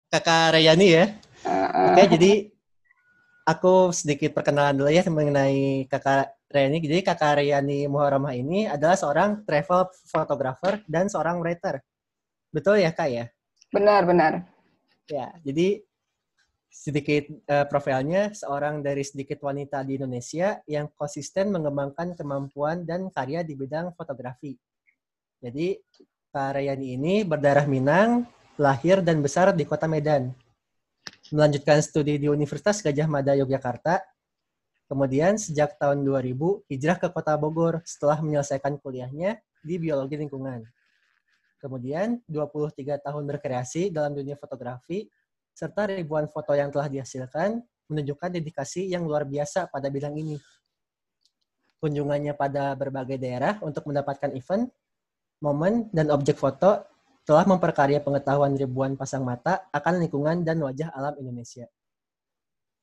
Kakak Rayani ya. Oke, Uh, jadi aku sedikit perkenalan dulu ya mengenai Kakak Rayani. Jadi Kakak Rayani Muharramah ini adalah seorang travel photographer dan seorang writer. Betul ya, Kak ya? Benar-benar. Ya, jadi sedikit profilnya seorang dari sedikit wanita di Indonesia yang konsisten mengembangkan kemampuan dan karya di bidang fotografi. Jadi Kak Rayani ini berdarah Minang, lahir dan besar di Kota Medan. Melanjutkan studi di Universitas Gajah Mada Yogyakarta. Kemudian sejak tahun 2000 hijrah ke Kota Bogor setelah menyelesaikan kuliahnya di Biologi Lingkungan. Kemudian 23 tahun berkreasi dalam dunia fotografi serta ribuan foto yang telah dihasilkan menunjukkan dedikasi yang luar biasa pada bidang ini. Kunjungannya pada berbagai daerah untuk mendapatkan event, momen, dan objek foto telah memperkarya pengetahuan ribuan pasang mata akan lingkungan dan wajah alam Indonesia.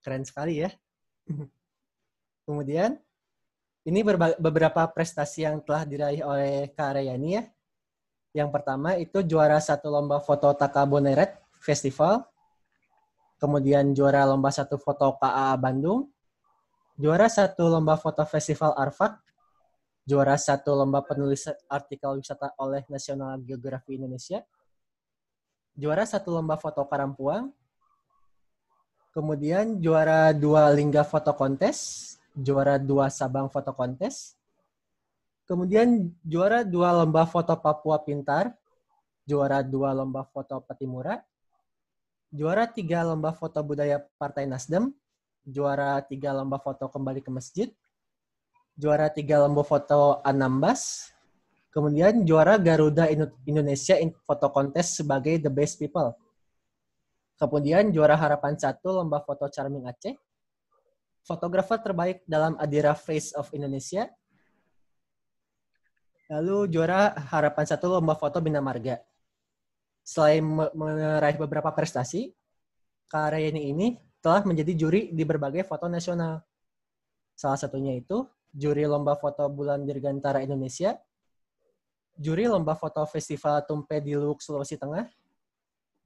Keren sekali ya. Kemudian ini beberapa prestasi yang telah diraih oleh Kak Rayani ya. Yang pertama itu juara satu lomba foto Takaboneret Festival, kemudian juara lomba satu foto KA Bandung, juara satu lomba foto Festival Arfak, juara satu lomba penulis artikel wisata oleh National Geography Indonesia, juara satu lomba foto Karampuang, kemudian juara dua Lingga Foto Kontes, juara dua Sabang Foto Kontes, kemudian juara dua lomba foto Papua Pintar, juara dua lomba foto Patimura, juara tiga lomba foto budaya Partai Nasdem, juara tiga lomba foto kembali ke masjid, juara tiga lomba foto Anambas, kemudian juara Garuda Indonesia Foto Kontes sebagai The Best People. Kemudian juara harapan satu lomba foto Charming Aceh, fotografer terbaik dalam Adira Face of Indonesia, lalu juara harapan satu lomba foto Bina Marga. Selain meraih beberapa prestasi, Kak Rayani ini telah menjadi juri di berbagai foto nasional. Salah satunya itu juri lomba foto Bulan Dirgantara Indonesia, juri lomba foto Festival Tumpe di Luwuk Sulawesi Tengah,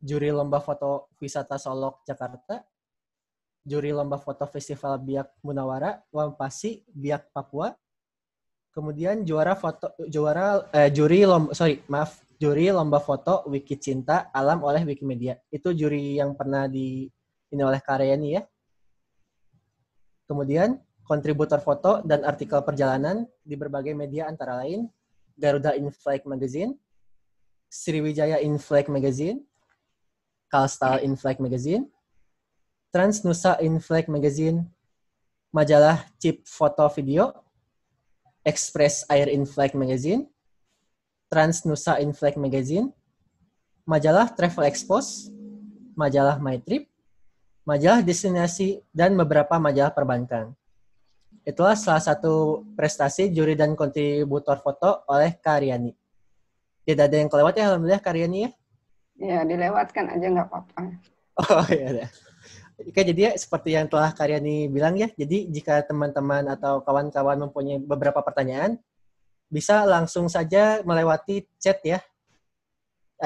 juri lomba foto wisata Solok Jakarta, juri lomba foto Festival Biak Munawara Wampasi Biak Papua, kemudian juri lomba foto Wiki Cinta Alam oleh Wikimedia. Itu juri yang pernah ini oleh Karyani ya. Kemudian kontributor foto dan artikel perjalanan di berbagai media antara lain Garuda Inflight Magazine, Sriwijaya Inflight Magazine, Kalstal Inflight Magazine, Transnusa Inflight Magazine, majalah Chip Foto Video, Express Air Inflight Magazine, Transnusa Inflight Magazine, majalah Travel Expos, majalah My Trip, majalah destinasi, dan beberapa majalah perbankan. Itulah salah satu prestasi juri dan kontributor foto oleh Karyani. Tidak ada yang kelewat ya, alhamdulillah Karyani ya. Ya, dilewatkan aja nggak apa-apa. Oh iya. Oke, jadi ya seperti yang telah Karyani bilang ya, jadi jika teman-teman atau kawan-kawan mempunyai beberapa pertanyaan, bisa langsung saja melewati chat ya.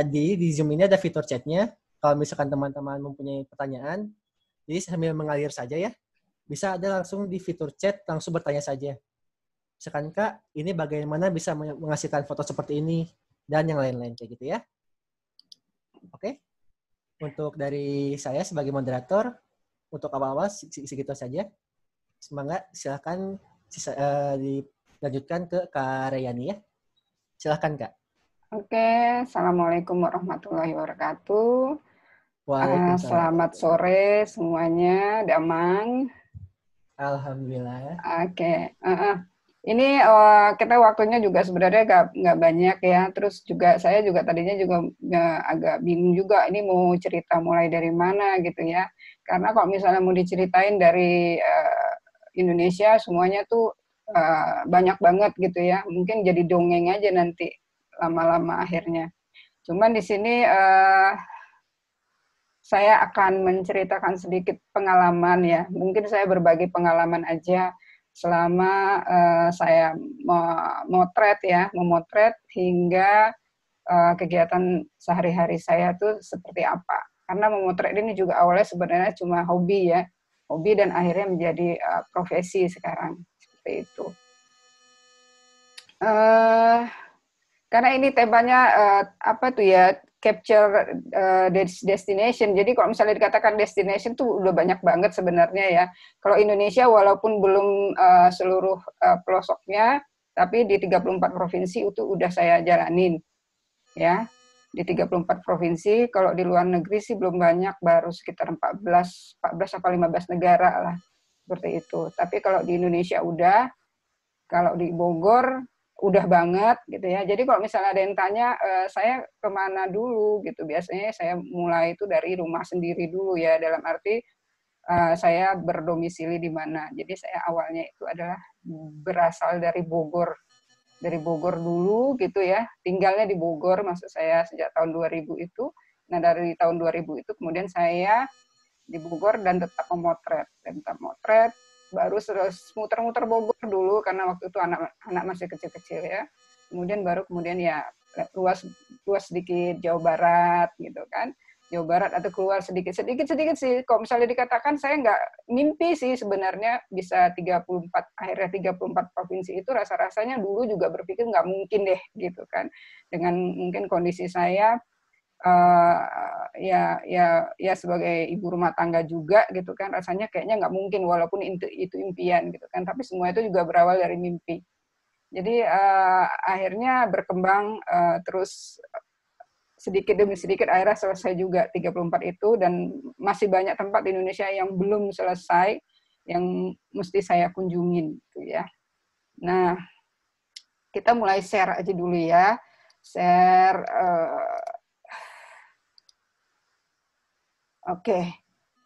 Di Zoom ini ada fitur chatnya. Kalau misalkan teman-teman mempunyai pertanyaan, jadi sambil mengalir saja ya, bisa ada langsung di fitur chat, langsung bertanya saja. Misalkan Kak, ini bagaimana bisa menghasilkan foto seperti ini, dan yang lain-lain kayak gitu ya. Oke, untuk dari saya sebagai moderator, untuk awal-awal segitu saja. Semangat, silakan dilanjutkan ke Kak Rayani ya. Silakan Kak. Oke, Assalamualaikum warahmatullahi wabarakatuh. Waalaikumsalam Selamat warahmatullahi wabarakatuh. sore semuanya, Damang. Alhamdulillah. Oke, ini kita waktunya juga sebenarnya nggak banyak ya. Terus juga saya juga tadinya juga agak bingung juga ini mau cerita mulai dari mana gitu ya. Karena kalau misalnya mau diceritain dari Indonesia semuanya tuh banyak banget gitu ya. Mungkin jadi dongeng aja nanti lama-lama akhirnya. Cuman di sini saya akan menceritakan sedikit pengalaman ya. Mungkin saya berbagi pengalaman aja selama saya memotret hingga kegiatan sehari-hari saya tuh seperti apa. Karena memotret ini juga awalnya sebenarnya cuma hobi ya, hobi dan akhirnya menjadi profesi sekarang seperti itu. Karena ini temanya apa tuh ya, capture destination. Jadi kalau misalnya dikatakan destination tuh udah banyak banget sebenarnya ya. Kalau Indonesia walaupun belum seluruh pelosoknya, tapi di 34 provinsi itu udah saya jalanin ya. Di 34 provinsi, kalau di luar negeri sih belum banyak, baru sekitar 14 atau 15 negara lah. Seperti itu. Tapi kalau di Indonesia udah, kalau di Bogor udah banget gitu ya. Jadi kalau misalnya ada yang tanya saya kemana dulu gitu, biasanya saya mulai itu dari rumah sendiri dulu ya, dalam arti saya berdomisili di mana. Jadi saya awalnya itu adalah berasal dari Bogor dulu gitu ya, tinggalnya di Bogor maksud saya sejak tahun 2000 itu. Nah dari tahun 2000 itu kemudian saya di Bogor dan tetap memotret baru terus muter-muter Bogor dulu karena waktu itu anak masih kecil-kecil ya. Kemudian ya luas sedikit Jawa Barat gitu kan. Jawa Barat atau keluar sedikit sih. Kalau misalnya dikatakan saya nggak mimpi sih sebenarnya bisa 34 provinsi itu rasa-rasanya dulu juga berpikir nggak mungkin deh gitu kan. Dengan mungkin kondisi saya ya sebagai ibu rumah tangga juga gitu kan, rasanya kayaknya nggak mungkin walaupun itu impian gitu kan, tapi semua itu juga berawal dari mimpi. Jadi akhirnya berkembang terus sedikit demi sedikit akhirnya selesai juga 34 itu, dan masih banyak tempat di Indonesia yang belum selesai yang mesti saya kunjungin gitu ya. Nah, kita mulai share aja dulu ya. Share Oke,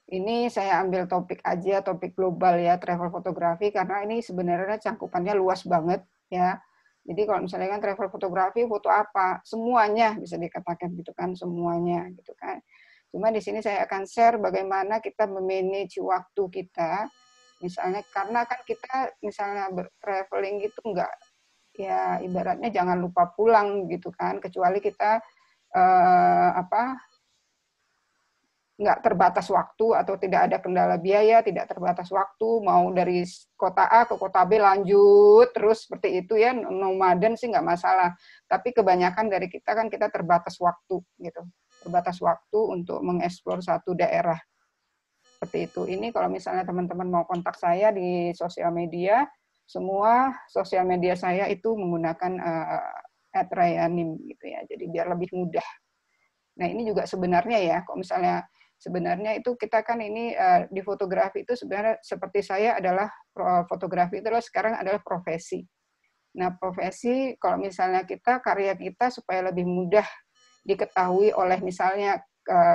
ini saya ambil topik aja, topik global ya, travel fotografi, karena ini sebenarnya cangkupannya luas banget ya. Jadi kalau misalnya kan travel fotografi, foto apa? Semuanya bisa dikatakan gitu kan, semuanya gitu kan. Cuma di sini saya akan share bagaimana kita memanage waktu kita, misalnya karena kan kita misalnya traveling gitu enggak, ya ibaratnya jangan lupa pulang gitu kan, kecuali kita nggak terbatas waktu atau tidak ada kendala biaya, tidak terbatas waktu, mau dari kota A ke kota B lanjut, terus seperti itu ya, nomaden sih nggak masalah. Tapi kebanyakan dari kita kan kita terbatas waktu gitu, terbatas waktu untuk mengeksplor satu daerah. Seperti itu. Ini kalau misalnya teman-teman mau kontak saya di sosial media, semua sosial media saya itu menggunakan @rayanim gitu ya, jadi biar lebih mudah. Nah ini juga sebenarnya ya, kalau misalnya sebenarnya itu kita kan ini di fotografi itu sebenarnya seperti saya adalah fotografi itu sekarang adalah profesi. Nah profesi kalau misalnya kita karya kita supaya lebih mudah diketahui oleh misalnya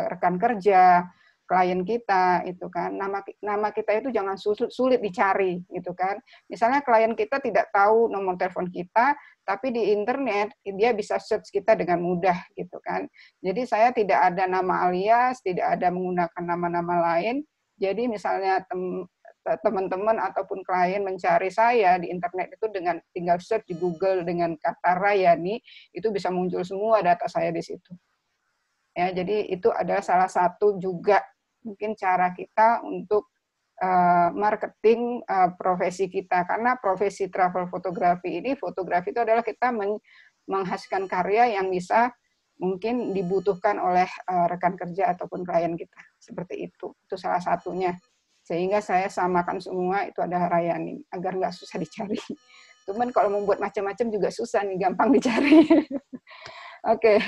rekan kerja, klien kita itu kan, nama kita itu jangan sulit dicari gitu kan. Misalnya klien kita tidak tahu nomor telepon kita, tapi di internet dia bisa search kita dengan mudah gitu kan. Jadi saya tidak ada nama alias, tidak ada menggunakan nama-nama lain. Jadi misalnya teman-teman ataupun klien mencari saya di internet itu dengan tinggal search di Google dengan kata Rayani, itu bisa muncul semua data saya di situ. Ya, jadi itu adalah salah satu juga mungkin cara kita untuk marketing profesi kita, karena profesi travel fotografi ini, fotografi itu adalah kita menghasilkan karya yang bisa mungkin dibutuhkan oleh rekan kerja ataupun klien kita, seperti itu salah satunya. Sehingga saya samakan semua itu ada Rayani agar nggak susah dicari. Cuman kalau membuat macam-macam juga susah nih, gampang dicari. Oke.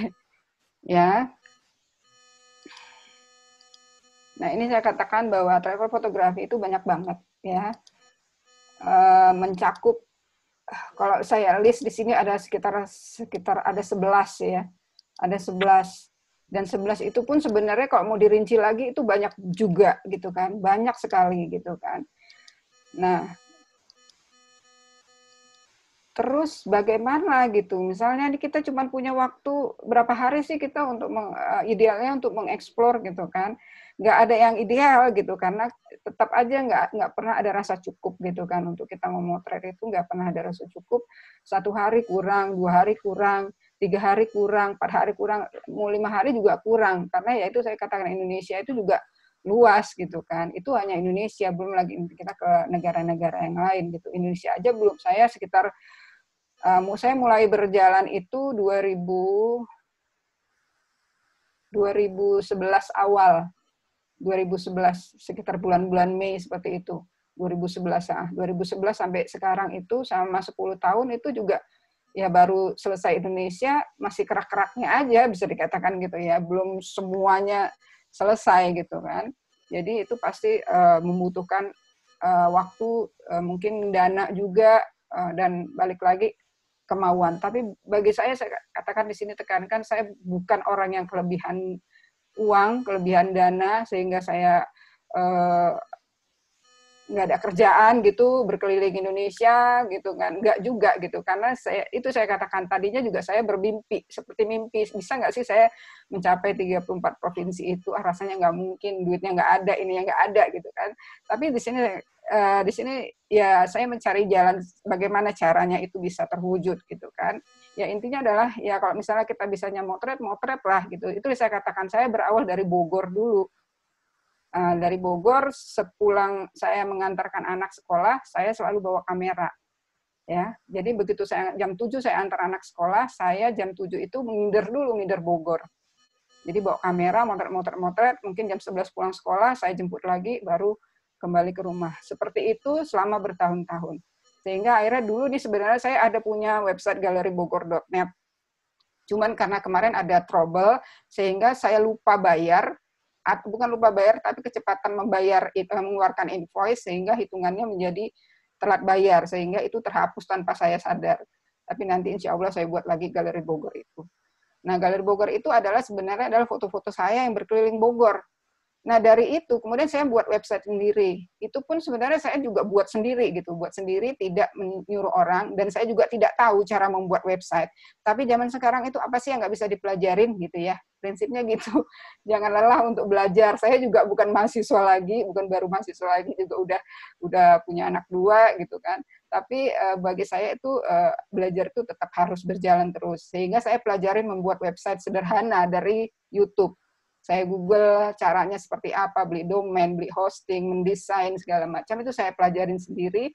Ya. Nah, ini saya katakan bahwa travel fotografi itu banyak banget ya. Mencakup, kalau saya list di sini ada sekitar ada 11 ya. Ada 11. Dan 11 itu pun sebenarnya kalau mau dirinci lagi itu banyak juga gitu kan. Banyak sekali gitu kan. Nah, terus bagaimana gitu, misalnya kita cuma punya waktu berapa hari sih kita untuk idealnya untuk mengeksplor gitu kan, nggak ada yang ideal gitu, karena tetap aja nggak pernah ada rasa cukup gitu kan, untuk kita memotret itu nggak pernah ada rasa cukup, 1 hari kurang, 2 hari kurang, 3 hari kurang, 4 hari kurang, mau 5 hari juga kurang, karena ya itu saya katakan Indonesia itu juga luas gitu kan. Itu hanya Indonesia, belum lagi kita ke negara-negara yang lain gitu. Indonesia aja belum, saya sekitar saya mulai berjalan itu 2011 awal, 2011 sekitar bulan-bulan Mei seperti itu. 2011 sampai sekarang itu sama 10 tahun itu juga ya baru selesai Indonesia masih kerak-keraknya aja bisa dikatakan gitu ya, belum semuanya selesai gitu kan. Jadi itu pasti membutuhkan waktu, mungkin dana juga, dan balik lagi kemauan. Tapi bagi saya katakan di sini tekankan, saya bukan orang yang kelebihan uang, kelebihan dana sehingga saya nggak ada kerjaan gitu, berkeliling Indonesia gitu kan, nggak juga gitu, karena saya katakan tadinya juga saya bermimpi, seperti mimpi, bisa nggak sih saya mencapai 34 provinsi itu, rasanya nggak mungkin, duitnya nggak ada, ininya nggak ada gitu kan, tapi di sini ya saya mencari jalan bagaimana caranya itu bisa terwujud gitu kan, ya intinya adalah ya kalau misalnya kita bisanya motret lah gitu, itu saya katakan saya berawal dari Bogor dulu. Dari Bogor, sepulang saya mengantarkan anak sekolah, saya selalu bawa kamera. Ya, jadi begitu saya jam 7 saya antar anak sekolah, saya jam 7 itu ngider Bogor. Jadi bawa kamera, motret, mungkin jam 11 pulang sekolah, saya jemput lagi, baru kembali ke rumah. Seperti itu selama bertahun-tahun. Sehingga akhirnya dulu sebenarnya saya ada punya website galeribogor.net. Cuman karena kemarin ada trouble, sehingga saya lupa bayar, bukan lupa bayar, tapi kecepatan mengeluarkan invoice, sehingga hitungannya menjadi telat bayar, sehingga itu terhapus tanpa saya sadar. Tapi nanti insya Allah saya buat lagi Galeri Bogor itu. Nah, Galeri Bogor itu sebenarnya adalah foto-foto saya yang berkeliling Bogor. Nah, dari itu kemudian saya buat website sendiri. Itu pun sebenarnya saya juga buat sendiri gitu, buat sendiri, tidak menyuruh orang, dan saya juga tidak tahu cara membuat website. Tapi zaman sekarang itu apa sih yang nggak bisa dipelajarin gitu ya. Prinsipnya gitu. Jangan lelah untuk belajar. Saya juga bukan mahasiswa lagi, bukan baru mahasiswa lagi, juga udah punya anak 2 gitu kan. Tapi bagi saya itu belajar itu tetap harus berjalan terus. Sehingga saya pelajari membuat website sederhana dari YouTube. Saya Google caranya seperti apa, beli domain, beli hosting, mendesain, segala macam, itu saya pelajarin sendiri,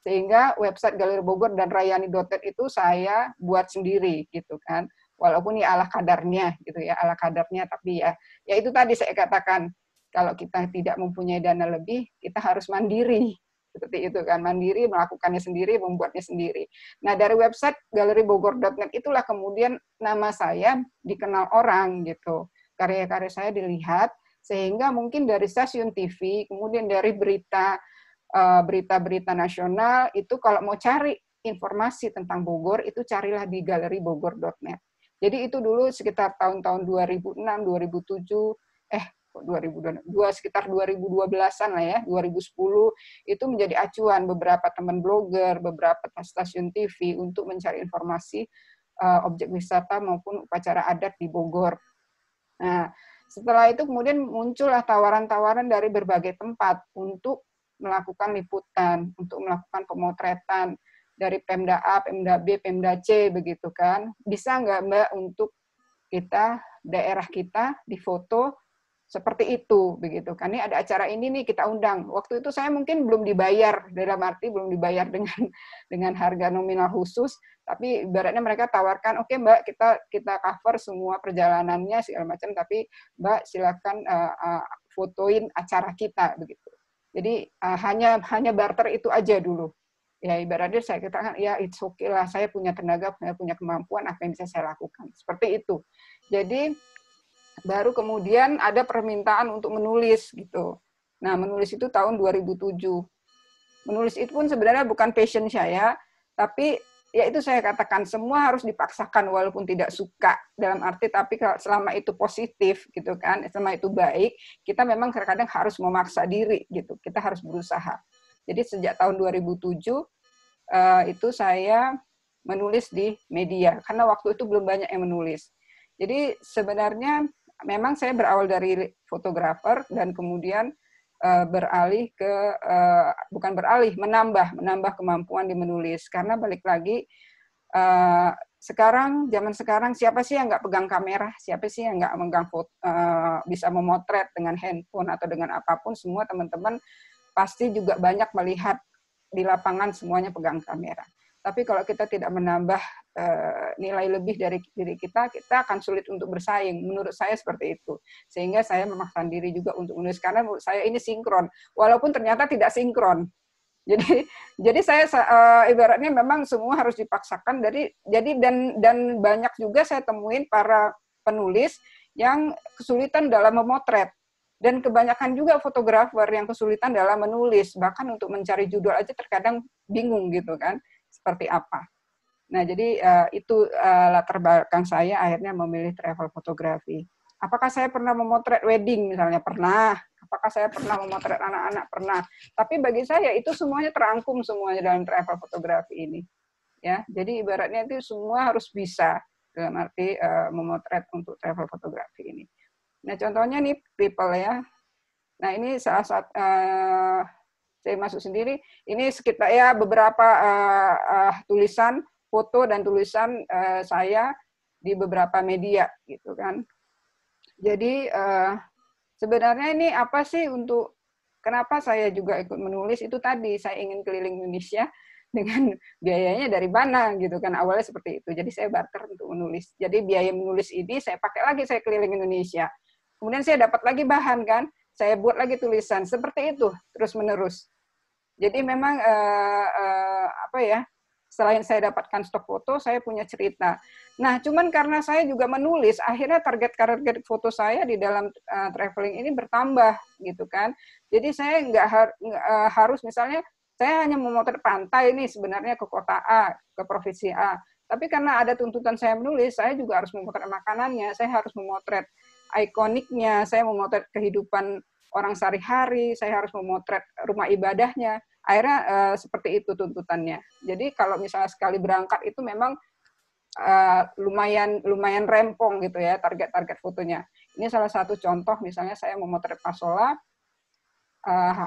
sehingga website Galeri Bogor dan Rayani.net itu saya buat sendiri, gitu kan. Walaupun ya ala kadarnya, gitu ya, ala kadarnya, tapi ya itu tadi saya katakan, kalau kita tidak mempunyai dana lebih, kita harus mandiri, seperti itu kan, mandiri, melakukannya sendiri, membuatnya sendiri. Nah, dari website galeribogor.net itulah kemudian nama saya dikenal orang, gitu. Karya-karya saya dilihat, sehingga mungkin dari stasiun TV, kemudian dari berita-berita nasional, itu kalau mau cari informasi tentang Bogor, itu carilah di galeribogor.net. Jadi itu dulu sekitar tahun-tahun 2006, 2007, 2002, sekitar 2012-an lah ya, 2010, itu menjadi acuan beberapa teman blogger, beberapa stasiun TV untuk mencari informasi objek wisata maupun upacara adat di Bogor. Nah, setelah itu kemudian muncullah tawaran-tawaran dari berbagai tempat untuk melakukan liputan, untuk melakukan pemotretan dari Pemda A, Pemda B, Pemda C, begitu kan. Bisa nggak Mbak untuk daerah kita difoto seperti itu, begitu kan. Ini ada acara ini nih, kita undang. Waktu itu saya mungkin belum dibayar, dalam arti belum dibayar dengan harga nominal khusus, tapi ibaratnya mereka tawarkan, oke Mbak, kita cover semua perjalanannya segala macam, tapi Mbak silakan fotoin acara kita, begitu. Jadi hanya barter itu aja dulu. Ya ibaratnya saya katakan, ya it's okay lah, saya punya tenaga, saya punya kemampuan, apa yang bisa saya lakukan. Seperti itu. Jadi baru kemudian ada permintaan untuk menulis gitu. Nah, menulis itu tahun 2007. Menulis itu pun sebenarnya bukan passion saya, tapi ya itu saya katakan semua harus dipaksakan walaupun tidak suka, dalam arti tapi selama itu positif gitu kan, selama itu baik, kita memang kadang-kadang harus memaksa diri gitu. Kita harus berusaha. Jadi sejak tahun 2007 itu saya menulis di media karena waktu itu belum banyak yang menulis. Jadi sebenarnya memang saya berawal dari fotografer dan kemudian menambah kemampuan di menulis, karena balik lagi zaman sekarang siapa sih yang nggak pegang kamera, siapa sih yang nggak megang bisa memotret dengan handphone atau dengan apapun, semua teman-teman pasti juga banyak melihat di lapangan semuanya pegang kamera. Tapi kalau kita tidak menambah nilai lebih dari diri kita akan sulit untuk bersaing. Menurut saya seperti itu. Sehingga saya memaksakan diri juga untuk menulis, karena menurut saya ini sinkron, walaupun ternyata tidak sinkron. Jadi saya ibaratnya memang semua harus dipaksakan. Dan banyak juga saya temuin para penulis yang kesulitan dalam memotret. Dan kebanyakan juga fotografer yang kesulitan dalam menulis, bahkan untuk mencari judul aja terkadang bingung gitu kan, seperti apa. Nah, jadi itu latar belakang saya akhirnya memilih travel fotografi. Apakah saya pernah memotret wedding misalnya? Pernah. Apakah saya pernah memotret anak-anak? Pernah. Tapi bagi saya itu semuanya terangkum semuanya dalam travel fotografi ini. Ya, jadi ibaratnya itu semua harus bisa dalam arti memotret untuk travel fotografi ini. Nah, contohnya nih people ya. Nah, ini salah satu saya masuk sendiri. Ini sekitar ya beberapa tulisan, foto dan tulisan saya di beberapa media gitu kan. Jadi sebenarnya ini apa sih kenapa saya juga ikut menulis itu tadi, saya ingin keliling Indonesia dengan biayanya dari mana gitu kan, awalnya seperti itu. Jadi saya barter untuk menulis. Jadi biaya menulis ini saya pakai lagi, saya keliling Indonesia. Kemudian saya dapat lagi bahan kan, saya buat lagi tulisan seperti itu terus menerus. Jadi memang selain saya dapatkan stok foto, saya punya cerita. Nah, cuman karena saya juga menulis, akhirnya target foto saya di dalam traveling ini bertambah gitu kan. Jadi saya nggak harus misalnya saya hanya memotret pantai ini sebenarnya ke kota A, ke provinsi A. Tapi karena ada tuntutan saya menulis, saya juga harus memotret makanannya, saya harus memotret ikoniknya, saya memotret kehidupan orang sehari-hari, saya harus memotret rumah ibadahnya. Akhirnya seperti itu tuntutannya. Jadi kalau misalnya sekali berangkat itu memang lumayan rempong gitu ya target fotonya. Ini salah satu contoh, misalnya saya memotret Pasola,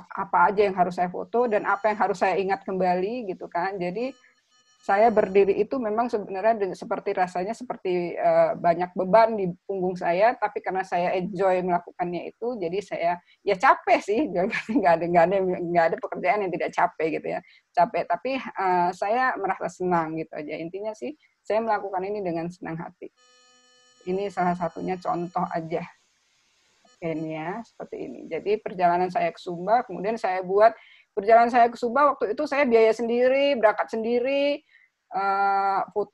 apa aja yang harus saya foto dan apa yang harus saya ingat kembali gitu kan. Jadi saya berdiri itu memang sebenarnya rasanya seperti banyak beban di punggung saya, tapi karena saya enjoy melakukannya itu, jadi saya ya capek sih, nggak ada pekerjaan yang tidak capek gitu ya, capek, tapi saya merasa senang gitu aja. Intinya sih saya melakukan ini dengan senang hati. Ini salah satunya contoh aja. Oke, ini ya seperti ini. Jadi perjalanan saya ke Sumba, kemudian saya buat perjalanan saya ke Sumba waktu itu saya biaya sendiri, berangkat sendiri,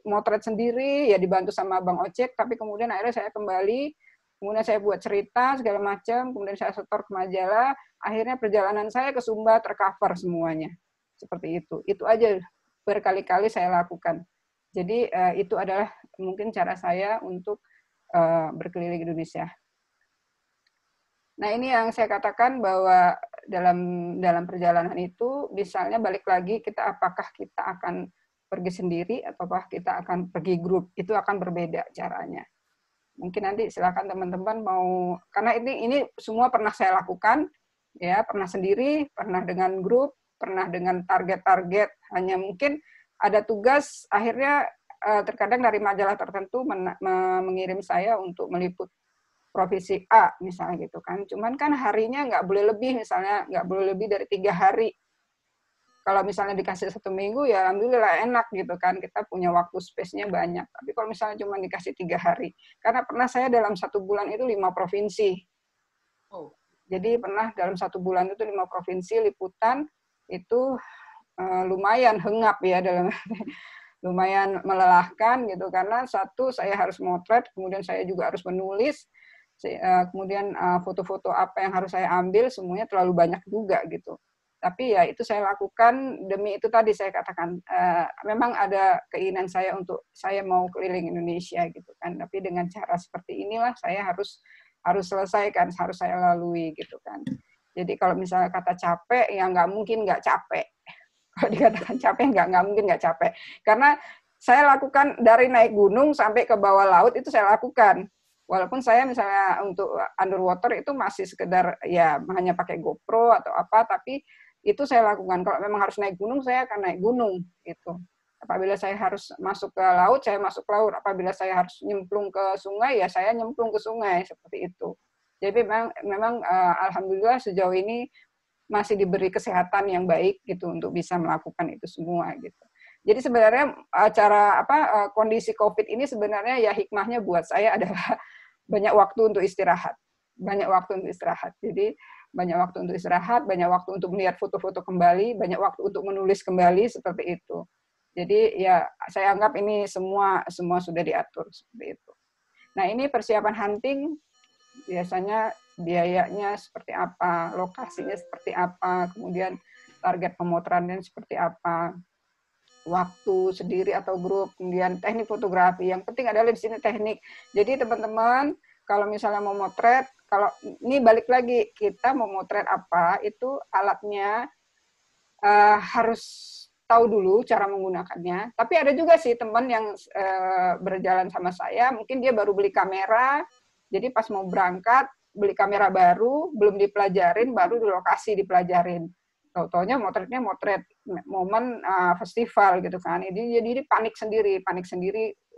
motret sendiri, ya dibantu sama Bang Ocek, tapi kemudian akhirnya saya kembali, kemudian saya buat cerita segala macam, kemudian saya setor ke majalah, akhirnya perjalanan saya ke Sumba tercover semuanya. Seperti itu. Itu aja berkali-kali saya lakukan. Jadi itu adalah mungkin cara saya untuk berkeliling Indonesia. Nah, ini yang saya katakan bahwa dalam perjalanan itu, misalnya balik lagi, apakah kita akan pergi sendiri ataukah kita akan pergi grup, itu akan berbeda caranya. Mungkin nanti silakan teman-teman mau, karena ini semua pernah saya lakukan, ya pernah sendiri, pernah dengan grup, pernah dengan target-target, hanya mungkin ada tugas, akhirnya terkadang dari majalah tertentu mengirim saya untuk meliput provinsi A misalnya gitu kan. Cuman kan harinya nggak boleh lebih, misalnya nggak boleh lebih dari 3 hari. Kalau misalnya dikasih 1 minggu ya alhamdulillah enak gitu kan, kita punya waktu space-nya banyak. Tapi kalau misalnya cuma dikasih 3 hari, karena pernah saya dalam 1 bulan itu 5 provinsi. Jadi pernah dalam 1 bulan itu 5 provinsi liputan, itu lumayan hengap ya, lumayan melelahkan gitu, karena satu saya harus motret, kemudian saya juga harus menulis, kemudian foto-foto apa yang harus saya ambil semuanya terlalu banyak juga gitu. Tapi ya itu saya lakukan demi itu tadi saya katakan, memang ada keinginan saya untuk saya mau keliling Indonesia gitu kan. Tapi dengan cara seperti inilah saya harus selesaikan, harus saya lalui gitu kan. Jadi kalau misalnya kata capek, ya nggak mungkin nggak capek. Kalau dikatakan capek, nggak mungkin nggak capek. Karena saya lakukan dari naik gunung sampai ke bawah laut itu saya lakukan. Walaupun saya misalnya untuk underwater itu masih sekedar ya hanya pakai GoPro atau apa, tapi itu saya lakukan. Kalau memang harus naik gunung, saya akan naik gunung gitu. Apabila saya harus masuk ke laut, saya masuk ke laut. Apabila saya harus nyemplung ke sungai, ya saya nyemplung ke sungai, seperti itu. Jadi memang alhamdulillah sejauh ini masih diberi kesehatan yang baik gitu untuk bisa melakukan itu semua gitu. Jadi sebenarnya kondisi COVID ini sebenarnya ya hikmahnya buat saya adalah banyak waktu untuk istirahat. Banyak waktu untuk istirahat. Jadi banyak waktu untuk istirahat, banyak waktu untuk melihat foto-foto kembali, banyak waktu untuk menulis kembali, seperti itu. Jadi ya saya anggap ini semua sudah diatur seperti itu. Nah, ini persiapan hunting biasanya biayanya seperti apa, lokasinya seperti apa, kemudian target pemotretannya seperti apa, waktu sendiri atau grup, kemudian teknik fotografi. Yang penting adalah di sini teknik. Jadi teman-teman, kalau misalnya mau motret, kalau ini balik lagi, kita mau motret apa, itu alatnya harus tahu dulu cara menggunakannya. Tapi ada juga sih teman yang berjalan sama saya, mungkin dia baru beli kamera, jadi pas mau berangkat, beli kamera baru, belum dipelajarin, baru di lokasi dipelajarin. Tahu-taunya motretnya motret momen festival gitu kan. Jadi panik sendiri,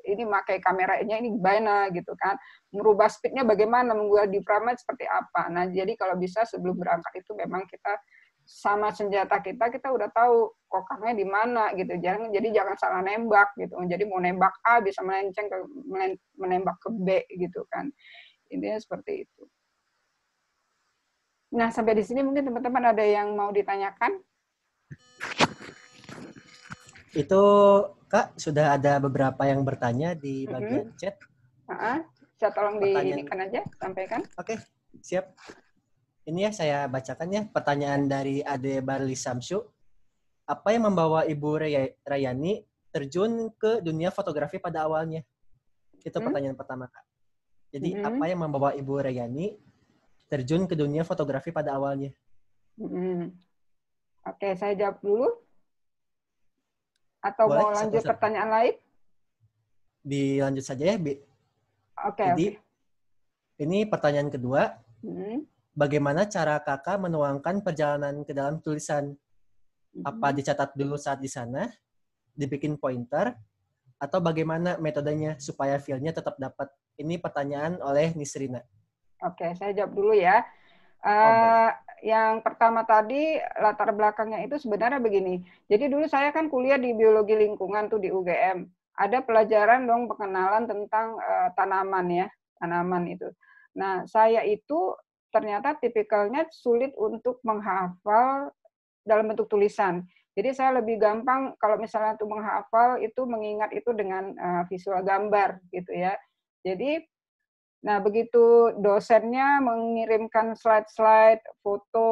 ini pakai kameranya ini gimana gitu kan. Merubah speednya bagaimana, mengubah diafragma seperti apa. Nah, jadi kalau bisa sebelum berangkat itu memang kita sama senjata kita udah tahu kokangnya di mana gitu. Jadi jangan salah nembak gitu. Jadi mau nembak A bisa melenceng ke menembak ke B gitu kan. Intinya seperti itu. Nah, sampai di sini mungkin teman-teman ada yang mau ditanyakan? Itu Kak, sudah ada beberapa yang bertanya di bagian chat. Saya tolong diinikan aja, sampaikan. Oke, siap. Ini ya saya bacakan ya, pertanyaan dari Ade Barli Samsu. Apa yang membawa Ibu Rayani terjun ke dunia fotografi pada awalnya? Itu pertanyaan pertama, Kak. Jadi apa yang membawa Ibu Rayani terjun ke dunia fotografi pada awalnya? Oke, saya jawab dulu. Atau boleh, mau lanjut pertanyaan lain? Dilanjut saja ya, Bi. Oke. Ini pertanyaan kedua. Bagaimana cara kakak menuangkan perjalanan ke dalam tulisan? Apa dicatat dulu saat di sana, dibikin pointer, atau bagaimana metodenya supaya feel-nya tetap dapat? Ini pertanyaan oleh Nisrina. Oke, saya jawab dulu ya. Yang pertama tadi, latar belakangnya itu sebenarnya begini. Jadi dulu saya kan kuliah di biologi lingkungan tuh di UGM. Ada pelajaran dong pengenalan tentang tanaman ya, tanaman itu. Nah, saya itu ternyata tipikalnya sulit untuk menghafal dalam bentuk tulisan. Jadi saya lebih gampang kalau misalnya untuk menghafal itu mengingat itu dengan visual gambar gitu ya. Jadi nah, begitu dosennya mengirimkan slide-slide foto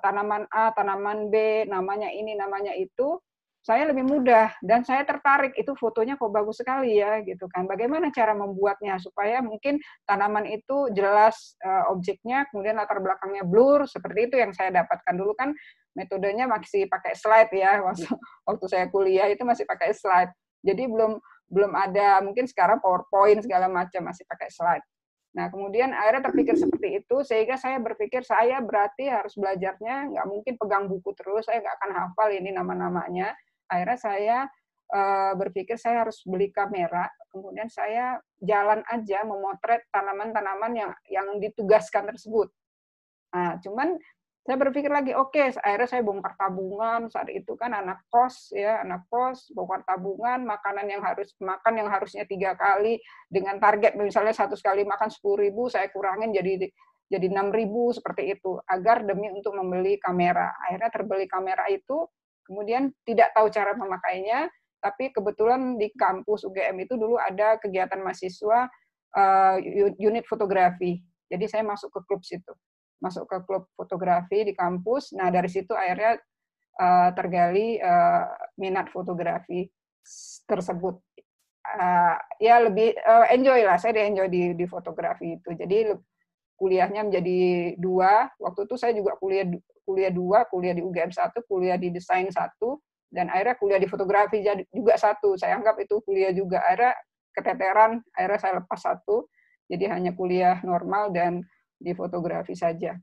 tanaman A, tanaman B, namanya ini, namanya itu, saya lebih mudah dan saya tertarik, itu fotonya kok bagus sekali ya gitu kan. Bagaimana cara membuatnya supaya mungkin tanaman itu jelas objeknya, kemudian latar belakangnya blur, seperti itu yang saya dapatkan dulu kan metodenya masih pakai slide ya, waktu saya kuliah itu masih pakai slide. Jadi belum ada, mungkin sekarang PowerPoint segala macam masih pakai slide. Nah, kemudian akhirnya terpikir seperti itu, sehingga saya berpikir saya berarti harus belajarnya, nggak mungkin pegang buku terus, saya nggak akan hafal ini nama-namanya. Akhirnya saya berpikir saya harus beli kamera, kemudian saya jalan aja memotret tanaman-tanaman yang ditugaskan tersebut. Nah, cuman saya berpikir lagi, oke, akhirnya saya bongkar tabungan, saat itu kan anak kos, bongkar tabungan, makanan yang harusnya 3 kali, dengan target misalnya 1 kali makan 10.000, saya kurangin jadi 6.000, seperti itu, agar demi untuk membeli kamera. Akhirnya terbeli kamera itu, kemudian tidak tahu cara memakainya, tapi kebetulan di kampus UGM itu dulu ada kegiatan mahasiswa unit fotografi, jadi saya masuk ke klub situ. Masuk ke klub fotografi di kampus. Nah, dari situ akhirnya tergali minat fotografi tersebut. Ya lebih enjoy lah, saya enjoy di fotografi itu. Jadi kuliahnya menjadi 2. Waktu itu saya juga kuliah 2, kuliah di UGM 1, kuliah di desain 1, dan akhirnya kuliah di fotografi juga 1. Saya anggap itu kuliah juga. Akhirnya keteteran, akhirnya saya lepas 1. Jadi hanya kuliah normal dan di fotografi saja.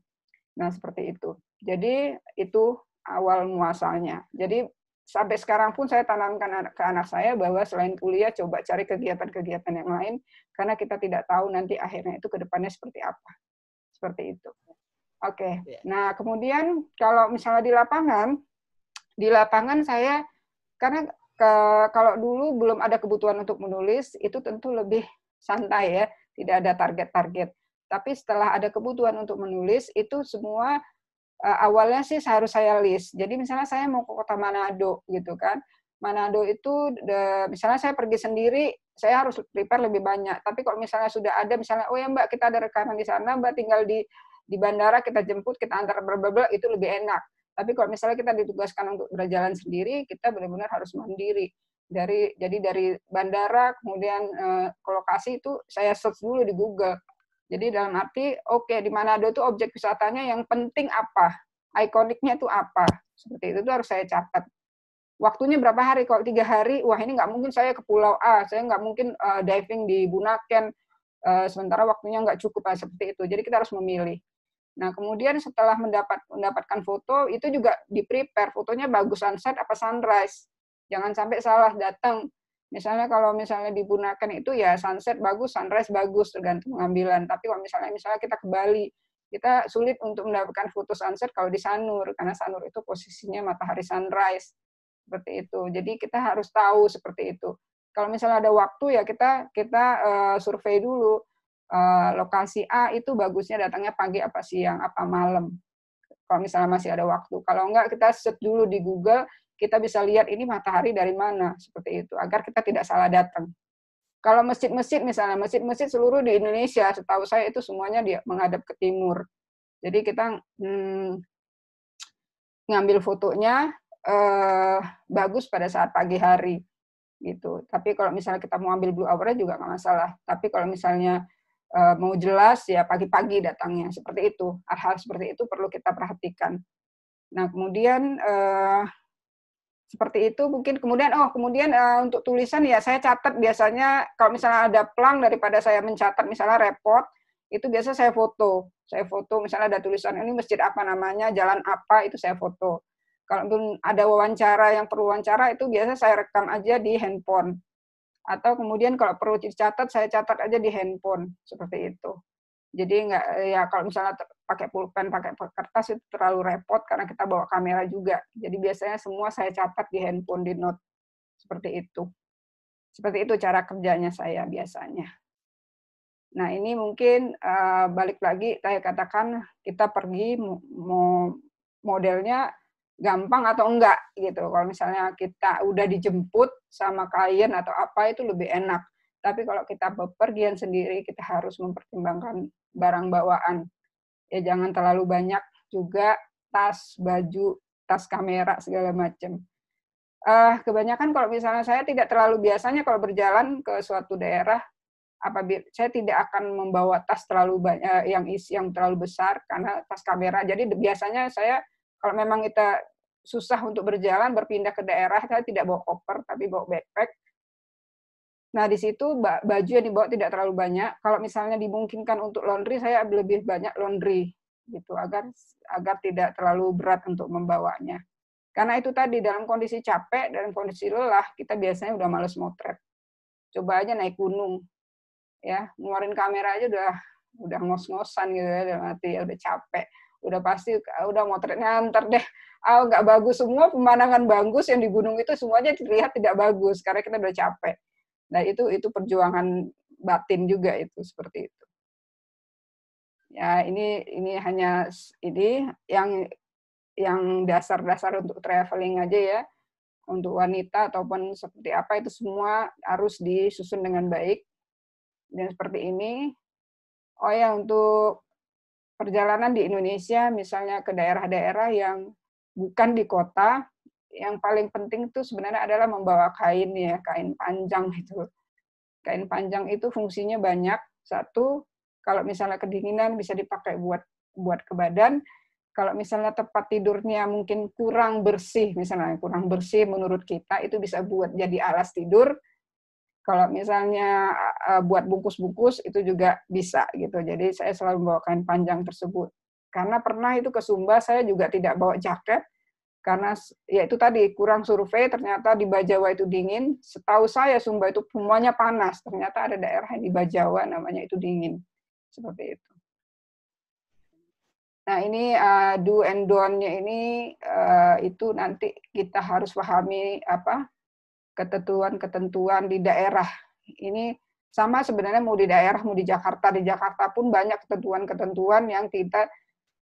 Nah, seperti itu. Jadi itu awal muasalnya. Jadi sampai sekarang pun saya tanamkan ke anak saya bahwa selain kuliah coba cari kegiatan-kegiatan yang lain karena kita tidak tahu nanti akhirnya itu ke depannya seperti apa. Seperti itu. Oke. Nah, kemudian kalau misalnya di lapangan saya karena kalau dulu belum ada kebutuhan untuk menulis, itu tentu lebih santai ya, tidak ada target-target. Tapi setelah ada kebutuhan untuk menulis, itu semua awalnya sih harus saya list. Jadi misalnya saya mau ke kota Manado gitu kan. Manado itu misalnya saya pergi sendiri, saya harus prepare lebih banyak. Tapi kalau misalnya sudah ada misalnya, oh ya Mbak, kita ada rekanan di sana, Mbak tinggal di bandara, kita jemput, kita antar blablabla, itu lebih enak. Tapi kalau misalnya kita ditugaskan untuk berjalan sendiri, kita benar-benar harus mandiri. Jadi dari bandara kemudian ke lokasi itu saya search dulu di Google. Jadi dalam arti, oke, di Manado itu objek wisatanya yang penting apa? Ikoniknya itu apa? Seperti itu harus saya catat. Waktunya berapa hari? Kalau 3 hari, wah ini nggak mungkin saya ke Pulau A, saya nggak mungkin diving di Bunaken, sementara waktunya nggak cukup, seperti itu. Jadi kita harus memilih. Nah, kemudian setelah mendapatkan foto, itu juga di-prepare, fotonya bagus sunset apa sunrise. Jangan sampai salah datang. Misalnya kalau misalnya di Bunaken itu ya sunset bagus, sunrise bagus, tergantung pengambilan. Tapi kalau misalnya kita ke Bali, kita sulit untuk mendapatkan foto sunset kalau di Sanur, karena Sanur itu posisinya matahari sunrise. Seperti itu. Jadi kita harus tahu seperti itu. Kalau misalnya ada waktu ya kita survei dulu. Lokasi A itu bagusnya datangnya pagi apa siang, apa malam. Kalau misalnya masih ada waktu. Kalau enggak, kita search dulu di Google, kita bisa lihat ini matahari dari mana, seperti itu, agar kita tidak salah datang. Kalau masjid-masjid misalnya, masjid-masjid seluruh di Indonesia, setahu saya itu semuanya dia menghadap ke timur. Jadi kita ngambil fotonya bagus pada saat pagi hari. Gitu. Tapi kalau misalnya kita mau ambil blue hour juga nggak masalah. Tapi kalau misalnya mau jelas ya pagi-pagi datangnya, seperti itu. Hal-hal seperti itu perlu kita perhatikan. Nah, kemudian seperti itu mungkin kemudian untuk tulisan ya saya catat biasanya kalau misalnya ada plang daripada saya mencatat misalnya repot, itu biasa saya foto. Saya foto misalnya ada tulisan ini masjid apa namanya, jalan apa, itu saya foto. Kalau ada wawancara yang perlu wawancara itu biasa saya rekam aja di handphone. Atau kemudian kalau perlu dicatat, saya catat aja di handphone, seperti itu. Jadi nggak, ya kalau misalnya pakai pulpen, pakai kertas itu terlalu repot karena kita bawa kamera juga. Jadi biasanya semua saya catat di handphone, di note, seperti itu. Seperti itu cara kerjanya saya biasanya. Nah ini mungkin balik lagi, saya katakan kita pergi mau modelnya gampang atau enggak gitu. Kalau misalnya kita udah dijemput sama klien atau apa itu lebih enak. Tapi kalau kita bepergian sendiri kita harus mempertimbangkan barang bawaan. Ya jangan terlalu banyak juga tas, baju, tas kamera segala macam. Kebanyakan kalau misalnya saya tidak terlalu biasanya kalau berjalan ke suatu daerah saya tidak akan membawa tas terlalu banyak yang terlalu besar karena tas kamera. Jadi biasanya saya kalau memang kita susah untuk berjalan, berpindah ke daerah, saya tidak bawa koper, tapi bawa backpack. Nah, di situ baju yang dibawa tidak terlalu banyak. Kalau misalnya dimungkinkan untuk laundry, saya lebih banyak laundry, gitu, agar tidak terlalu berat untuk membawanya. Karena itu tadi, dalam kondisi capek, dalam kondisi lelah, kita biasanya udah males motret. Coba aja naik gunung, ya, ngeluarin kamera aja udah ngos-ngosan gitu ya, dalam arti ya udah capek. Udah pasti udah motretnya ntar deh nggak bagus semua, pemandangan bagus yang di gunung itu semuanya terlihat tidak bagus karena kita udah capek. Nah itu perjuangan batin juga itu, seperti itu ya. Ini hanya ini yang dasar-dasar untuk traveling aja ya, untuk wanita ataupun seperti apa itu semua harus disusun dengan baik dan seperti ini. Oh ya, untuk perjalanan di Indonesia, misalnya ke daerah-daerah yang bukan di kota, yang paling penting itu sebenarnya adalah membawa kain ya, kain panjang itu. Kain panjang itu fungsinya banyak. Satu, kalau misalnya kedinginan bisa dipakai buat ke badan. Kalau misalnya tempat tidurnya mungkin kurang bersih, misalnya kurang bersih menurut kita, itu bisa buat jadi alas tidur. Kalau misalnya buat bungkus-bungkus itu juga bisa gitu. Jadi saya selalu bawa kain panjang tersebut. Karena pernah itu ke Sumba saya juga tidak bawa jaket. Karena ya itu tadi kurang survei, ternyata di Bajawa itu dingin. Setahu saya Sumba itu semuanya panas. Ternyata ada daerah yang di Bajawa namanya itu dingin. Seperti itu. Nah ini do and don't-nya ini itu nanti kita harus pahami apa ketentuan-ketentuan di daerah. Ini sama sebenarnya mau di daerah, mau di Jakarta. Di Jakarta pun banyak ketentuan-ketentuan yang kita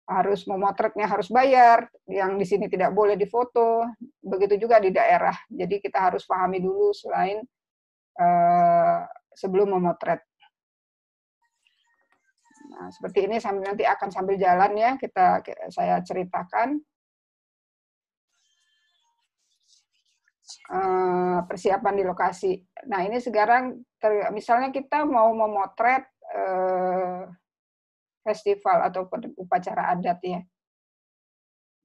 harus memotretnya harus bayar, yang di sini tidak boleh difoto, begitu juga di daerah. Jadi kita harus pahami dulu selain sebelum memotret. Nah, seperti ini nanti akan sambil jalan ya saya ceritakan persiapan di lokasi. Nah ini sekarang misalnya kita mau memotret festival atau upacara adat ya.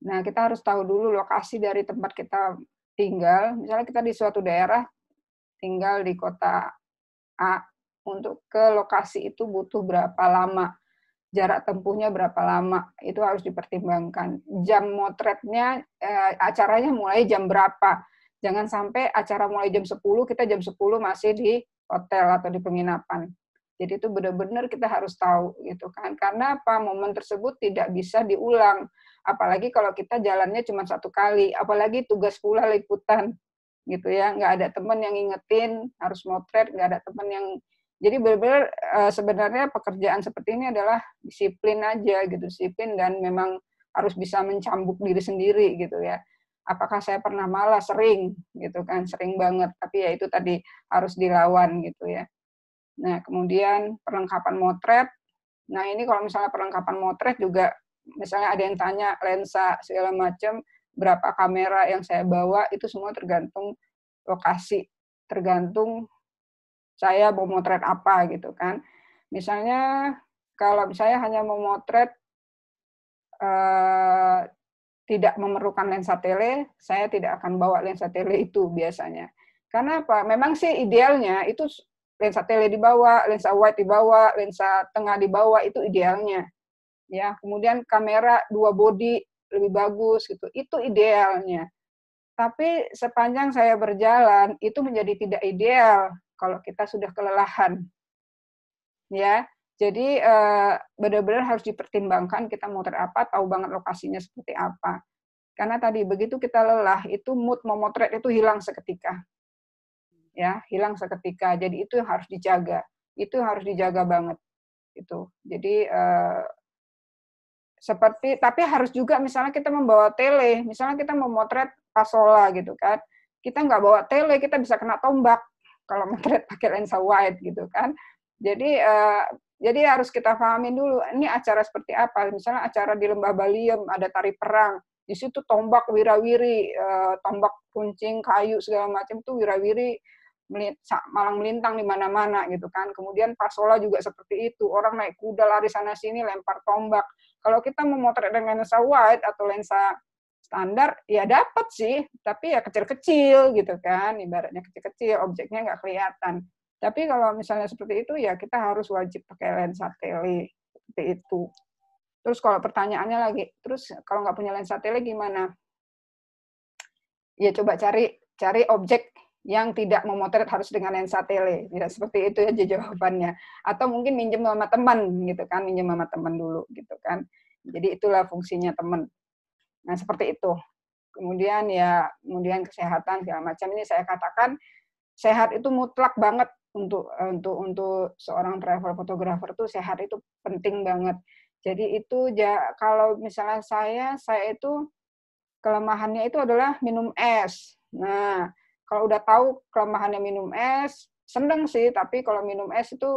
Nah, kita harus tahu dulu lokasi dari tempat kita tinggal. Misalnya kita di suatu daerah, tinggal di kota A, untuk ke lokasi itu butuh berapa lama, jarak tempuhnya berapa lama, itu harus dipertimbangkan. Jam motretnya, acaranya mulai jam berapa. Jangan sampai acara mulai jam 10, kita jam 10 masih di hotel atau di penginapan. Jadi itu benar-benar kita harus tahu gitu kan. Karena apa? Momen tersebut tidak bisa diulang. Apalagi kalau kita jalannya cuma satu kali, apalagi tugas pula liputan gitu ya, nggak ada teman yang ngingetin harus motret, nggak ada teman yang jadi benar-benar sebenarnya pekerjaan seperti ini adalah disiplin aja gitu, disiplin dan memang harus bisa mencambuk diri sendiri gitu ya. Apakah saya pernah malas? Sering gitu kan, sering banget. Tapi ya itu tadi harus dilawan gitu ya. Nah, kemudian perlengkapan motret. Nah, ini kalau misalnya perlengkapan motret juga, misalnya ada yang tanya lensa segala macam, berapa kamera yang saya bawa, itu semua tergantung lokasi, tergantung saya mau motret apa gitu kan. Misalnya kalau saya hanya mau motret tidak memerlukan lensa tele, saya tidak akan bawa lensa tele itu biasanya. Karena apa? Memang sih idealnya itu lensa tele dibawa, lensa wide dibawa, lensa tengah dibawa, itu idealnya. Ya, kemudian kamera 2 body lebih bagus gitu. Itu idealnya. Tapi sepanjang saya berjalan itu menjadi tidak ideal kalau kita sudah kelelahan. Ya. Jadi benar-benar harus dipertimbangkan kita motret apa, tahu banget lokasinya seperti apa. Karena tadi begitu kita lelah, itu mood memotret itu hilang seketika. Ya, hilang seketika. Jadi itu yang harus dijaga. Itu harus dijaga banget. Itu. Jadi seperti tapi harus juga misalnya kita membawa tele, misalnya kita memotret pasola gitu kan. Kita nggak bawa tele, kita bisa kena tombak kalau motret pakai lensa wide gitu kan. Jadi harus kita pahamin dulu, ini acara seperti apa. Misalnya acara di Lembah Baliem, ada tari perang. Di situ tombak wirawiri, tombak runcing, kayu, segala macam itu wirawiri, malang melintang di mana-mana gitu kan. Kemudian pasola juga seperti itu. Orang naik kuda, lari sana-sini, lempar tombak. Kalau kita memotret dengan lensa wide atau lensa standar, ya dapat sih, tapi ya kecil-kecil gitu kan. Ibaratnya kecil-kecil, objeknya nggak kelihatan. Tapi kalau misalnya seperti itu, ya kita harus wajib pakai lensa tele. Seperti itu. Terus kalau pertanyaannya lagi, terus kalau nggak punya lensa tele gimana? Ya coba cari objek yang tidak memotret harus dengan lensa tele. Ya, seperti itu aja jawabannya. Atau mungkin minjem sama teman, gitu kan. Minjem sama teman dulu, gitu kan. Jadi itulah fungsinya teman. Nah, seperti itu. Kemudian kesehatan, segala macam. Ini saya katakan, sehat itu mutlak banget. Untuk seorang travel photographer tuh sehat itu penting banget. Jadi itu kalau misalnya saya itu kelemahannya itu adalah minum es. Nah, kalau udah tahu kelemahannya minum es, seneng sih, tapi kalau minum es itu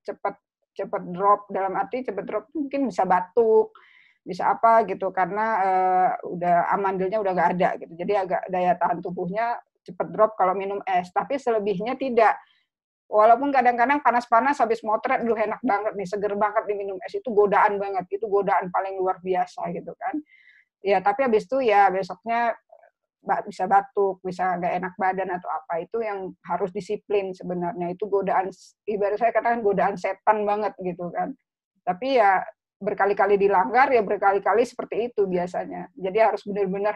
cepat drop, dalam arti cepat drop mungkin bisa batuk, bisa apa gitu karena udah amandelnya udah nggak ada gitu. Jadi agak daya tahan tubuhnya cepat drop kalau minum es, tapi selebihnya tidak. Walaupun kadang-kadang panas-panas habis motret, enak banget nih, seger banget diminum es, itu godaan banget, itu godaan paling luar biasa gitu kan. Ya, tapi habis itu ya besoknya bisa batuk, bisa nggak enak badan atau apa, itu yang harus disiplin sebenarnya. Itu godaan, ibarat saya katakan godaan setan banget gitu kan. Tapi ya berkali-kali dilanggar ya berkali-kali seperti itu biasanya. Jadi harus benar-benar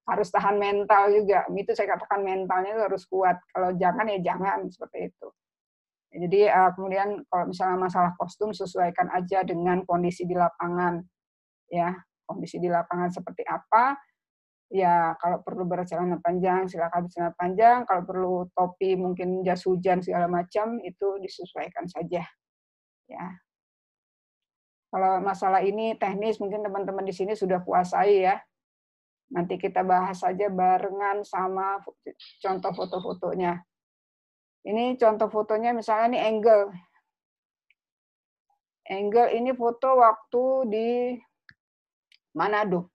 harus tahan mental juga. Itu saya katakan mentalnya itu harus kuat. Kalau jangan ya jangan seperti itu. Jadi kemudian kalau misalnya masalah kostum sesuaikan aja dengan kondisi di lapangan, ya kondisi di lapangan seperti apa. Ya kalau perlu bercelana panjang silakan bercelana panjang. Kalau perlu topi mungkin jas hujan segala macam itu disesuaikan saja. Ya. Kalau masalah ini teknis mungkin teman-teman di sini sudah kuasai ya. Nanti kita bahas saja barengan sama contoh foto-fotonya. Ini contoh fotonya misalnya ini angle. Angle ini foto waktu di Manado.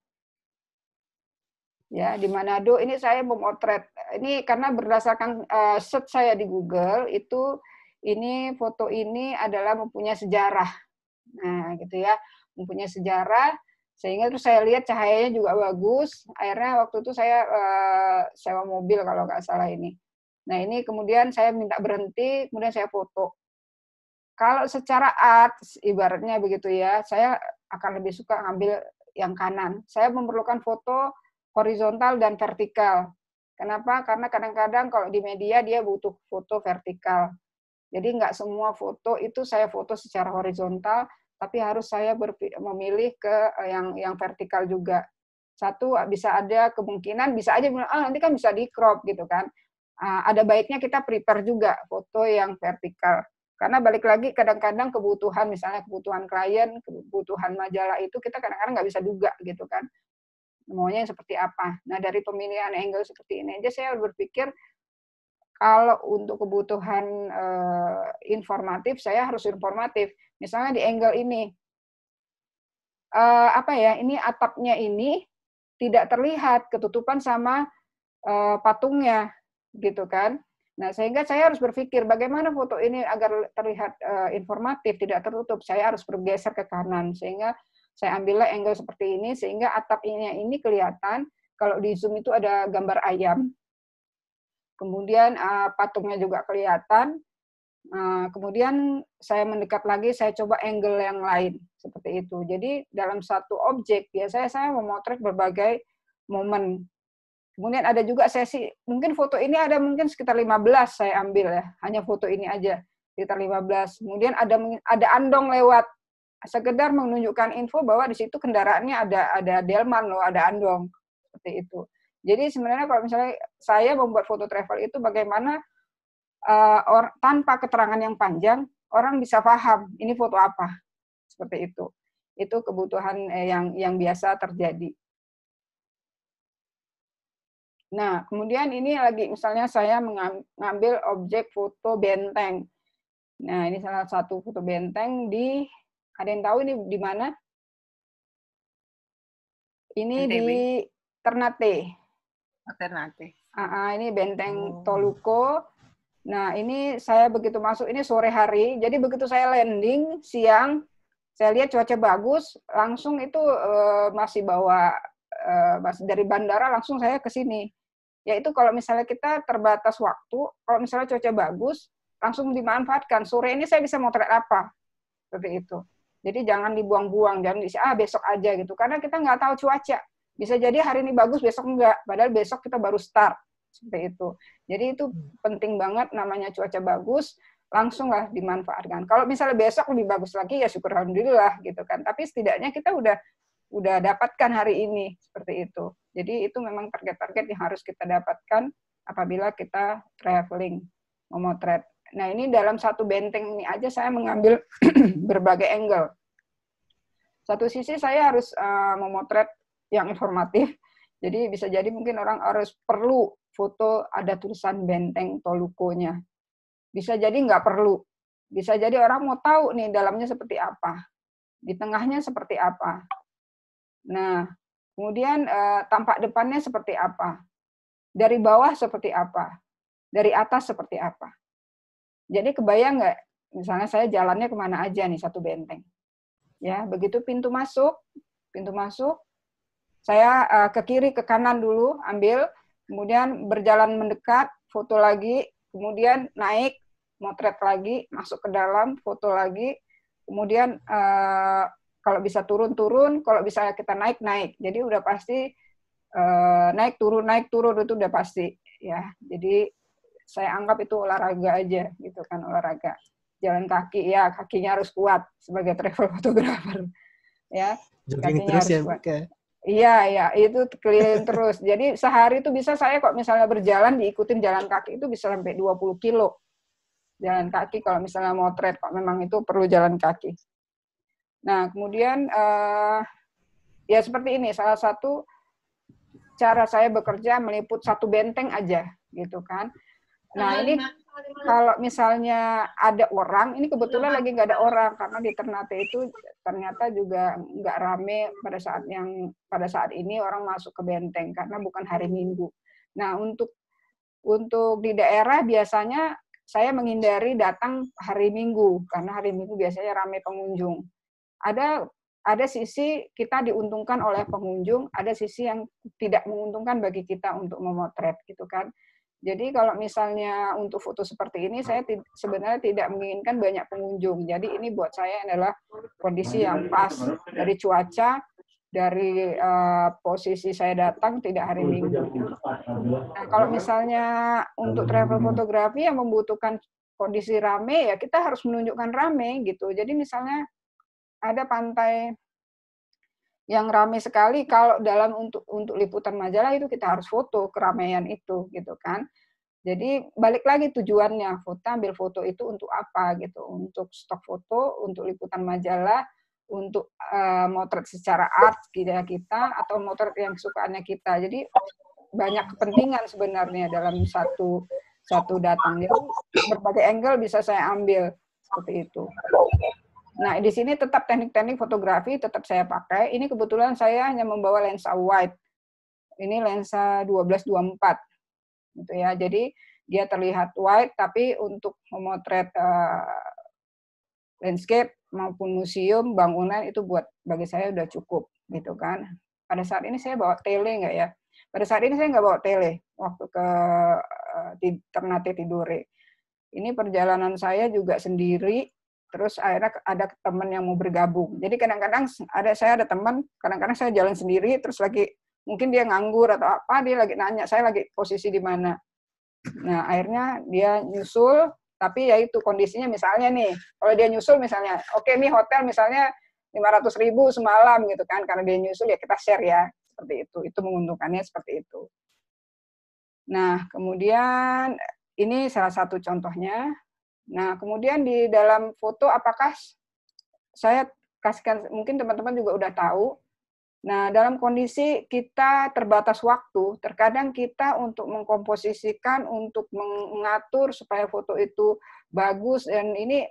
Ya, di Manado ini saya memotret. Ini karena berdasarkan search saya di Google itu ini foto ini adalah mempunyai sejarah. Nah, gitu ya. Mempunyai sejarah sehingga terus saya lihat cahayanya juga bagus. Akhirnya waktu itu saya sewa mobil kalau nggak salah ini. Nah, ini kemudian saya minta berhenti, kemudian saya foto. Kalau secara art, ibaratnya begitu ya, saya akan lebih suka ngambil yang kanan. Saya memerlukan foto horizontal dan vertikal. Kenapa? Karena kadang-kadang kalau di media dia butuh foto vertikal. Jadi nggak semua foto itu saya foto secara horizontal, tapi harus saya memilih ke yang vertikal juga. Satu bisa ada kemungkinan bisa aja nanti kan bisa di crop gitu kan. Ada baiknya kita prepare juga foto yang vertikal. Karena balik lagi kadang-kadang kebutuhan misalnya kebutuhan klien, kebutuhan majalah itu kita kadang-kadang nggak bisa duga gitu kan. Maunya yang seperti apa. Nah dari pemilihan angle seperti ini aja saya berpikir kalau untuk kebutuhan informatif, saya harus informatif. Misalnya di angle ini, ini atapnya ini tidak terlihat, ketutupan sama patungnya, gitu kan. Nah, sehingga saya harus berpikir bagaimana foto ini agar terlihat informatif, tidak tertutup. Saya harus bergeser ke kanan, sehingga saya ambillah angle seperti ini, sehingga atapnya ini kelihatan. Kalau di zoom itu ada gambar ayam. Kemudian patungnya juga kelihatan. Kemudian saya mendekat lagi, saya coba angle yang lain seperti itu. Jadi dalam satu objek biasanya saya memotret berbagai momen. Kemudian ada juga sesi, mungkin foto ini ada mungkin sekitar 15 saya ambil ya, hanya foto ini aja sekitar 15. Kemudian ada andong lewat, sekedar menunjukkan info bahwa di situ kendaraannya ada delman loh, ada andong seperti itu. Jadi sebenarnya kalau misalnya saya membuat foto travel itu bagaimana tanpa keterangan yang panjang orang bisa paham ini foto apa seperti itu. Itu kebutuhan yang biasa terjadi. Nah kemudian ini lagi misalnya saya mengambil objek foto benteng. Nah ini salah satu foto benteng di ada yang tahu ini di mana? Ini NTB. Di Ternate. Ternate. Ini benteng Toluco. Nah, ini saya begitu masuk, ini sore hari, jadi begitu saya landing siang, saya lihat cuaca bagus, langsung itu masih bawa, dari bandara langsung saya ke sini. Yaitu kalau misalnya kita terbatas waktu, kalau misalnya cuaca bagus, langsung dimanfaatkan. Sore ini saya bisa motret apa? Seperti itu. Jadi jangan dibuang-buang, jangan besok aja gitu, karena kita nggak tahu cuaca. Bisa jadi hari ini bagus, besok enggak. Padahal besok kita baru start. Seperti itu. Jadi itu penting banget namanya cuaca bagus, langsunglah dimanfaatkan. Kalau misalnya besok lebih bagus lagi, ya syukur alhamdulillah gitu kan. Tapi setidaknya kita udah dapatkan hari ini. Seperti itu. Jadi itu memang target-target yang harus kita dapatkan apabila kita traveling, memotret. Nah ini dalam satu benteng ini aja saya mengambil berbagai angle. Satu sisi saya harus memotret yang informatif, jadi bisa jadi mungkin orang harus perlu foto ada tulisan benteng Toluco-nya. Bisa jadi nggak perlu. Bisa jadi orang mau tahu nih dalamnya seperti apa, di tengahnya seperti apa. Nah, kemudian tampak depannya seperti apa, dari bawah seperti apa, dari atas seperti apa. Jadi kebayang nggak, misalnya saya jalannya kemana aja nih satu benteng. Ya, begitu pintu masuk, saya ke kiri, ke kanan dulu, ambil, kemudian berjalan mendekat, foto lagi, kemudian naik, motret lagi, masuk ke dalam, foto lagi, kemudian kalau bisa turun-turun, kalau bisa kita naik-naik. Jadi udah pasti naik turun itu udah pasti ya. Jadi saya anggap itu olahraga aja gitu kan, olahraga. Jalan kaki ya, kakinya harus kuat sebagai travel photographer ya. Jogging Kakinya terus harus ya, kuat. Kak? Iya, ya, itu keliling terus. Jadi sehari itu bisa saya kok misalnya berjalan diikutin jalan kaki itu bisa sampai 20 kilo. Jalan kaki kalau misalnya motret, kok memang itu perlu jalan kaki. Nah, kemudian ya seperti ini, salah satu cara saya bekerja meliput satu benteng aja, gitu kan. Nah, ini kalau misalnya ada orang, ini kebetulan lagi nggak ada orang, karena di Ternate itu ternyata juga nggak rame pada saat ini orang masuk ke benteng, karena bukan hari Minggu. Nah, untuk di daerah biasanya saya menghindari datang hari Minggu, karena hari Minggu biasanya ramai pengunjung. Ada sisi kita diuntungkan oleh pengunjung, ada sisi yang tidak menguntungkan bagi kita untuk memotret, gitu kan. Jadi kalau misalnya untuk foto seperti ini, saya sebenarnya tidak menginginkan banyak pengunjung. Jadi ini buat saya adalah kondisi yang pas dari cuaca, dari posisi saya datang tidak hari Minggu. Nah, kalau misalnya untuk travel fotografi yang membutuhkan kondisi rame, ya kita harus menunjukkan rame gitu. Jadi misalnya ada pantai yang rame sekali, kalau dalam untuk liputan majalah itu kita harus foto keramaian itu gitu kan. Jadi balik lagi tujuannya, ambil foto itu untuk apa gitu, untuk stok foto, untuk liputan majalah, untuk motret secara art kita, atau motret yang kesukaannya kita. Jadi banyak kepentingan sebenarnya dalam satu datang. Jadi berbagai angle bisa saya ambil seperti itu. Nah, di sini tetap teknik-teknik fotografi tetap saya pakai. Ini kebetulan saya hanya membawa lensa wide. Ini lensa 12-24. Gitu ya. Jadi dia terlihat wide, tapi untuk memotret landscape maupun museum, bangunan itu bagi saya udah cukup gitu kan. Pada saat ini saya bawa tele nggak ya? Pada saat ini saya nggak bawa tele waktu ke Ternate Tidore. Ini perjalanan saya juga sendiri. Terus akhirnya ada teman yang mau bergabung. Jadi kadang-kadang saya ada teman, kadang-kadang saya jalan sendiri, terus lagi mungkin dia nganggur atau apa, dia lagi nanya saya lagi posisi di mana. Nah, akhirnya dia nyusul, tapi ya itu kondisinya misalnya nih, kalau dia nyusul misalnya, oke nih hotel misalnya 500.000 semalam gitu kan, karena dia nyusul ya kita share ya, seperti itu menguntungkannya seperti itu. Nah, kemudian ini salah satu contohnya. Nah, kemudian di dalam foto apakah saya kasihkan, mungkin teman-teman juga udah tahu. Nah, dalam kondisi kita terbatas waktu, terkadang kita untuk mengkomposisikan, untuk mengatur supaya foto itu bagus, dan ini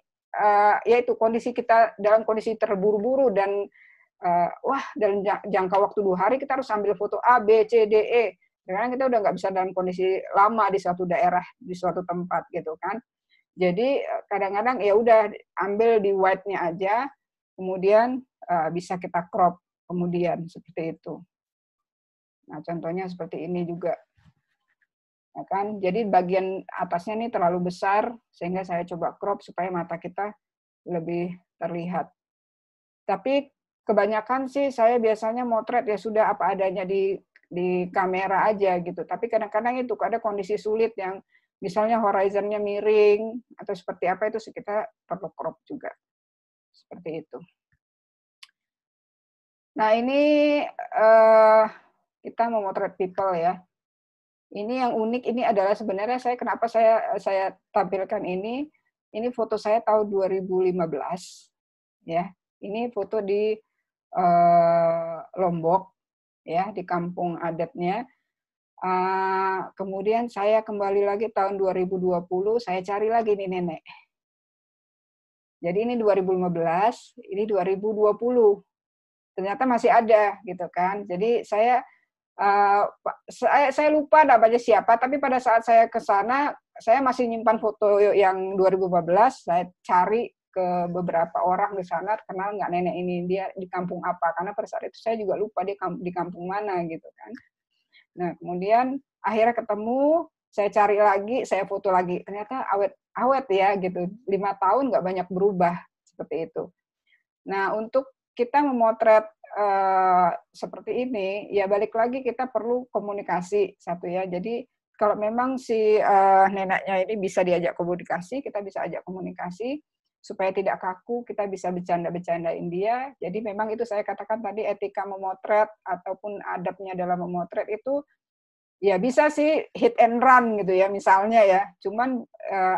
yaitu kondisi kita dalam kondisi terburu-buru dan dalam jangka waktu 2 hari kita harus ambil foto A, B, C, D, E. Karena kita udah nggak bisa dalam kondisi lama di suatu daerah, di suatu tempat gitu kan. Jadi kadang-kadang ya udah ambil di wide-nya aja, kemudian bisa kita crop kemudian seperti itu. Nah, contohnya seperti ini juga. Ya kan? Jadi bagian atasnya ini terlalu besar sehingga saya coba crop supaya mata kita lebih terlihat. Tapi kebanyakan sih saya biasanya motret ya sudah apa adanya di kamera aja gitu. Tapi kadang-kadang itu ada kondisi sulit yang misalnya horizonnya miring atau seperti apa itu kita perlu crop juga. Seperti itu. Nah, ini kita memotret people ya. Ini yang unik ini adalah sebenarnya kenapa saya tampilkan ini foto saya tahun 2015 ya. Ini foto di Lombok ya, di kampung adatnya. Kemudian saya kembali lagi tahun 2020, saya cari lagi nih nenek. Jadi ini 2015, ini 2020. Ternyata masih ada gitu kan. Jadi saya lupa namanya siapa, tapi pada saat saya ke sana, saya masih nyimpan foto yang 2015, saya cari ke beberapa orang di sana, kenal nggak nenek ini, dia di kampung apa, karena pada saat itu saya juga lupa dia di kampung mana gitu kan. Nah, kemudian akhirnya ketemu, saya cari lagi, saya foto lagi, ternyata awet ya gitu, 5 tahun nggak banyak berubah, seperti itu. Nah, untuk kita memotret seperti ini, ya balik lagi kita perlu komunikasi satu ya. Jadi kalau memang si neneknya ini bisa diajak komunikasi, kita bisa ajak komunikasi supaya tidak kaku, kita bisa bercanda-bercandain dia. Jadi memang itu saya katakan tadi etika memotret ataupun adabnya dalam memotret itu ya bisa sih hit and run gitu ya misalnya ya. Cuman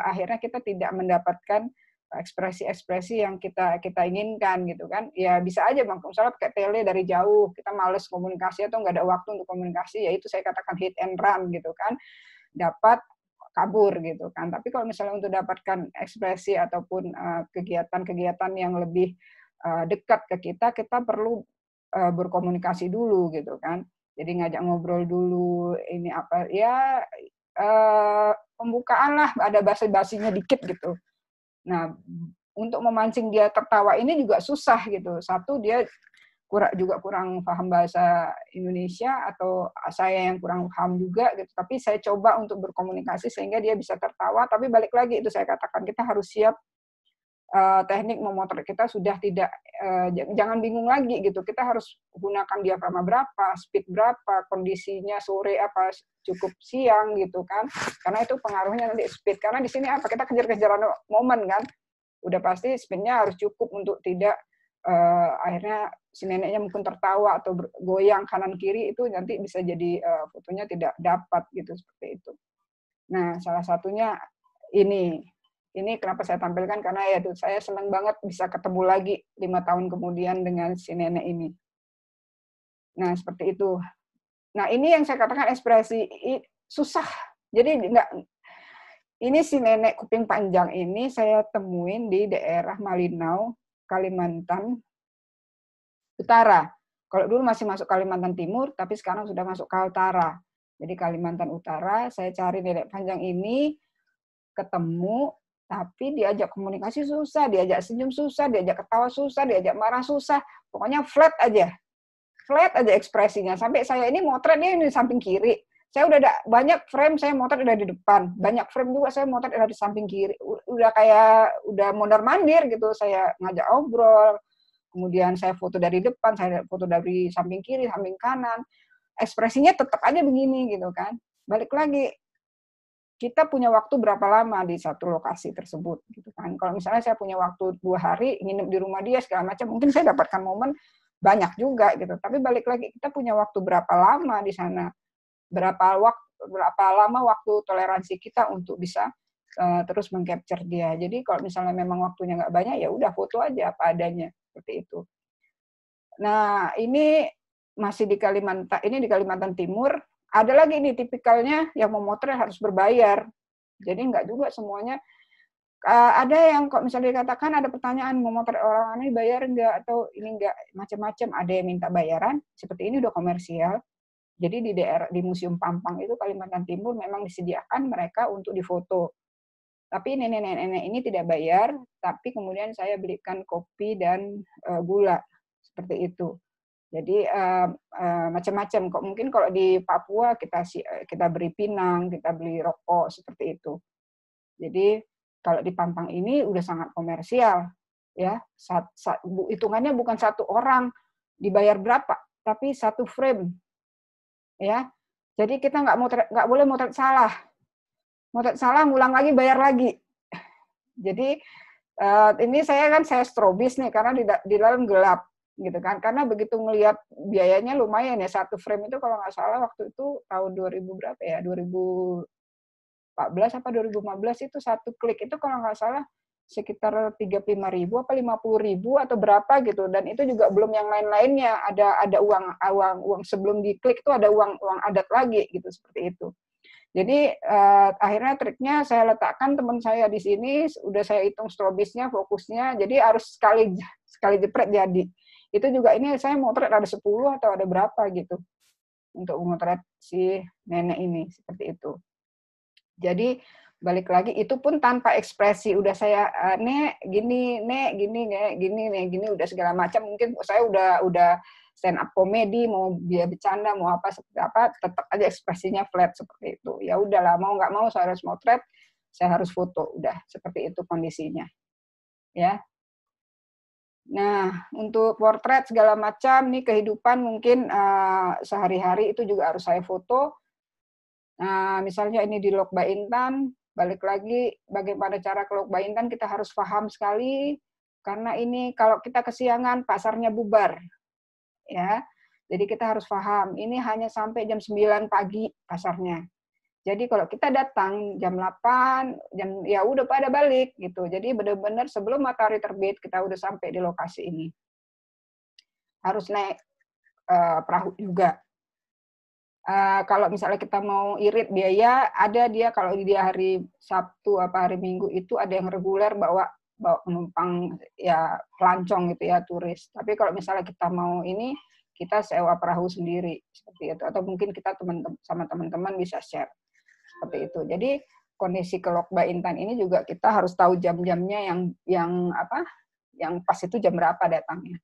akhirnya kita tidak mendapatkan ekspresi-ekspresi yang kita inginkan gitu kan. Ya bisa aja Bang, misalnya pakai tele dari jauh, kita males komunikasi atau nggak ada waktu untuk komunikasi, ya itu saya katakan hit and run gitu kan. Dapat kabur gitu kan. Tapi kalau misalnya untuk dapatkan ekspresi ataupun kegiatan-kegiatan yang lebih dekat ke kita perlu berkomunikasi dulu gitu kan. Jadi ngajak ngobrol dulu, ini apa ya pembukaan lah, ada basa-basinya dikit gitu. Nah, untuk memancing dia tertawa ini juga susah gitu. Satu, dia kurang paham bahasa Indonesia atau saya yang kurang paham juga gitu. Tapi saya coba untuk berkomunikasi sehingga dia bisa tertawa. Tapi balik lagi itu saya katakan kita harus siap teknik memotret kita sudah tidak jangan bingung lagi gitu. Kita harus gunakan diafragma berapa, speed berapa, kondisinya sore apa cukup siang gitu kan. Karena itu pengaruhnya nanti speed. Karena di sini apa kita kejar-kejaran momen kan. Udah pasti speednya harus cukup untuk tidak akhirnya si neneknya mungkin tertawa atau goyang kanan kiri, itu nanti bisa jadi fotonya tidak dapat gitu, seperti itu. Nah, salah satunya ini kenapa saya tampilkan karena ya tuh saya senang banget bisa ketemu lagi 5 tahun kemudian dengan si nenek ini. Nah, seperti itu. Nah, ini yang saya katakan ekspresi susah. Jadi ini si nenek kuping panjang ini saya temuin di daerah Malinau, Kalimantan Utara. Kalau dulu masih masuk Kalimantan Timur, tapi sekarang sudah masuk Kaltara. Jadi Kalimantan Utara, saya cari nenek panjang ini, ketemu, tapi diajak komunikasi susah, diajak senyum susah, diajak ketawa susah, diajak marah susah. Pokoknya flat aja ekspresinya. Sampai saya ini motret dia di samping kiri. Saya udah ada banyak frame saya motret udah di depan, banyak frame juga saya motret udah di samping kiri. Udah mondar-mandir gitu, saya ngajak obrol. Kemudian saya foto dari depan, saya foto dari samping kiri, samping kanan. Ekspresinya tetap aja begini gitu kan. Balik lagi, kita punya waktu berapa lama di satu lokasi tersebut gitu kan. Kalau misalnya saya punya waktu 2 hari nginep di rumah dia segala macam, mungkin saya dapatkan momen banyak juga gitu. Tapi balik lagi, kita punya waktu berapa lama di sana, berapa lama waktu toleransi kita untuk bisa terus mengcapture dia. Jadi kalau misalnya memang waktunya nggak banyak, ya udah foto aja apa adanya seperti itu. Nah, ini masih di Kalimantan Timur. Ada lagi nih tipikalnya yang memotret harus berbayar. Jadi nggak juga semuanya. Ada yang kok misalnya dikatakan ada pertanyaan memotret orang ini bayar nggak atau ini nggak, macam-macam. Ada yang minta bayaran. Seperti ini udah komersial. Jadi di Museum Pampang itu Kalimantan Timur memang disediakan mereka untuk difoto. Tapi nenek-nenek ini tidak bayar, tapi kemudian saya belikan kopi dan gula seperti itu. Jadi macam-macam. Kok mungkin kalau di Papua kita beri pinang, kita beli rokok seperti itu. Jadi kalau di Pampang ini udah sangat komersial, ya. Hitungannya bukan satu orang dibayar berapa, tapi satu frame, ya. Jadi kita nggak boleh motret salah. Motret salah, ngulang lagi, bayar lagi. Jadi ini saya strobis nih karena di dalam gelap gitu kan. Karena begitu ngelihat biayanya lumayan ya, satu frame itu kalau nggak salah waktu itu tahun 2000 berapa ya, 2014 apa 2015 itu satu klik itu kalau nggak salah sekitar 35.000 apa 50.000 atau berapa gitu. Dan itu juga belum yang lain-lainnya, ada uang sebelum diklik itu ada uang adat lagi gitu, seperti itu. Jadi akhirnya triknya saya letakkan teman saya di sini, udah saya hitung strobisnya, fokusnya, jadi harus sekali jepret jadi. Itu juga ini saya motret ada 10 atau ada berapa gitu untuk memotret si nenek ini, seperti itu. Jadi balik lagi itu pun tanpa ekspresi, udah saya nek gini udah segala macam, mungkin saya udah stand up komedi, mau dia bercanda, mau apa seperti apa, tetap aja ekspresinya flat seperti itu. Ya udahlah, mau nggak mau saya harus motret, saya harus foto, udah seperti itu kondisinya. Ya. Nah, untuk portret segala macam nih kehidupan mungkin sehari-hari itu juga harus saya foto. Nah, misalnya ini di Lok Baintan, balik lagi bagaimana cara ke Lok Baintan kita harus paham sekali karena ini kalau kita kesiangan pasarnya bubar, ya. Jadi kita harus paham, ini hanya sampai jam 9 pagi pasarnya. Jadi kalau kita datang jam 8, ya udah pada balik gitu. Jadi benar-benar sebelum matahari terbit kita udah sampai di lokasi ini. Harus naik perahu juga. Kalau misalnya kita mau irit biaya, ada dia kalau dia hari Sabtu apa hari Minggu itu ada yang reguler bawa penumpang ya pelancong gitu ya, turis. Tapi kalau misalnya kita mau ini, kita sewa perahu sendiri seperti itu, atau mungkin kita sama teman-teman bisa share seperti itu. Jadi kondisi ke Lok Baintan ini juga kita harus tahu jam-jamnya yang pas itu jam berapa datangnya.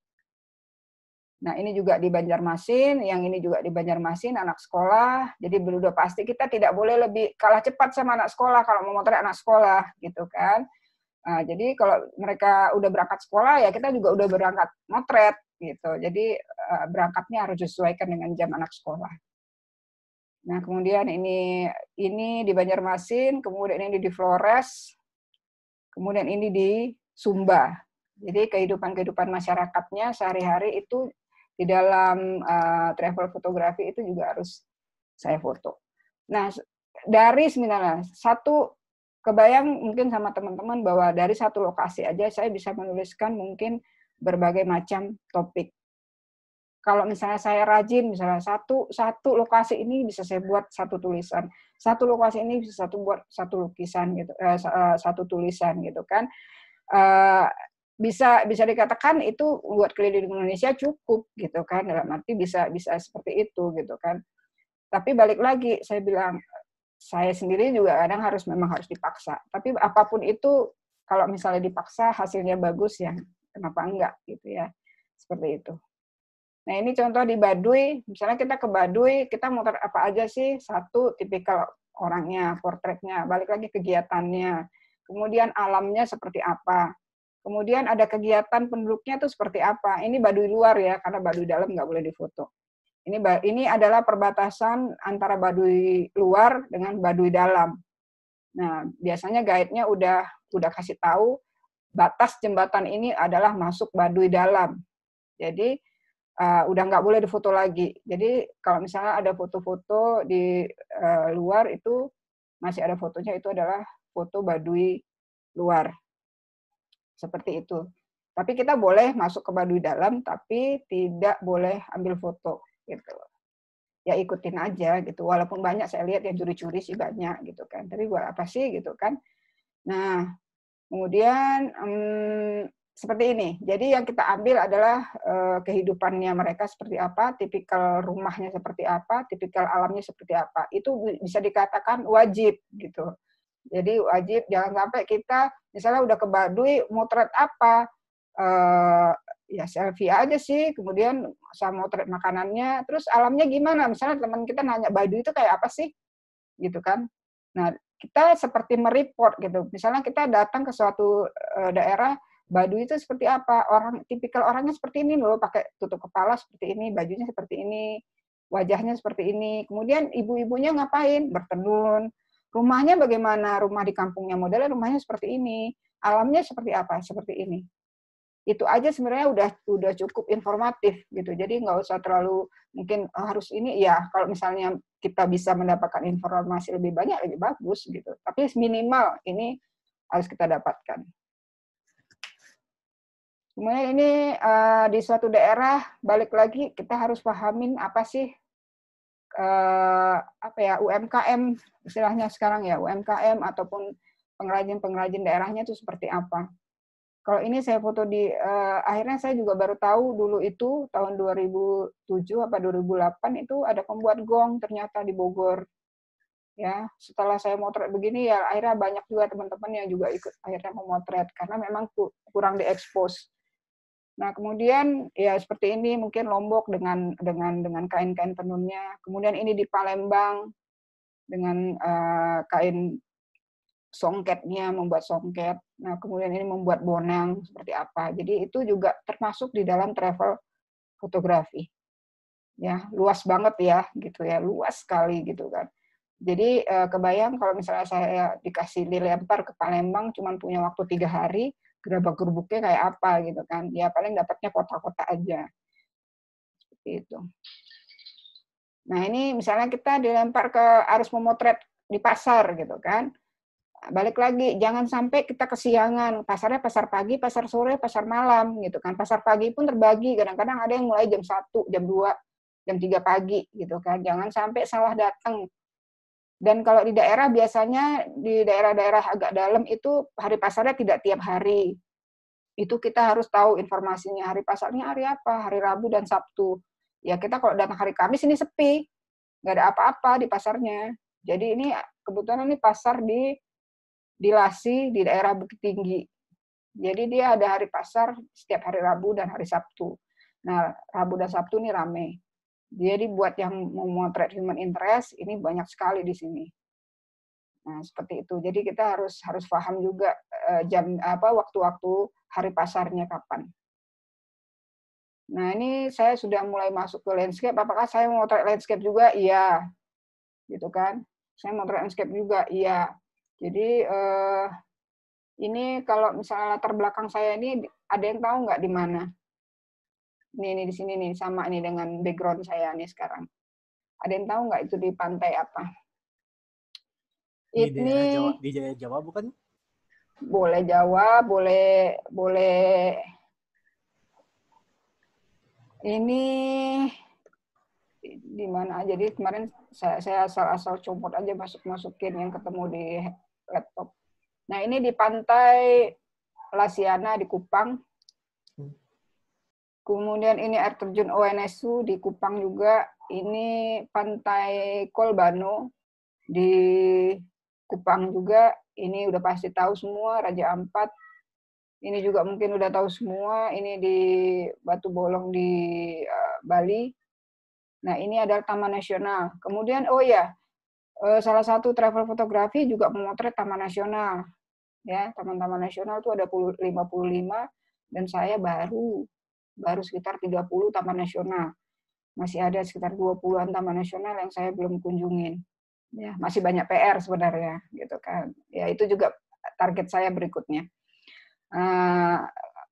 Nah, ini juga di Banjarmasin, yang ini juga di Banjarmasin, anak sekolah. Jadi udah pasti kita tidak boleh lebih kalah cepat sama anak sekolah kalau mau motret anak sekolah, gitu kan. Nah, jadi kalau mereka udah berangkat sekolah, ya kita juga udah berangkat motret, gitu. Jadi berangkatnya harus disesuaikan dengan jam anak sekolah. Nah, kemudian ini di Banjarmasin, kemudian ini di Flores, kemudian ini di Sumba. Jadi kehidupan masyarakatnya sehari-hari itu di dalam travel fotografi itu juga harus saya foto. Nah, dari sebenarnya kebayang mungkin sama teman-teman bahwa dari satu lokasi aja saya bisa menuliskan mungkin berbagai macam topik. Kalau misalnya saya rajin, misalnya satu lokasi ini bisa saya buat satu tulisan, satu lokasi ini bisa buat satu lukisan gitu, satu tulisan gitu kan. Bisa dikatakan itu buat keliling Indonesia cukup gitu kan, dalam arti bisa seperti itu gitu kan. Tapi balik lagi saya bilang saya sendiri juga kadang memang harus dipaksa. Tapi apapun itu kalau misalnya dipaksa hasilnya bagus ya kenapa enggak gitu ya. Seperti itu. Nah, ini contoh di Baduy, misalnya kita ke Baduy, kita mau apa aja sih? Satu, tipikal orangnya, portretnya, balik lagi kegiatannya. Kemudian alamnya seperti apa. Kemudian ada kegiatan penduduknya itu seperti apa. Ini Baduy luar ya, karena Baduy dalam nggak boleh difoto. Ini adalah perbatasan antara Baduy luar dengan Baduy dalam. Nah, biasanya guide-nya udah kasih tahu batas jembatan ini adalah masuk Baduy dalam. Jadi udah nggak boleh difoto lagi. Jadi kalau misalnya ada foto-foto di luar itu masih ada fotonya, itu adalah foto Baduy luar. Seperti itu. Tapi kita boleh masuk ke Baduy dalam, tapi tidak boleh ambil foto gitu. Ya ikutin aja gitu. Walaupun banyak saya lihat yang curi-curi sih banyak gitu kan. Tapi buat apa sih gitu kan? Nah, kemudian seperti ini. Jadi yang kita ambil adalah kehidupannya mereka seperti apa, tipikal rumahnya seperti apa, tipikal alamnya seperti apa. Itu bisa dikatakan wajib gitu. Jadi wajib jangan sampai kita misalnya udah ke Baduy motret apa, ya selfie aja sih, kemudian sama motret makanannya, terus alamnya gimana? Misalnya teman kita nanya Baduy itu kayak apa sih, gitu kan? Nah kita seperti mereport gitu. Misalnya kita datang ke suatu daerah, Baduy itu seperti apa? Tipikal orangnya seperti ini loh, pakai tutup kepala seperti ini, bajunya seperti ini, wajahnya seperti ini. Kemudian ibu-ibunya ngapain? Bertenun. Rumahnya bagaimana? Rumah di kampungnya modelnya rumahnya seperti ini. Alamnya seperti apa? Seperti ini. Itu aja sebenarnya udah cukup informatif gitu. Jadi nggak usah terlalu mungkin harus ini ya. Kalau misalnya kita bisa mendapatkan informasi lebih banyak lebih bagus gitu. Tapi minimal ini harus kita dapatkan. Kemudian ini di suatu daerah balik lagi kita harus pahamin apa sih UMKM istilahnya sekarang ya, UMKM ataupun pengrajin daerahnya itu seperti apa. Kalau ini saya foto akhirnya saya juga baru tahu dulu itu tahun 2007 apa 2008 itu ada pembuat gong ternyata di Bogor. Ya, setelah saya motret begini ya akhirnya banyak juga teman-teman yang juga ikut akhirnya memotret karena memang kurang diekspos. Nah, kemudian ya seperti ini mungkin Lombok dengan kain-kain tenunnya. Kemudian ini di Palembang dengan kain songketnya, membuat songket. Nah, kemudian ini membuat bonang seperti apa. Jadi itu juga termasuk di dalam travel fotografi. Ya, luas banget ya, gitu ya, luas sekali gitu kan. Jadi kebayang kalau misalnya saya dikasih dilempar ke Palembang, cuman punya waktu 3 hari, gerabak-gerubuknya kayak apa gitu kan. Ya paling dapatnya kota-kota aja. Seperti itu. Nah ini misalnya kita dilempar ke harus memotret di pasar gitu kan. Balik lagi, jangan sampai kita kesiangan. Pasarnya pasar pagi, pasar sore, pasar malam gitu kan. Pasar pagi pun terbagi, kadang-kadang ada yang mulai jam 1, jam 2, jam 3 pagi gitu kan. Jangan sampai salah datang. Dan kalau di daerah biasanya di daerah-daerah agak dalam itu hari pasarnya tidak tiap hari. Itu kita harus tahu informasinya. Hari pasarnya hari apa? Hari Rabu dan Sabtu. Ya kita kalau datang hari Kamis ini sepi. Nggak ada apa-apa di pasarnya. Jadi ini kebetulan ini pasar di Lasi, di daerah Bukit Tinggi. Jadi dia ada hari pasar setiap hari Rabu dan hari Sabtu. Nah, Rabu dan Sabtu ini rame. Jadi buat yang mau motret human interest, ini banyak sekali di sini. Nah, seperti itu. Jadi kita harus paham juga waktu-waktu hari pasarnya kapan. Nah, ini saya sudah mulai masuk ke landscape. Apakah saya mau motret landscape juga? Iya. Gitu kan. Saya motret landscape juga? Iya. Jadi ini kalau misalnya latar belakang saya ini ada yang tahu nggak di mana? Ini di sini nih, sama nih dengan background saya nih sekarang. Ada yang tahu nggak itu di pantai apa? Di daerah Jawa, di daerah Jawa bukan? Boleh Jawa, boleh ini di mana aja. Jadi kemarin saya asal-asal comot aja masukin yang ketemu di laptop. Nah, ini di pantai Lasiana di Kupang. Kemudian ini air terjun ONSU di Kupang juga. Ini pantai Kolbano di Kupang juga. Ini udah pasti tahu semua, Raja Ampat. Ini juga mungkin udah tahu semua. Ini di Batu Bolong di Bali. Nah, ini adalah Taman Nasional. Kemudian, salah satu travel fotografi juga memotret Taman Nasional. Ya, taman-taman nasional itu ada 55 dan saya baru sekitar 30 taman nasional. Masih ada sekitar 20-an taman nasional yang saya belum kunjungin. Ya, masih banyak PR sebenarnya gitu kan. Ya, itu juga target saya berikutnya.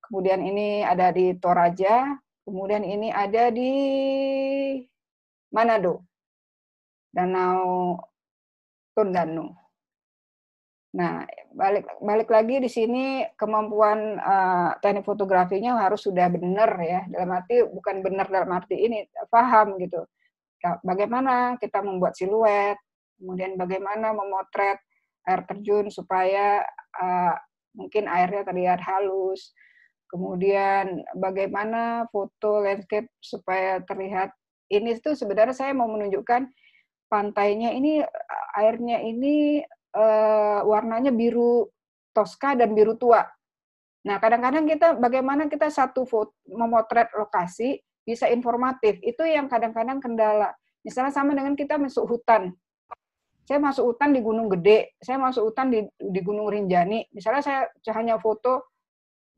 Kemudian ini ada di Toraja, kemudian ini ada di Manado. Danau Tondano. Nah, balik lagi di sini kemampuan teknik fotografinya harus sudah benar ya. Dalam arti bukan benar dalam arti ini paham gitu. Bagaimana kita membuat siluet, kemudian bagaimana memotret air terjun supaya mungkin airnya terlihat halus. Kemudian bagaimana foto landscape supaya terlihat ini itu sebenarnya saya mau menunjukkan pantainya ini airnya ini warnanya biru toska dan biru tua. Nah, kadang-kadang bagaimana kita satu foto memotret lokasi bisa informatif. Itu yang kadang-kadang kendala. Misalnya sama dengan kita masuk hutan. Saya masuk hutan di Gunung Gede, saya masuk hutan di Gunung Rinjani. Misalnya saya hanya foto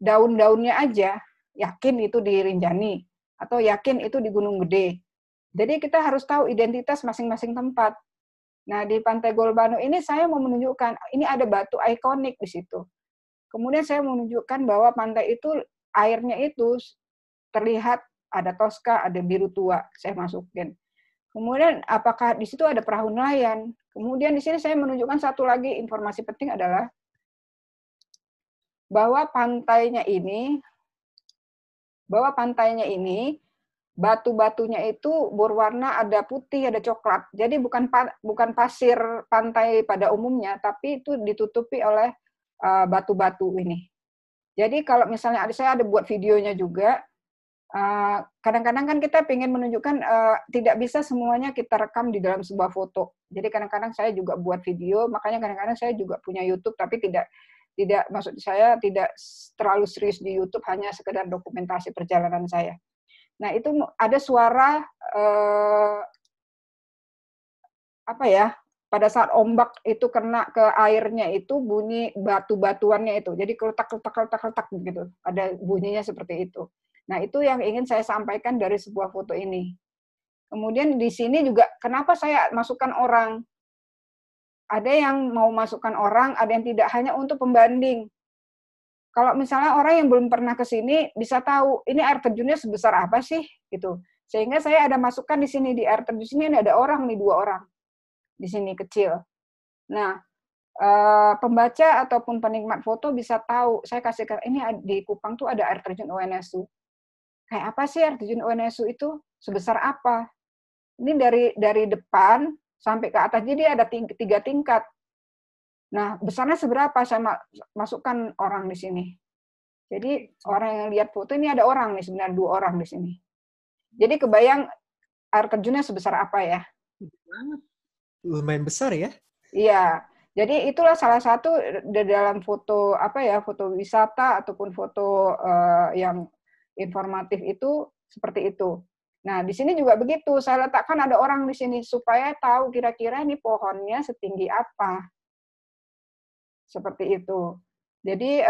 daun-daunnya aja, yakin itu di Rinjani atau yakin itu di Gunung Gede. Jadi kita harus tahu identitas masing-masing tempat. Nah, di Pantai Kolbano ini saya mau menunjukkan, ini ada batu ikonik di situ. Kemudian saya menunjukkan bahwa pantai itu, airnya itu terlihat ada toska, ada biru tua, saya masukin. Kemudian apakah di situ ada perahu nelayan? Kemudian di sini saya menunjukkan satu lagi informasi penting adalah bahwa pantainya ini batu-batunya itu berwarna ada putih, ada coklat. Jadi bukan pasir pantai pada umumnya, tapi itu ditutupi oleh batu-batu ini. Jadi kalau misalnya saya ada buat videonya juga, kadang-kadang kan kita ingin menunjukkan tidak bisa semuanya kita rekam di dalam sebuah foto. Jadi kadang-kadang saya juga buat video, makanya kadang-kadang saya juga punya YouTube, tapi tidak maksud saya tidak terlalu serius di YouTube, hanya sekedar dokumentasi perjalanan saya. Nah, itu ada suara pada saat ombak itu kena ke airnya itu bunyi batu-batuannya itu. Jadi keletak gitu. Ada bunyinya seperti itu. Nah, itu yang ingin saya sampaikan dari sebuah foto ini. Kemudian di sini juga kenapa saya masukkan orang? Ada yang mau masukkan orang, ada yang tidak, hanya untuk pembanding. Kalau misalnya orang yang belum pernah ke sini bisa tahu ini air terjunnya sebesar apa sih gitu. Sehingga saya ada masukkan di sini di air terjun sini ada orang nih, 2 orang. Di sini kecil. Nah, pembaca ataupun penikmat foto bisa tahu. Saya kasihkan ini di Kupang tuh ada air terjun UNSU. Kayak apa sih air terjun UNSU itu? Sebesar apa? Ini dari depan sampai ke atas, jadi ada 3 tingkat. Nah, besarnya seberapa? Saya masukkan orang di sini. Jadi orang yang lihat foto ini ada orang nih, sebenarnya 2 orang di sini. Jadi kebayang air terjunnya sebesar apa ya? Lumayan besar ya? Iya. Jadi itulah salah satu di dalam foto foto wisata ataupun foto yang informatif itu seperti itu. Nah, di sini juga begitu. Saya letakkan ada orang di sini supaya tahu kira-kira ini pohonnya setinggi apa. Seperti itu. Jadi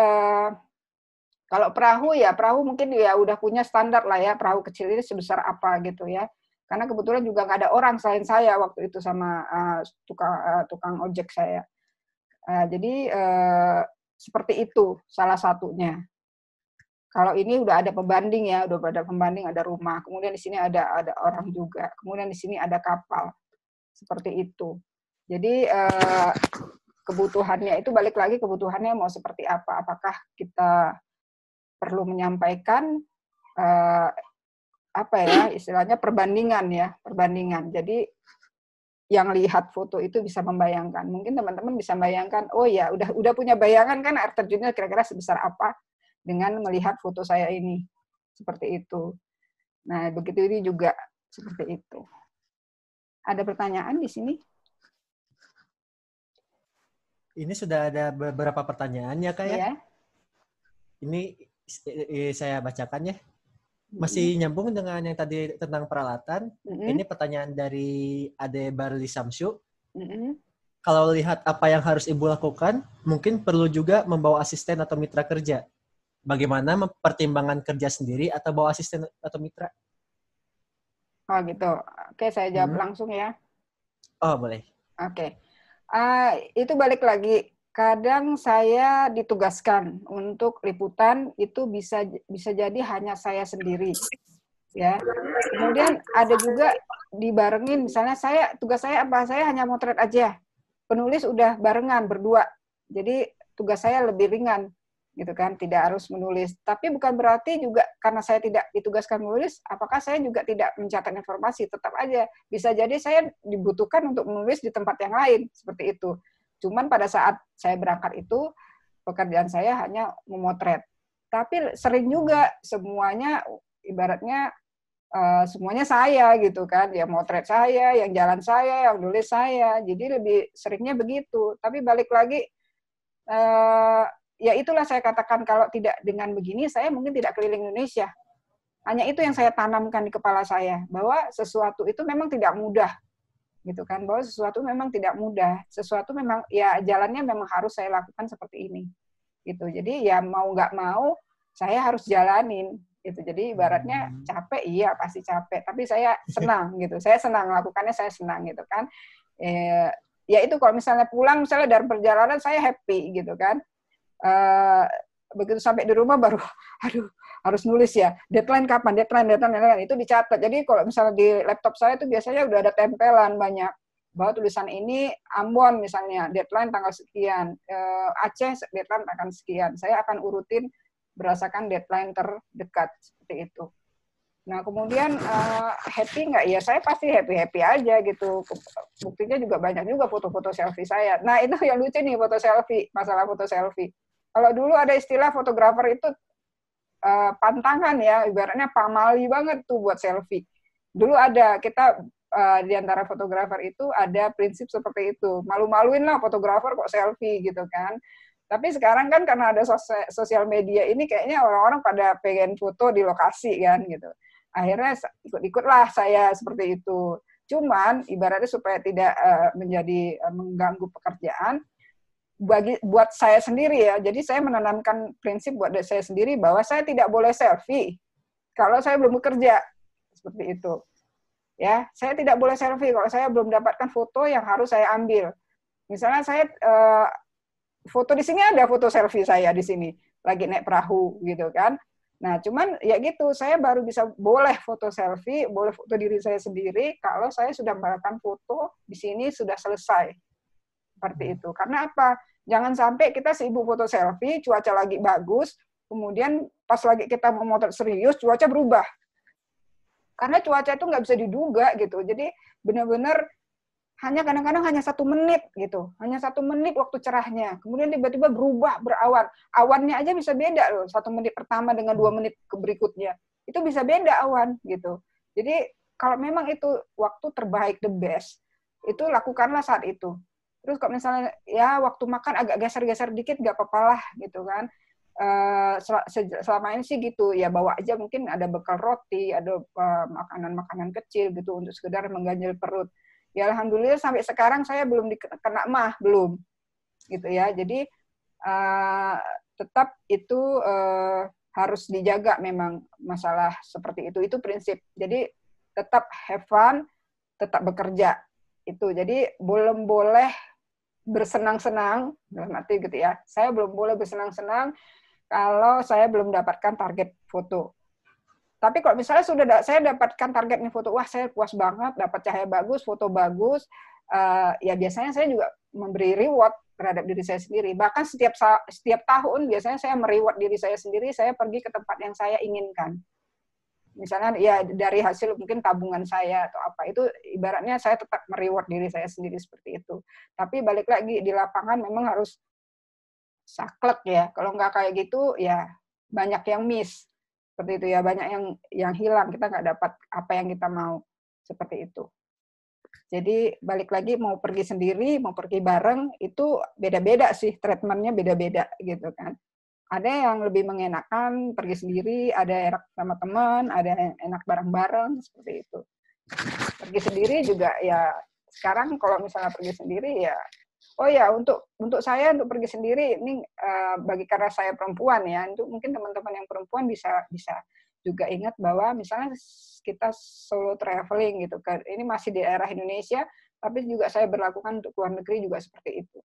kalau perahu mungkin ya udah punya standar lah ya, perahu kecil ini sebesar apa gitu ya. Karena kebetulan juga nggak ada orang selain saya waktu itu sama tukang ojek saya. Jadi seperti itu salah satunya. Kalau ini udah ada pembanding ya, udah ada pembanding, ada rumah. Kemudian di sini ada orang juga. Kemudian di sini ada kapal. Seperti itu. Jadi kebutuhannya itu balik lagi kebutuhannya mau seperti apa. Apakah kita perlu menyampaikan istilahnya perbandingan. Jadi yang lihat foto itu bisa membayangkan. Mungkin teman-teman bisa bayangkan, oh ya udah punya bayangan kan air terjunnya kira-kira sebesar apa dengan melihat foto saya ini. Seperti itu. Nah, begitu ini juga seperti itu. Ada pertanyaan di sini? Ini sudah ada beberapa pertanyaan ya, Kak ya? Iya. Ini saya bacakan ya. Masih nyambung dengan yang tadi tentang peralatan. Ini pertanyaan dari Ade Barli Samsyu. Kalau lihat apa yang harus Ibu lakukan, mungkin perlu juga membawa asisten atau mitra kerja. Bagaimana mempertimbangkan kerja sendiri atau bawa asisten atau mitra? Oh gitu. Oke, saya jawab langsung ya. Oh, boleh. Oke. Itu balik lagi. Kadang saya ditugaskan untuk liputan itu bisa jadi hanya saya sendiri, ya. Kemudian ada juga dibarengin, misalnya tugas saya apa? Saya hanya motret aja. Penulis udah barengan berdua, jadi tugas saya lebih ringan, gitu kan? Tidak harus menulis. Tapi bukan berarti juga karena saya tidak ditugaskan menulis, apakah saya juga tidak mencatat informasi? Tetap aja bisa jadi saya dibutuhkan untuk menulis di tempat yang lain, seperti itu. Cuman pada saat saya berangkat itu, pekerjaan saya hanya memotret. Tapi sering juga semuanya, ibaratnya semuanya saya gitu kan. Yang motret saya, yang jalan saya, yang nulis saya. Jadi lebih seringnya begitu. Tapi balik lagi, ya itulah saya katakan kalau tidak dengan begini, saya mungkin tidak keliling Indonesia. Hanya itu yang saya tanamkan di kepala saya. Bahwa sesuatu itu memang tidak mudah. Gitu kan, bahwa sesuatu memang tidak mudah, sesuatu memang ya jalannya memang harus saya lakukan seperti ini, gitu. Jadi ya mau nggak mau saya harus jalanin, gitu. Jadi ibaratnya capek, iya pasti capek, tapi saya senang, gitu. Saya senang melakukannya, saya senang, gitu kan. Ya itu kalau misalnya pulang, misalnya dari perjalanan saya happy, gitu kan. Begitu sampai di rumah baru, aduh harus nulis ya, deadline kapan, deadline itu dicatat. Jadi kalau misalnya di laptop saya itu biasanya udah ada tempelan banyak, bahwa tulisan ini Ambon misalnya, deadline tanggal sekian, Aceh deadline tanggal sekian, saya akan urutin berdasarkan deadline terdekat, seperti itu. Nah kemudian happy nggak? Ya saya pasti happy aja gitu. Buktinya juga banyak juga foto-foto selfie saya. Nah itu yang lucu nih foto selfie, masalah foto selfie. Kalau dulu ada istilah fotografer itu pantangan ya, ibaratnya pamali banget tuh buat selfie. Dulu ada, kita di antara fotografer itu ada prinsip seperti itu. Malu-maluin lah fotografer kok selfie gitu kan. Tapi sekarang kan karena ada sosial media ini kayaknya orang-orang pada pengen foto di lokasi kan gitu. Akhirnya ikut-ikutlah saya seperti itu. Cuman ibaratnya supaya tidak menjadi mengganggu pekerjaan, buat saya sendiri ya. Jadi saya menanamkan prinsip buat saya sendiri bahwa saya tidak boleh selfie kalau saya belum bekerja, seperti itu. Ya, saya tidak boleh selfie kalau saya belum dapatkan foto yang harus saya ambil. Misalnya saya foto di sini, ada foto selfie saya di sini lagi naik perahu gitu kan. Nah, cuman ya gitu, saya baru bisa boleh foto selfie, boleh foto diri saya sendiri kalau saya sudah melakukan foto di sini sudah selesai. Seperti itu. Karena apa? Jangan sampai kita sibuk foto selfie, cuaca lagi bagus, kemudian pas lagi kita mau motret serius, cuaca berubah. Karena cuaca itu nggak bisa diduga gitu. Jadi benar-benar kadang-kadang hanya 1 menit gitu, hanya 1 menit waktu cerahnya, kemudian tiba-tiba berubah berawan, awannya aja bisa beda loh, 1 menit pertama dengan 2 menit berikutnya, itu bisa beda awan gitu. Jadi kalau memang itu waktu terbaik, the best, itu lakukanlah saat itu. Terus kalau misalnya ya waktu makan agak geser-geser dikit nggak apa-apa lah gitu kan. Selama ini sih gitu ya, bawa aja mungkin ada bekal roti, ada makanan-makanan kecil gitu untuk sekedar mengganjal perut. Ya alhamdulillah sampai sekarang saya belum kena mah, belum gitu ya. Jadi tetap itu harus dijaga memang masalah seperti itu. Itu prinsip. Jadi tetap have fun, tetap bekerja itu. Jadi belum boleh bersenang-senang dalam arti gitu ya. Saya belum boleh bersenang-senang kalau saya belum dapatkan target foto. Tapi kalau misalnya saya dapatkan target nih foto, wah saya puas banget, dapat cahaya bagus, foto bagus, ya biasanya saya juga memberi reward terhadap diri saya sendiri. Bahkan setiap tahun biasanya saya mereward diri saya sendiri, saya pergi ke tempat yang saya inginkan. Misalnya ya dari hasil mungkin tabungan saya atau apa, itu ibaratnya saya tetap mereward diri saya sendiri seperti itu. Tapi balik lagi, di lapangan memang harus saklek ya. Kalau nggak kayak gitu, ya banyak yang miss. Seperti itu ya, banyak yang hilang, kita nggak dapat apa yang kita mau, seperti itu. Jadi balik lagi, mau pergi sendiri, mau pergi bareng, itu beda-beda sih, treatmentnya beda-beda gitu kan. Ada yang lebih mengenakan pergi sendiri, ada enak sama teman, ada yang enak bareng-bareng, seperti itu. Pergi sendiri juga ya, sekarang kalau misalnya pergi sendiri ya, oh ya, untuk saya untuk pergi sendiri ini karena saya perempuan ya, untuk mungkin teman-teman yang perempuan bisa juga ingat bahwa misalnya kita solo traveling gitu kan, ini masih di daerah Indonesia, tapi juga saya berlakukan untuk luar negeri juga seperti itu.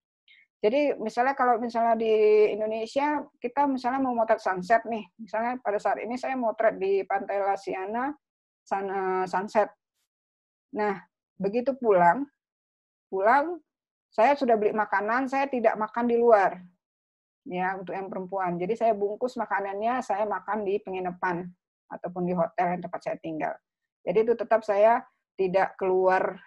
Jadi misalnya kalau misalnya di Indonesia kita misalnya mau motret sunset nih, misalnya pada saat ini saya motret di Pantai Lasiana sunset. Nah, begitu pulang saya sudah beli makanan, saya tidak makan di luar. Ya, untuk yang perempuan. Jadi saya bungkus makanannya, saya makan di penginapan ataupun di hotel yang tempat saya tinggal. Jadi itu tetap saya tidak keluar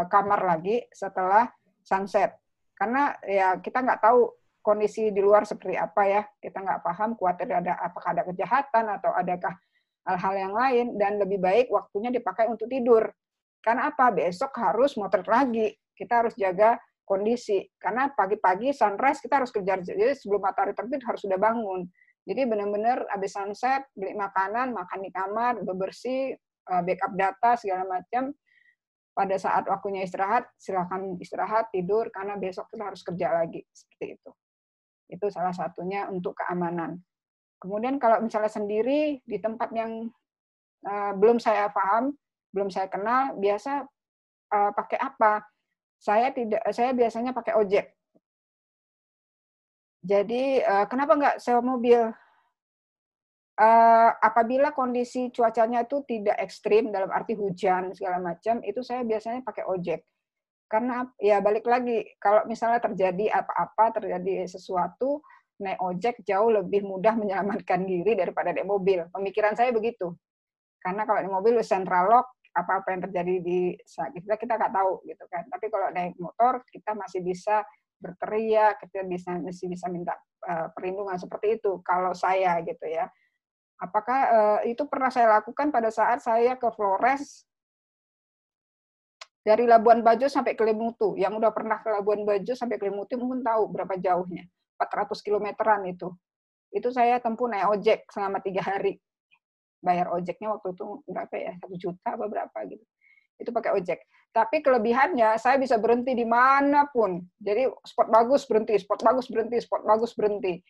kamar lagi setelah sunset. Karena ya kita nggak tahu kondisi di luar seperti apa ya. Kita nggak paham, khawatir apakah ada kejahatan atau adakah hal-hal yang lain, dan lebih baik waktunya dipakai untuk tidur. Karena apa? Besok harus motret lagi. Kita harus jaga kondisi. Karena pagi-pagi sunrise kita harus kejar. Jadi sebelum matahari terbit harus sudah bangun. Jadi benar-benar habis sunset, beli makanan, makan di kamar, bebersih, backup data, segala macam. Pada saat waktunya istirahat, silakan istirahat, tidur, karena besok kita harus kerja lagi. Seperti itu. Itu salah satunya untuk keamanan. Kemudian kalau misalnya sendiri, di tempat yang belum saya paham, belum saya kenal, biasa pakai apa? Saya biasanya pakai ojek. Jadi kenapa nggak sewa mobil? Apabila kondisi cuacanya itu tidak ekstrim, dalam arti hujan segala macam, itu saya biasanya pakai ojek. Karena ya balik lagi, kalau misalnya terjadi apa-apa, terjadi sesuatu, naik ojek jauh lebih mudah menyelamatkan diri daripada naik mobil. Pemikiran saya begitu. Karena kalau naik mobil central lock, apa-apa yang terjadi di kita nggak tahu gitu kan. Tapi kalau naik motor kita masih bisa berteriak, kita masih bisa minta perlindungan seperti itu. Kalau saya gitu ya. Apakah itu pernah saya lakukan pada saat saya ke Flores dari Labuan Bajo sampai Kelimutu. Yang udah pernah ke Labuan Bajo sampai Kelimutu mungkin tahu berapa jauhnya. 400 kilometeran itu. Itu saya tempuh naik ojek selama 3 hari. Bayar ojeknya waktu itu berapa ya, 1 juta apa berapa gitu. itu pakai ojek. Tapi kelebihannya saya bisa berhenti di manapun. Jadi spot bagus berhenti, spot bagus berhenti, spot bagus berhenti.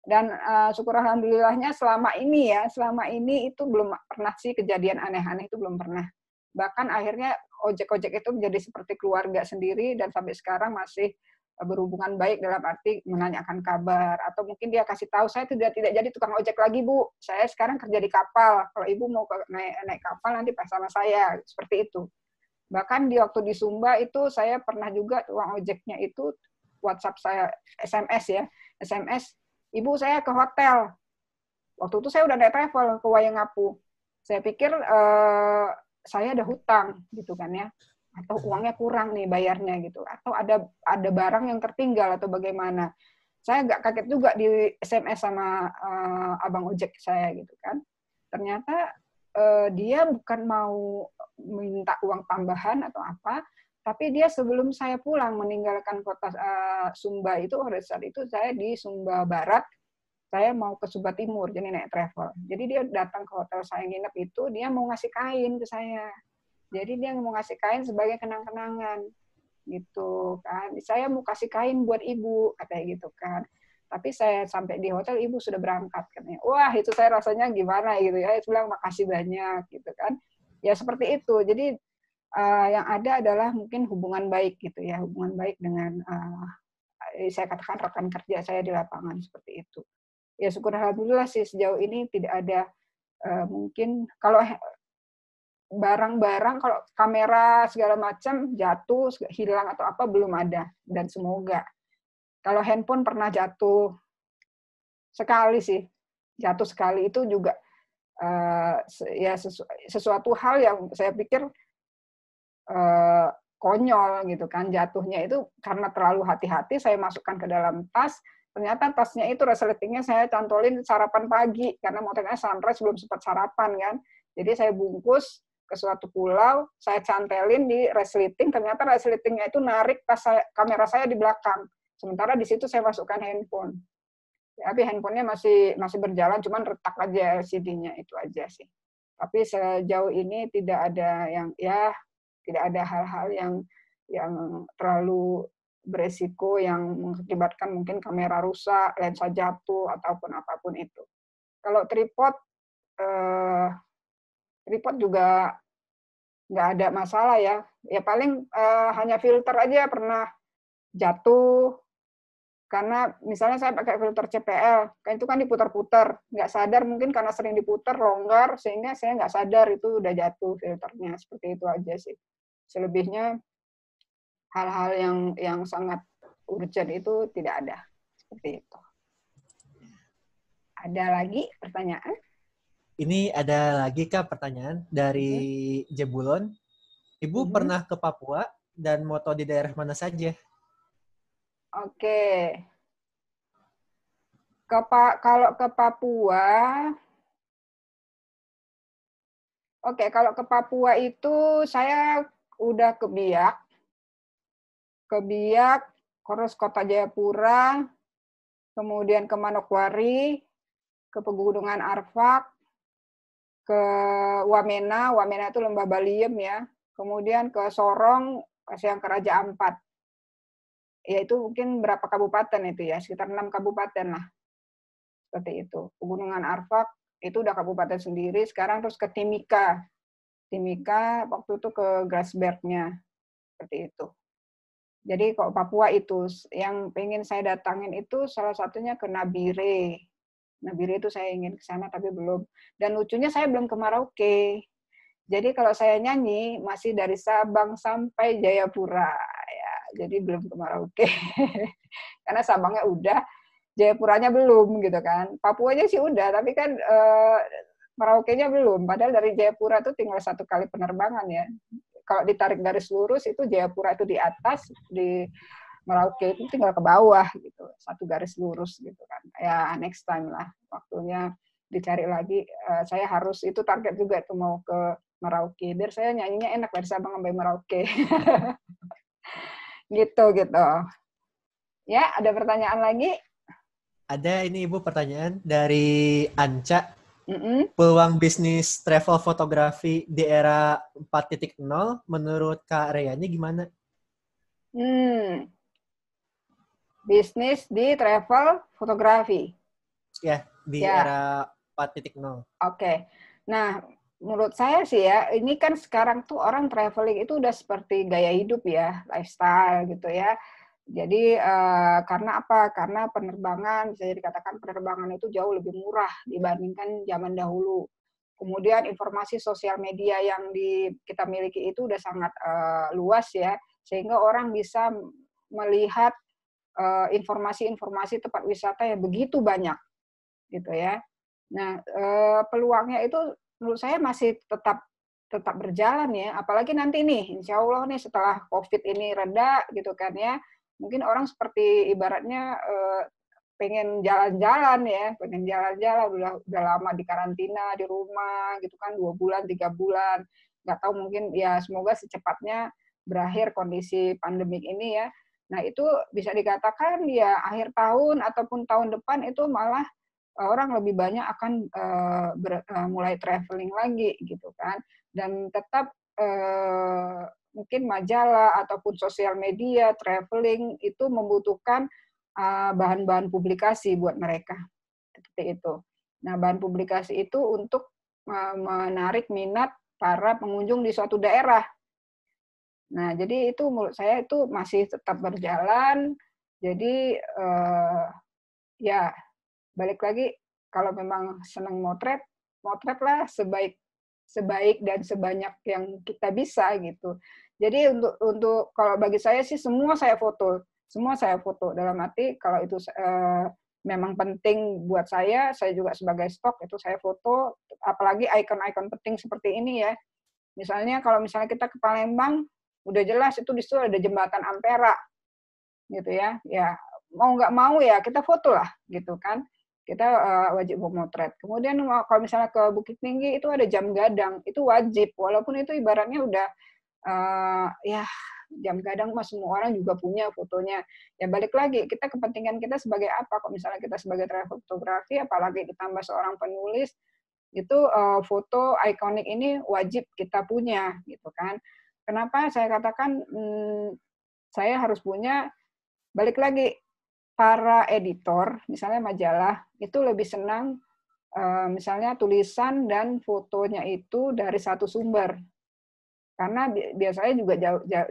Dan syukur alhamdulillahnya selama ini itu belum pernah sih kejadian aneh-aneh, itu belum pernah. Bahkan akhirnya ojek-ojek itu menjadi seperti keluarga sendiri dan sampai sekarang masih berhubungan baik dalam arti menanyakan kabar, atau mungkin dia kasih tahu, saya tidak jadi tukang ojek lagi Bu, saya sekarang kerja di kapal, kalau Ibu mau naik kapal nanti pas sama saya, seperti itu. Bahkan di waktu di Sumba itu saya pernah juga tukang ojeknya itu WhatsApp saya, SMS, Ibu saya ke hotel. Waktu itu saya udah naik travel ke Wayangapu. Saya pikir saya ada hutang gitu kan ya, atau uangnya kurang nih bayarnya gitu, atau ada barang yang tertinggal atau bagaimana. Saya agak kaget juga di SMS sama abang ojek saya gitu kan. Ternyata dia bukan mau minta uang tambahan atau apa, tapi dia sebelum saya pulang meninggalkan kota Sumba itu, pada saat itu saya di Sumba Barat, saya mau ke Sumba Timur, jadi naik travel. Jadi dia datang ke hotel saya nginep itu, dia mau ngasih kain ke saya. Jadi dia mau ngasih kain sebagai kenang-kenangan, gitu kan. Saya mau kasih kain buat Ibu, katanya gitu kan. Tapi saya sampai di hotel, Ibu sudah berangkat, katanya. Wah, itu saya rasanya gimana gitu ya. Saya bilang makasih banyak, gitu kan. Ya seperti itu. Jadi yang ada adalah mungkin hubungan baik gitu ya, hubungan baik dengan saya katakan rekan kerja saya di lapangan seperti itu. Ya syukur alhamdulillah sih sejauh ini tidak ada mungkin kalau barang-barang, kalau kamera segala macam jatuh, hilang atau apa belum ada, dan semoga. Kalau handphone pernah jatuh sekali sih, jatuh sekali itu juga ya sesuatu hal yang saya pikir konyol gitu kan, jatuhnya itu karena terlalu hati-hati, saya masukkan ke dalam tas, ternyata tasnya itu resletingnya saya cantolin sarapan pagi, karena motornya sunrise belum sempat sarapan kan, jadi saya bungkus ke suatu pulau, saya cantelin di resleting, ternyata resletingnya itu narik tas kamera saya di belakang, sementara di situ saya masukkan handphone. Tapi handphonenya masih berjalan, cuman retak aja LCD-nya, itu aja sih. Tapi sejauh ini tidak ada tidak ada hal-hal yang terlalu beresiko yang mengakibatkan mungkin kamera rusak, lensa jatuh ataupun apapun itu. Kalau tripod juga nggak ada masalah ya. Ya paling hanya filter aja pernah jatuh. Karena misalnya saya pakai filter CPL, kan itu kan diputar-putar, nggak sadar mungkin karena sering diputar, longgar, sehingga saya nggak sadar itu udah jatuh filternya. Seperti itu aja sih. Selebihnya hal-hal yang sangat urgent itu tidak ada. Seperti itu. Ada lagi pertanyaan? Ini ada lagi Kak pertanyaan dari Jebulon. Ibu pernah ke Papua dan moto di daerah mana saja? Oke. Kalau ke Papua, kalau ke Papua itu saya udah ke Biak, terus Kota Jayapura, kemudian ke Manokwari, ke Pegunungan Arfak, ke Wamena itu Lembah Baliem ya, kemudian ke Sorong, yang ke Raja Ampat. Ya itu mungkin berapa kabupaten itu ya, sekitar 6 kabupaten lah. Seperti itu. Pegunungan Arfak itu udah kabupaten sendiri, sekarang terus ke Timika. Timika waktu itu ke Grasberg-nya. Seperti itu. Jadi kalau Papua itu yang pengen saya datangin itu salah satunya ke Nabire. Nabire itu saya ingin ke sana tapi belum. Dan lucunya saya belum ke Merauke. Jadi kalau saya nyanyi masih dari Sabang sampai Jayapura ya. Jadi belum ke Merauke. Karena Sabangnya udah, Jayapuranya belum gitu kan. Papuanya sih udah, tapi kan Merauke-nya belum. Padahal dari Jayapura itu tinggal 1 kali penerbangan ya. Kalau ditarik garis lurus itu Jayapura itu di atas, di Merauke itu tinggal ke bawah gitu. 1 garis lurus gitu kan. Ya next time lah waktunya dicari lagi. Saya harus itu target juga itu mau ke Merauke. Biar saya nyanyinya enak dari Sabang sampai Merauke. gitu. Ya, ada pertanyaan lagi? Ada ini Ibu pertanyaan dari Anca. Peluang bisnis travel fotografi di era 4.0 menurut Kak Reyani gimana? Bisnis di travel fotografi. Ya, di Ya. era 4.0. Oke. Nah, menurut saya sih ya, ini kan sekarang tuh orang traveling itu udah seperti gaya hidup ya, lifestyle gitu ya. Jadi karena apa? Karena penerbangan, bisa dikatakan penerbangan itu jauh lebih murah dibandingkan zaman dahulu. Kemudian informasi sosial media yang kita miliki itu udah sangat luas ya, sehingga orang bisa melihat informasi-informasi tempat wisata yang begitu banyak, gitu ya. Nah, peluangnya itu menurut saya masih tetap berjalan ya, apalagi nanti nih, insya Allah nih setelah COVID ini reda gitu kan ya, mungkin orang seperti ibaratnya pengen jalan-jalan ya, udah lama di karantina di rumah gitu kan 2 bulan 3 bulan, nggak tahu mungkin ya semoga secepatnya berakhir kondisi pandemik ini ya. Nah itu bisa dikatakan ya akhir tahun ataupun tahun depan itu malah orang lebih banyak akan mulai traveling lagi gitu kan, dan tetap mungkin majalah ataupun sosial media traveling itu membutuhkan bahan-bahan publikasi buat mereka seperti itu. Nah bahan publikasi itu untuk menarik minat para pengunjung di suatu daerah. Nah jadi itu menurut saya itu masih tetap berjalan. Jadi ya balik lagi, kalau memang senang motretlah sebaik dan sebanyak yang kita bisa gitu. Jadi untuk kalau bagi saya sih semua saya foto dalam arti kalau itu memang penting buat saya juga sebagai stok itu saya foto, apalagi ikon-ikon penting seperti ini ya. Misalnya kalau misalnya kita ke Palembang, udah jelas itu di situ ada jembatan Ampera gitu ya. Ya mau nggak mau ya kita foto lah gitu kan. Kita wajib memotret. Kemudian kalau misalnya ke Bukit Tinggi itu ada jam gadang, itu wajib walaupun itu ibaratnya udah ya jam gadang mah semua orang juga punya fotonya. Ya balik lagi, kita kepentingan kita sebagai apa? Kalau misalnya kita sebagai travel fotografi, apalagi ditambah seorang penulis, itu foto ikonik ini wajib kita punya gitu kan. Kenapa saya katakan saya harus punya, balik lagi, para editor, misalnya majalah, itu lebih senang misalnya tulisan dan fotonya itu dari satu sumber. Karena biasanya juga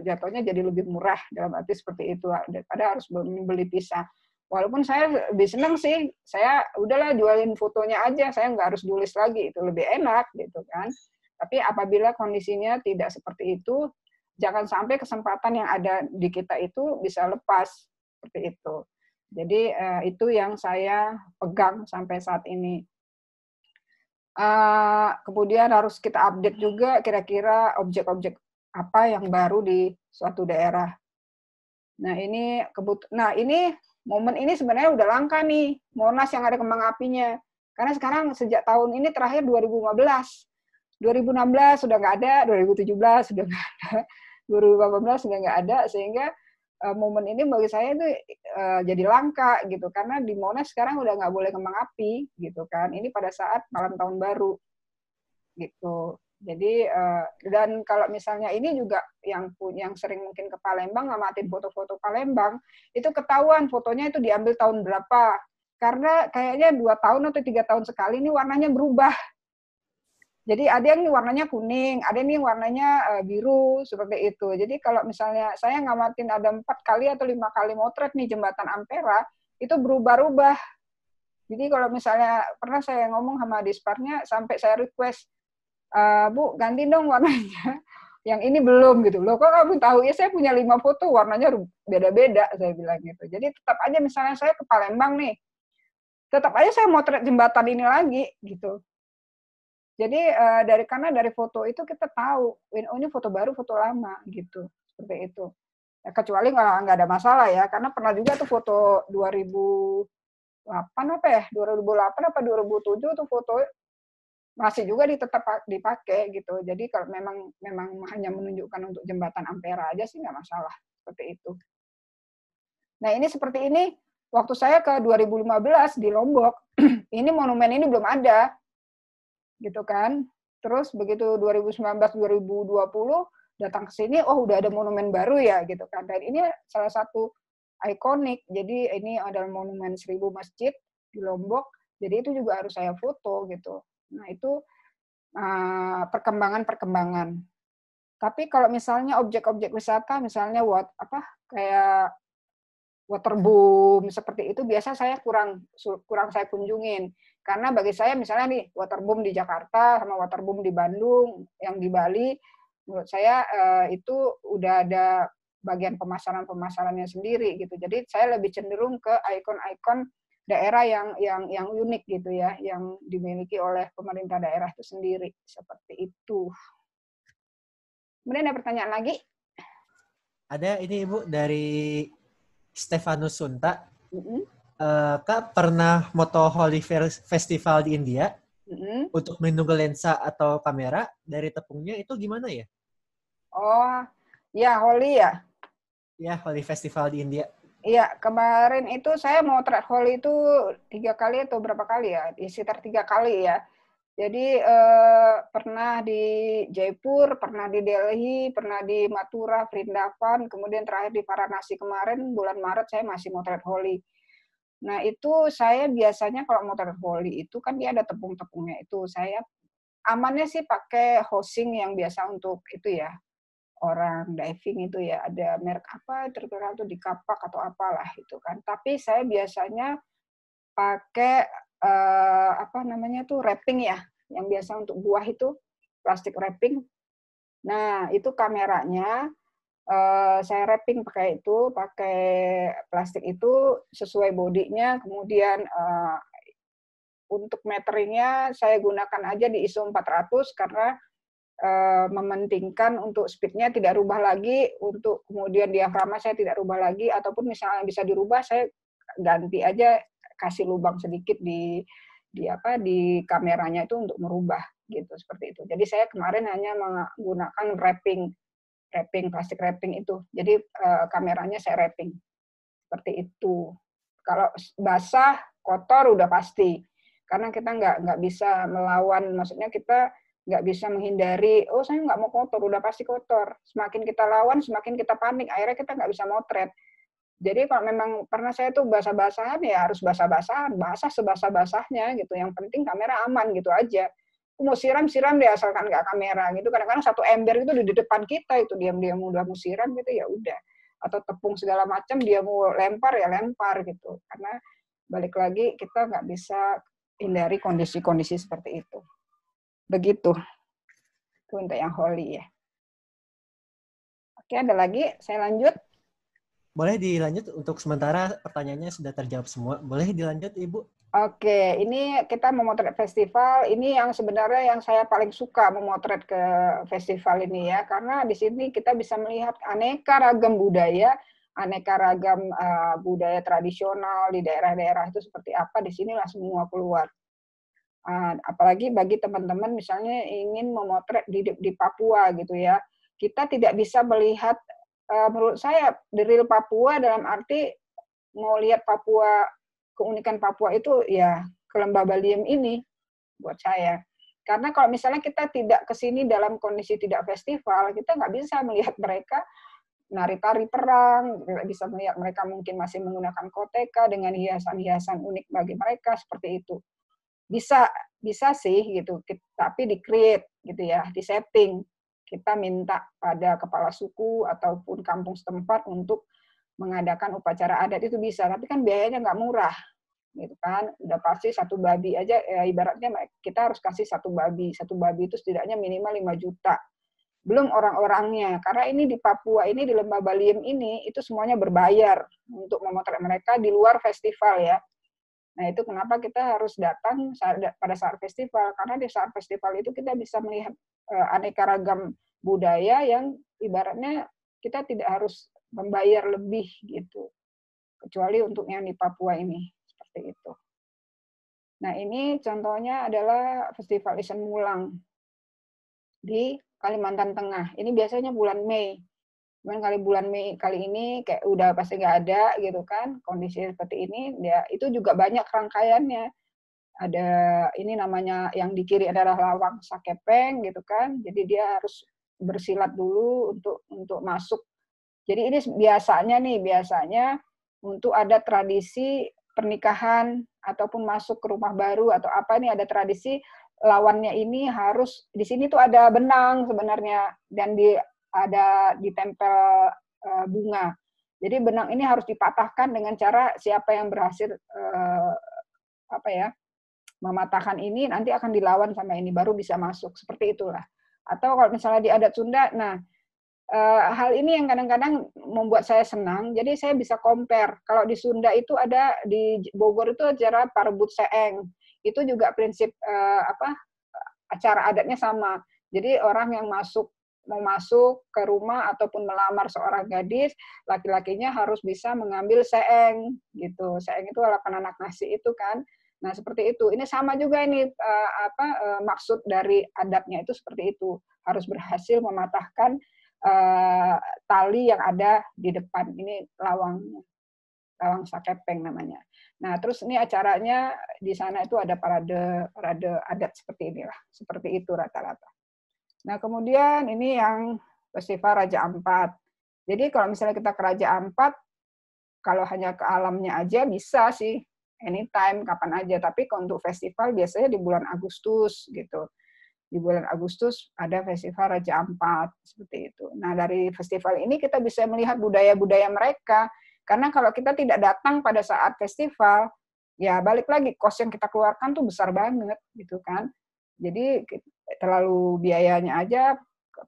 jatuhnya jadi lebih murah, dalam arti seperti itu, daripada harus membeli pisah. Walaupun saya lebih senang sih, saya udahlah jualin fotonya aja, saya nggak harus tulis lagi, itu lebih enak gitu kan. Tapi apabila kondisinya tidak seperti itu, jangan sampai kesempatan yang ada di kita itu bisa lepas, seperti itu. Jadi itu yang saya pegang sampai saat ini. Kemudian harus kita update juga kira-kira objek-objek apa yang baru di suatu daerah. Nah ini momen ini sebenarnya udah langka nih, Monas yang ada kembang apinya. Karena sekarang sejak tahun ini terakhir 2015, 2016 sudah nggak ada, 2017 sudah nggak ada, 2018 sudah nggak ada, sehingga momen ini bagi saya itu jadi langka gitu, karena di Monas sekarang udah nggak boleh kembang api gitu kan. Ini pada saat malam tahun baru gitu. Jadi dan kalau misalnya ini juga yang sering mungkin ke Palembang ngamatin foto-foto Palembang, itu ketahuan fotonya itu diambil tahun berapa. Karena kayaknya 2 tahun atau 3 tahun sekali ini warnanya berubah. Jadi ada yang warnanya kuning, ada yang warnanya biru, seperti itu. Jadi kalau misalnya saya ngamatin ada 4 kali atau 5 kali motret nih jembatan Ampera, itu berubah-ubah. Jadi kalau misalnya pernah saya ngomong sama disparnya, sampai saya request, Bu, ganti dong warnanya. Yang ini belum gitu. Loh kok kamu tahu? Ya saya punya 5 foto, warnanya beda-beda, saya bilang gitu. Jadi tetap aja misalnya saya ke Palembang nih, tetap aja saya motret jembatan ini lagi gitu. Jadi karena dari foto itu kita tahu, oh ini foto baru, foto lama gitu, seperti itu. Ya, kecuali nggak ada masalah ya, karena pernah juga tuh foto 2008 apa ya, 2008 apa 2007 tuh foto masih juga tetap dipakai gitu. Jadi kalau memang hanya menunjukkan untuk jembatan Ampera aja sih nggak masalah, seperti itu. Nah ini seperti ini, waktu saya ke 2015 di Lombok, ini monumen ini belum ada. gitu kan. Terus begitu 2019-2020 datang ke sini, oh udah ada monumen baru ya gitu kan. Dan ini salah satu ikonik. Jadi ini adalah monumen 1000 masjid di Lombok. Jadi itu juga harus saya foto gitu. Nah itu perkembangan-perkembangan. Tapi kalau misalnya objek-objek wisata, misalnya kayak waterboom seperti itu, biasa saya kurang saya kunjungin. Karena bagi saya misalnya nih waterboom di Jakarta sama waterboom di Bandung, yang di Bali, menurut saya itu udah ada bagian pemasaran-pemasarannya sendiri gitu. Jadi saya lebih cenderung ke ikon-ikon daerah yang unik gitu ya, yang dimiliki oleh pemerintah daerah itu sendiri, seperti itu. Kemudian ada pertanyaan lagi? Ada ini Ibu dari Stefanus Sunta. Kak pernah moto Holi Festival di India untuk melindungi lensa atau kamera dari tepungnya itu gimana ya? Oh, ya Holi ya. Ya, Holi Festival di India. Iya, kemarin itu saya mau motret Holi itu 3 kali atau berapa kali ya? Sekitar 3 kali ya. Jadi pernah di Jaipur, pernah di Delhi, pernah di Mathura, Vrindavan, kemudian terakhir di Varanasi kemarin bulan Maret saya masih motret Holi. Nah itu saya biasanya kalau motret Holi itu kan dia ada tepung-tepungnya itu. Saya amannya sih pakai hosing yang biasa untuk itu ya, orang diving itu ya, ada merek apa terkenal tuh di Kapak atau apalah itu kan. Tapi saya biasanya pakai apa namanya tuh wrapping ya, yang biasa untuk buah itu plastik wrapping. Nah itu kameranya saya wrapping pakai plastik itu sesuai bodinya. Kemudian untuk meteringnya saya gunakan aja di ISO 400 karena mementingkan untuk speednya tidak rubah lagi, untuk kemudian diafragma saya tidak rubah lagi, ataupun misalnya bisa dirubah saya ganti aja, kasih lubang sedikit di kameranya itu untuk merubah gitu, seperti itu. Jadi saya kemarin hanya menggunakan wrapping plastik wrapping itu. Jadi kameranya saya wrapping seperti itu. Kalau basah kotor udah pasti, karena kita nggak bisa melawan, maksudnya kita nggak bisa menghindari, oh saya nggak mau kotor, udah pasti kotor. Semakin kita lawan, semakin kita panik, akhirnya kita nggak bisa motret. Jadi kalau memang pernah saya tuh basah-basahan, ya harus basah-basahan, basah sebasah-basahnya gitu. Yang penting kamera aman gitu aja. Mau siram deh asalkan nggak kamera gitu. Kadang-kadang satu ember itu di depan kita itu diam-diam udah mau siram gitu ya udah. Atau tepung segala macam dia mau lempar ya lempar gitu. Karena balik lagi kita nggak bisa hindari kondisi-kondisi seperti itu. Begitu. Itu untuk yang Holi ya. Oke, ada lagi? Saya lanjut. Boleh dilanjut, untuk sementara pertanyaannya sudah terjawab semua. Boleh dilanjut, Ibu? Oke, ini kita memotret festival. Ini yang sebenarnya yang saya paling suka memotret ke festival ini ya, karena di sini kita bisa melihat aneka ragam budaya, aneka ragam budaya tradisional di daerah-daerah itu seperti apa. Di sinilah semua keluar. Apalagi bagi teman-teman misalnya ingin memotret di Papua gitu ya, kita tidak bisa melihat, menurut saya the real Papua dalam arti mau lihat Papua, keunikan Papua itu ya ke Lembah Baliem ini buat saya. Karena kalau misalnya kita tidak ke sini dalam kondisi tidak festival, kita nggak bisa melihat mereka nari-tari perang, nggak bisa melihat mereka mungkin masih menggunakan koteka dengan hiasan-hiasan unik bagi mereka seperti itu. Bisa sih gitu, tapi di-create gitu ya, di-setting. Kita minta pada kepala suku ataupun kampung setempat untuk mengadakan upacara adat itu bisa, tapi kan biayanya nggak murah, gitu kan. Udah pasti satu babi aja, ya ibaratnya kita harus kasih satu babi itu setidaknya minimal 5 juta. Belum orang-orangnya, karena ini di Papua ini, di Lembah Baliem ini, itu semuanya berbayar untuk memotret mereka di luar festival ya. Nah itu kenapa kita harus datang pada saat festival, karena di saat festival itu kita bisa melihat aneka ragam budaya yang ibaratnya kita tidak harus membayar lebih gitu, kecuali untuk yang di Papua ini seperti itu. Nah ini contohnya adalah Festival Isan Mulang di Kalimantan Tengah. Ini biasanya bulan Mei. Cuman bulan Mei kali ini kayak udah pasti nggak ada gitu kan, kondisi seperti ini. Ya itu juga banyak rangkaiannya. ada ini namanya yang di kiri adalah lawang Sakepeng gitu kan. Jadi dia harus bersilat dulu untuk masuk. Jadi ini biasanya untuk ada tradisi pernikahan ataupun masuk ke rumah baru atau apa nih ada tradisi lawannya ini harus di sini tuh ada benang sebenarnya dan ada ditempel bunga. Jadi benang ini harus dipatahkan dengan cara siapa yang berhasil mematahkan ini nanti akan dilawan sama ini baru bisa masuk seperti itulah. Atau kalau misalnya di adat Sunda, nah hal ini yang kadang-kadang membuat saya senang. Jadi saya bisa compare. Kalau di Sunda itu ada di Bogor itu acara Parebut Seeng. Itu juga prinsip acara adatnya sama. Jadi orang yang mau masuk ke rumah ataupun melamar seorang gadis, laki-lakinya harus bisa mengambil seeng gitu. Seeng itu adalah penanak nasi itu kan. Nah, seperti itu. Ini sama juga ini maksud dari adatnya itu seperti itu. Harus berhasil mematahkan tali yang ada di depan. Ini lawang Sakepeng namanya. Nah, terus ini acaranya di sana itu ada parade adat seperti inilah. Seperti itu rata-rata. Nah, kemudian ini yang Festival Raja Ampat. Jadi kalau misalnya kita ke Raja Ampat, kalau hanya ke alamnya aja bisa sih, anytime, kapan aja. Tapi kalau untuk festival biasanya di bulan Agustus gitu. Di bulan Agustus ada Festival Raja Ampat, seperti itu. Nah, dari festival ini kita bisa melihat budaya-budaya mereka. Karena kalau kita tidak datang pada saat festival, ya balik lagi, kos yang kita keluarkan tuh besar banget, gitu kan. Jadi terlalu biayanya aja,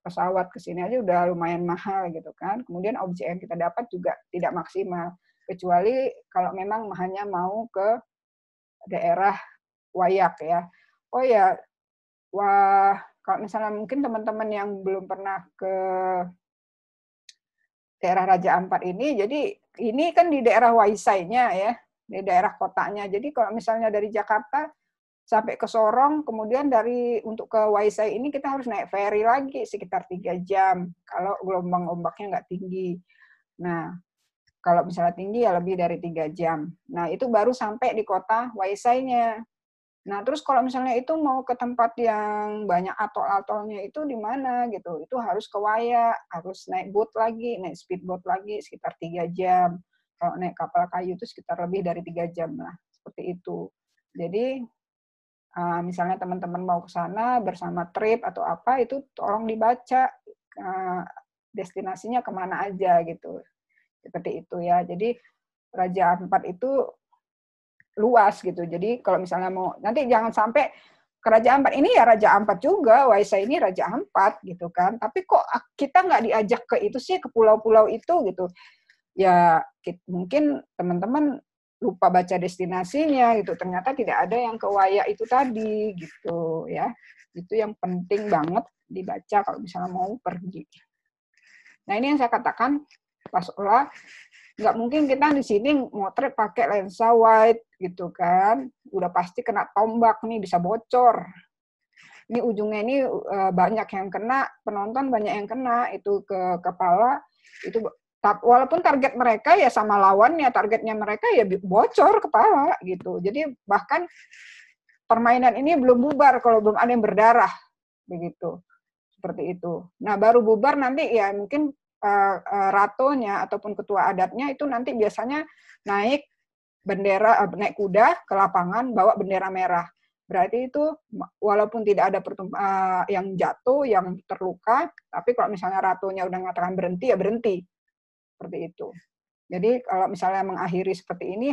pesawat ke sini aja udah lumayan mahal gitu kan. Kemudian objek yang kita dapat juga tidak maksimal. Kecuali kalau memang hanya mau ke daerah Wayak ya. Oh ya, wah kalau misalnya mungkin teman-teman yang belum pernah ke daerah Raja Ampat ini, jadi ini kan di daerah Waisainya ya, di daerah kotanya. Jadi kalau misalnya dari Jakarta sampai ke Sorong, kemudian untuk ke Waisai ini kita harus naik ferry lagi sekitar 3 jam kalau gelombang ombaknya nggak tinggi. Nah, kalau misalnya tinggi ya lebih dari 3 jam. Nah, itu baru sampai di kota Waisainya. Nah, terus kalau misalnya itu mau ke tempat yang banyak atol-atolnya itu di mana gitu, itu harus ke Waya, harus naik boat lagi, naik speedboat lagi sekitar 3 jam. Kalau naik kapal kayu itu sekitar lebih dari 3 jam lah, seperti itu. Jadi, misalnya teman-teman mau ke sana bersama trip atau apa, itu tolong dibaca destinasinya kemana aja gitu. Seperti itu ya. Jadi Raja Ampat itu luas gitu. Jadi kalau misalnya mau, nanti jangan sampai ke Raja Ampat ini ya Raja Ampat juga, Waisai ini Raja Ampat gitu kan. Tapi kok kita nggak diajak ke itu sih, ke pulau-pulau itu gitu. Ya mungkin teman-teman lupa baca destinasinya gitu, ternyata tidak ada yang ke Waya itu tadi gitu ya. Itu yang penting banget dibaca kalau misalnya mau pergi. Nah, ini yang saya katakan pas olah, nggak mungkin kita di sini motret pakai lensa wide gitu kan, udah pasti kena tombak nih, bisa bocor. Ini ujungnya ini banyak yang kena, penonton banyak yang kena itu ke kepala, itu walaupun target mereka ya sama lawannya, targetnya mereka ya bocor kepala gitu. Jadi bahkan permainan ini belum bubar kalau belum ada yang berdarah begitu. Seperti itu. Nah, baru bubar nanti ya mungkin ratonya ataupun ketua adatnya itu nanti biasanya naik kuda ke lapangan bawa bendera merah. Berarti itu walaupun tidak ada yang jatuh, yang terluka, tapi kalau misalnya ratonya udah mengatakan berhenti ya berhenti. Seperti itu. Jadi kalau misalnya mengakhiri seperti ini,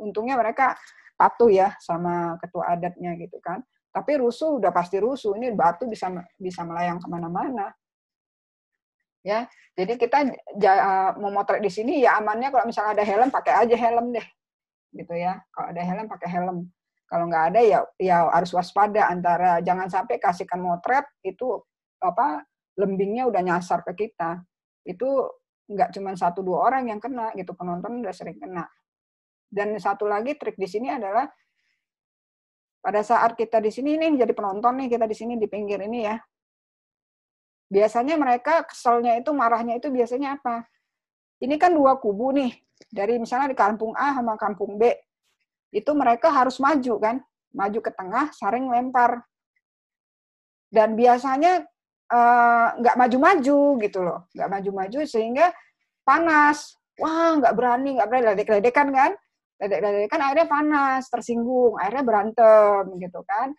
untungnya mereka patuh ya sama ketua adatnya gitu kan. Tapi rusuh udah pasti rusuh. Ini batu bisa melayang kemana-mana. Ya, jadi kita memotret di sini ya amannya kalau misalnya ada helm pakai aja helm deh, gitu ya. Kalau ada helm pakai helm. Kalau nggak ada ya harus waspada antara jangan sampai kasihkan motret itu lembingnya udah nyasar ke kita. Itu nggak cuma 1-2 orang yang kena gitu, penonton udah sering kena. Dan satu lagi trik di sini adalah pada saat kita di sini nih jadi penonton nih, kita di sini di pinggir ini ya. Biasanya mereka keselnya itu, marahnya itu biasanya apa? Ini kan 2 kubu nih, dari misalnya di kampung A sama kampung B. Itu mereka harus maju kan? maju ke tengah, saring lempar. Dan biasanya nggak maju-maju gitu loh, nggak maju-maju sehingga panas. Wah, nggak berani, ledek-ledekan kan? Ledek-ledekan akhirnya panas, tersinggung, akhirnya berantem gitu kan.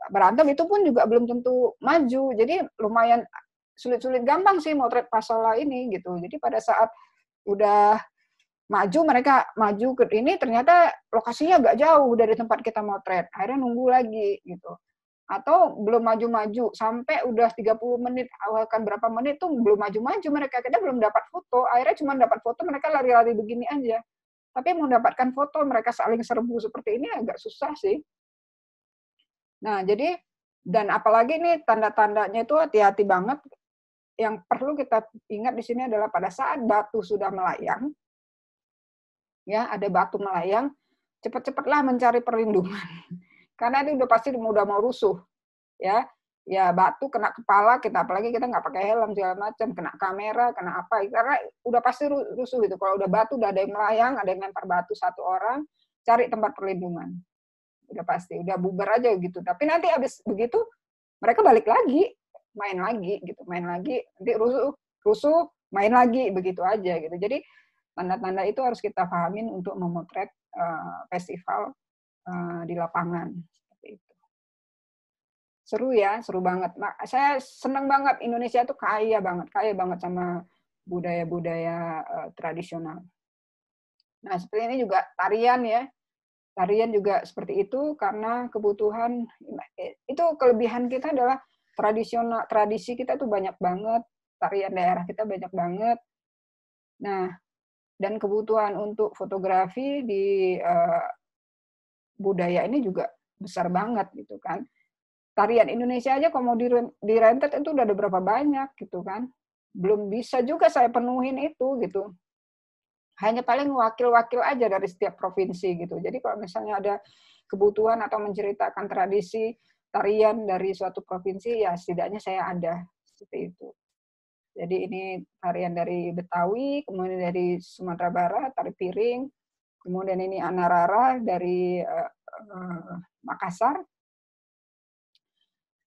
Berantem itu pun juga belum tentu maju. Jadi lumayan sulit-sulit gampang sih motret pasola ini gitu. Jadi pada saat udah maju, mereka maju ke ini ternyata lokasinya agak jauh dari tempat kita motret. Akhirnya nunggu lagi gitu. Atau belum maju-maju sampai udah 30 menit, awalkan berapa menit tuh belum maju-maju mereka, kita belum dapat foto. Akhirnya cuma dapat foto mereka lari-lari begini aja. Tapi mendapatkan foto mereka saling serbu seperti ini agak susah sih. Nah, jadi dan apalagi nih tanda-tandanya itu hati-hati banget. Yang perlu kita ingat di sini adalah pada saat batu sudah melayang, ya ada batu melayang, cepat-cepatlah mencari perlindungan. Karena ini udah pasti udah mau rusuh, ya batu kena kepala kita, apalagi kita nggak pakai helm segala macam, kena kamera, kena apa, karena udah pasti rusuh gitu. Kalau udah batu, udah ada yang melayang, ada yang lempar batu satu orang, cari tempat perlindungan, udah pasti, udah bubar aja gitu. Tapi nanti abis begitu mereka balik lagi, main lagi gitu, main lagi, nanti rusuh, main lagi, begitu aja gitu. Jadi tanda-tanda itu harus kita pahamin untuk memotret festival di lapangan seperti itu. Seru ya, seru banget. Saya senang banget, Indonesia tuh kaya banget sama budaya-budaya tradisional. Nah, seperti ini juga tarian ya. Tarian juga seperti itu karena kebutuhan itu, kelebihan kita adalah tradisi kita tuh banyak banget, tarian daerah kita banyak banget. Nah, dan kebutuhan untuk fotografi di budaya ini juga besar banget gitu kan. Tarian Indonesia aja kalau mau direntet itu udah ada berapa banyak gitu kan. Belum bisa juga saya penuhin itu gitu. Hanya paling wakil-wakil aja dari setiap provinsi gitu. Jadi kalau misalnya ada kebutuhan atau menceritakan tradisi tarian dari suatu provinsi, ya setidaknya saya ada seperti itu. Jadi ini tarian dari Betawi, kemudian dari Sumatera Barat, tari piring, kemudian ini Anarara dari Makassar,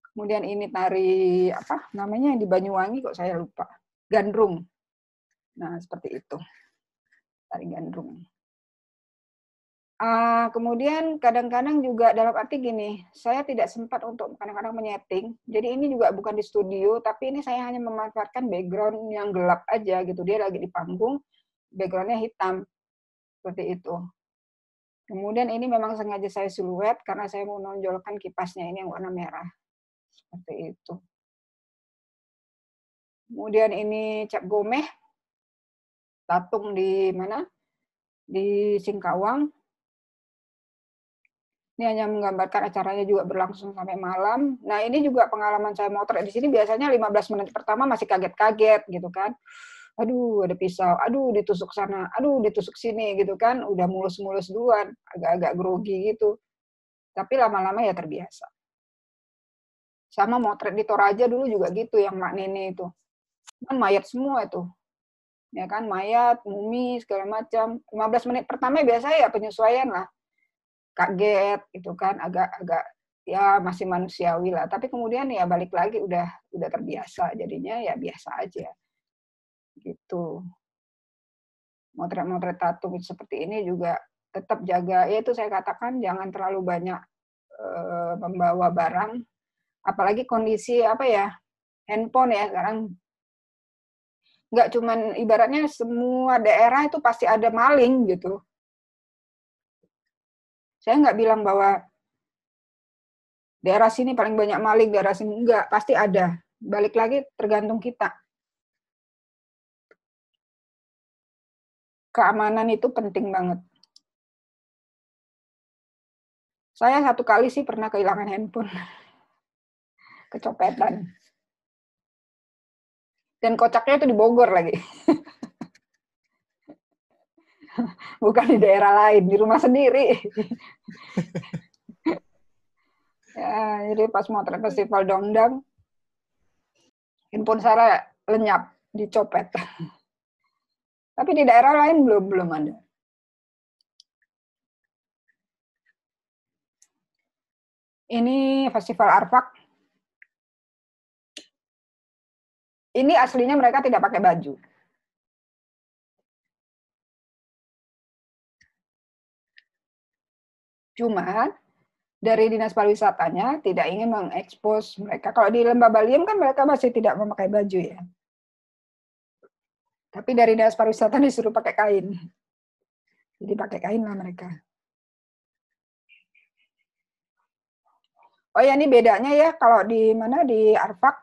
kemudian ini tari apa namanya yang di Banyuwangi kok saya lupa, gandrung. Nah seperti itu, tari gandrung. Kemudian kadang-kadang juga dalam arti gini, saya tidak sempat untuk kadang-kadang menyeting. Jadi ini juga bukan di studio, tapi ini saya hanya memanfaatkan background yang gelap aja gitu. Dia lagi di panggung, backgroundnya hitam seperti itu. Kemudian ini memang sengaja saya siluet karena saya mau menonjolkan kipasnya ini yang warna merah seperti itu. Kemudian ini Cap Gomeh, tatung di mana? Di Singkawang. Ini hanya menggambarkan acaranya juga berlangsung sampai malam. Nah, ini juga pengalaman saya motret di sini biasanya 15 menit pertama masih kaget-kaget gitu kan. Aduh, ada pisau, aduh ditusuk sana, aduh ditusuk sini gitu kan. Udah mulus-mulus duluan, agak-agak grogi gitu. Tapi lama-lama ya terbiasa. Sama motret di Toraja dulu juga gitu yang Mak Nene itu. Kan mayat semua itu. Ya kan, mayat, mumi, segala macam. 15 menit pertama biasa ya penyesuaian lah. Kaget gitu kan, agak ya masih manusiawi lah, tapi kemudian ya balik lagi udah terbiasa, jadinya ya biasa aja gitu. Motret tatung seperti ini juga tetap jaga, ya itu saya katakan jangan terlalu banyak membawa barang, apalagi kondisi apa ya, handphone ya sekarang nggak cuman ibaratnya semua daerah itu pasti ada maling gitu. Saya nggak bilang bahwa daerah sini paling banyak maling, daerah sini enggak, pasti ada. Balik lagi tergantung kita. Keamanan itu penting banget. Saya satu kali sih pernah kehilangan handphone. Kecopetan. Dan kocaknya itu di Bogor lagi. Bukan di daerah lain, di rumah sendiri. Ya, jadi pas motret festival Dongdang, handphone saya lenyap, dicopet. Tapi di daerah lain belum ada. Ini Festival Arfak. Ini aslinya mereka tidak pakai baju. Cuma dari Dinas Pariwisatanya tidak ingin mengekspos mereka. Kalau di Lembah Baliem kan mereka masih tidak memakai baju ya. Tapi dari Dinas Pariwisata disuruh pakai kain. Jadi pakai kain lah mereka. Oh ya, ini bedanya ya kalau di mana di Arfak.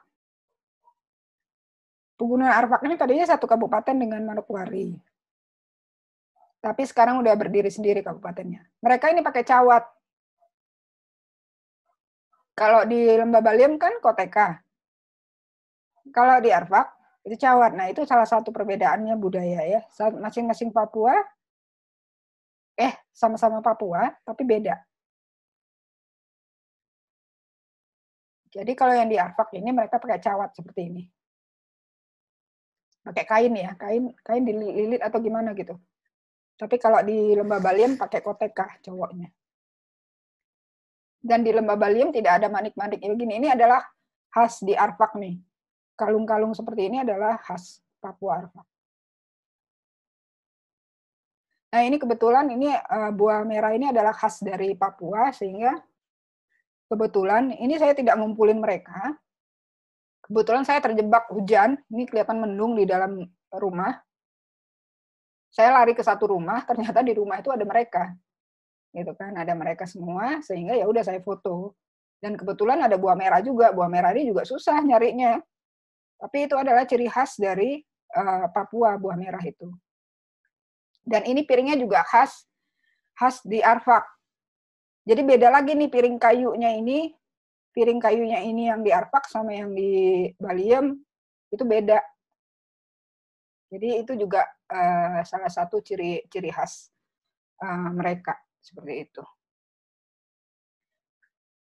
Pegunungan Arfak ini tadinya satu kabupaten dengan Manokwari. Tapi sekarang udah berdiri sendiri kabupatennya. Mereka ini pakai cawat. Kalau di Lembah Baliem kan koteka. Kalau di Arfak itu cawat. Nah, itu salah satu perbedaannya budaya ya. Masing-masing Papua sama-sama Papua tapi beda. Jadi kalau yang di Arfak ini mereka pakai cawat seperti ini. Pakai kain ya, kain dililit atau gimana gitu. Tapi kalau di Lembah Baliem pakai koteka cowoknya. Dan di Lembah Baliem tidak ada manik-manik begini. Ini adalah khas di Arfak nih. Kalung-kalung seperti ini adalah khas Papua Arfak. Nah, ini kebetulan ini buah merah ini adalah khas dari Papua sehingga kebetulan ini saya tidak ngumpulin mereka. Kebetulan saya terjebak hujan, ini kelihatan mendung di dalam rumah. Saya lari ke satu rumah, ternyata di rumah itu ada mereka. Gitu kan, ada mereka semua sehingga ya udah saya foto. Dan kebetulan ada buah merah juga. Buah merah ini juga susah nyarinya. Tapi itu adalah ciri khas dari Papua, buah merah itu. Dan ini piringnya juga khas di Arfak. Jadi beda lagi nih piring kayunya ini. Piring kayunya ini yang di Arfak sama yang di Baliem itu beda. Jadi itu juga salah satu ciri khas mereka seperti itu.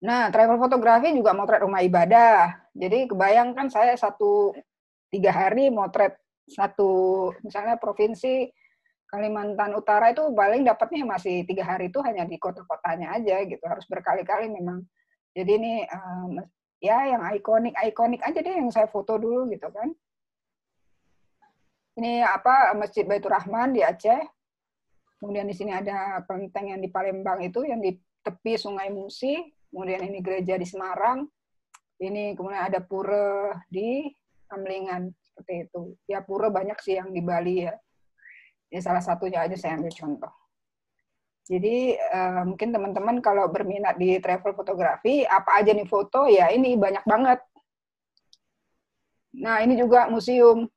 Nah, travel fotografi juga motret rumah ibadah. Jadi kebayangkan saya 3 hari motret satu misalnya provinsi Kalimantan Utara itu paling dapatnya masih 3 hari itu hanya di kota-kotanya aja gitu. Harus berkali-kali memang. Jadi ini ya yang ikonik aja deh yang saya foto dulu gitu kan. Ini Masjid Baitur Rahman di Aceh. Kemudian di sini ada kelenteng yang di Palembang itu yang di tepi Sungai Musi. Kemudian ini gereja di Semarang. Ini kemudian ada pura di Amlingan seperti itu. Ya pura banyak sih yang di Bali ya. Ini salah satunya aja saya ambil contoh. Jadi mungkin teman-teman kalau berminat di travel fotografi, apa aja nih foto, ya ini banyak banget. Nah ini juga museum.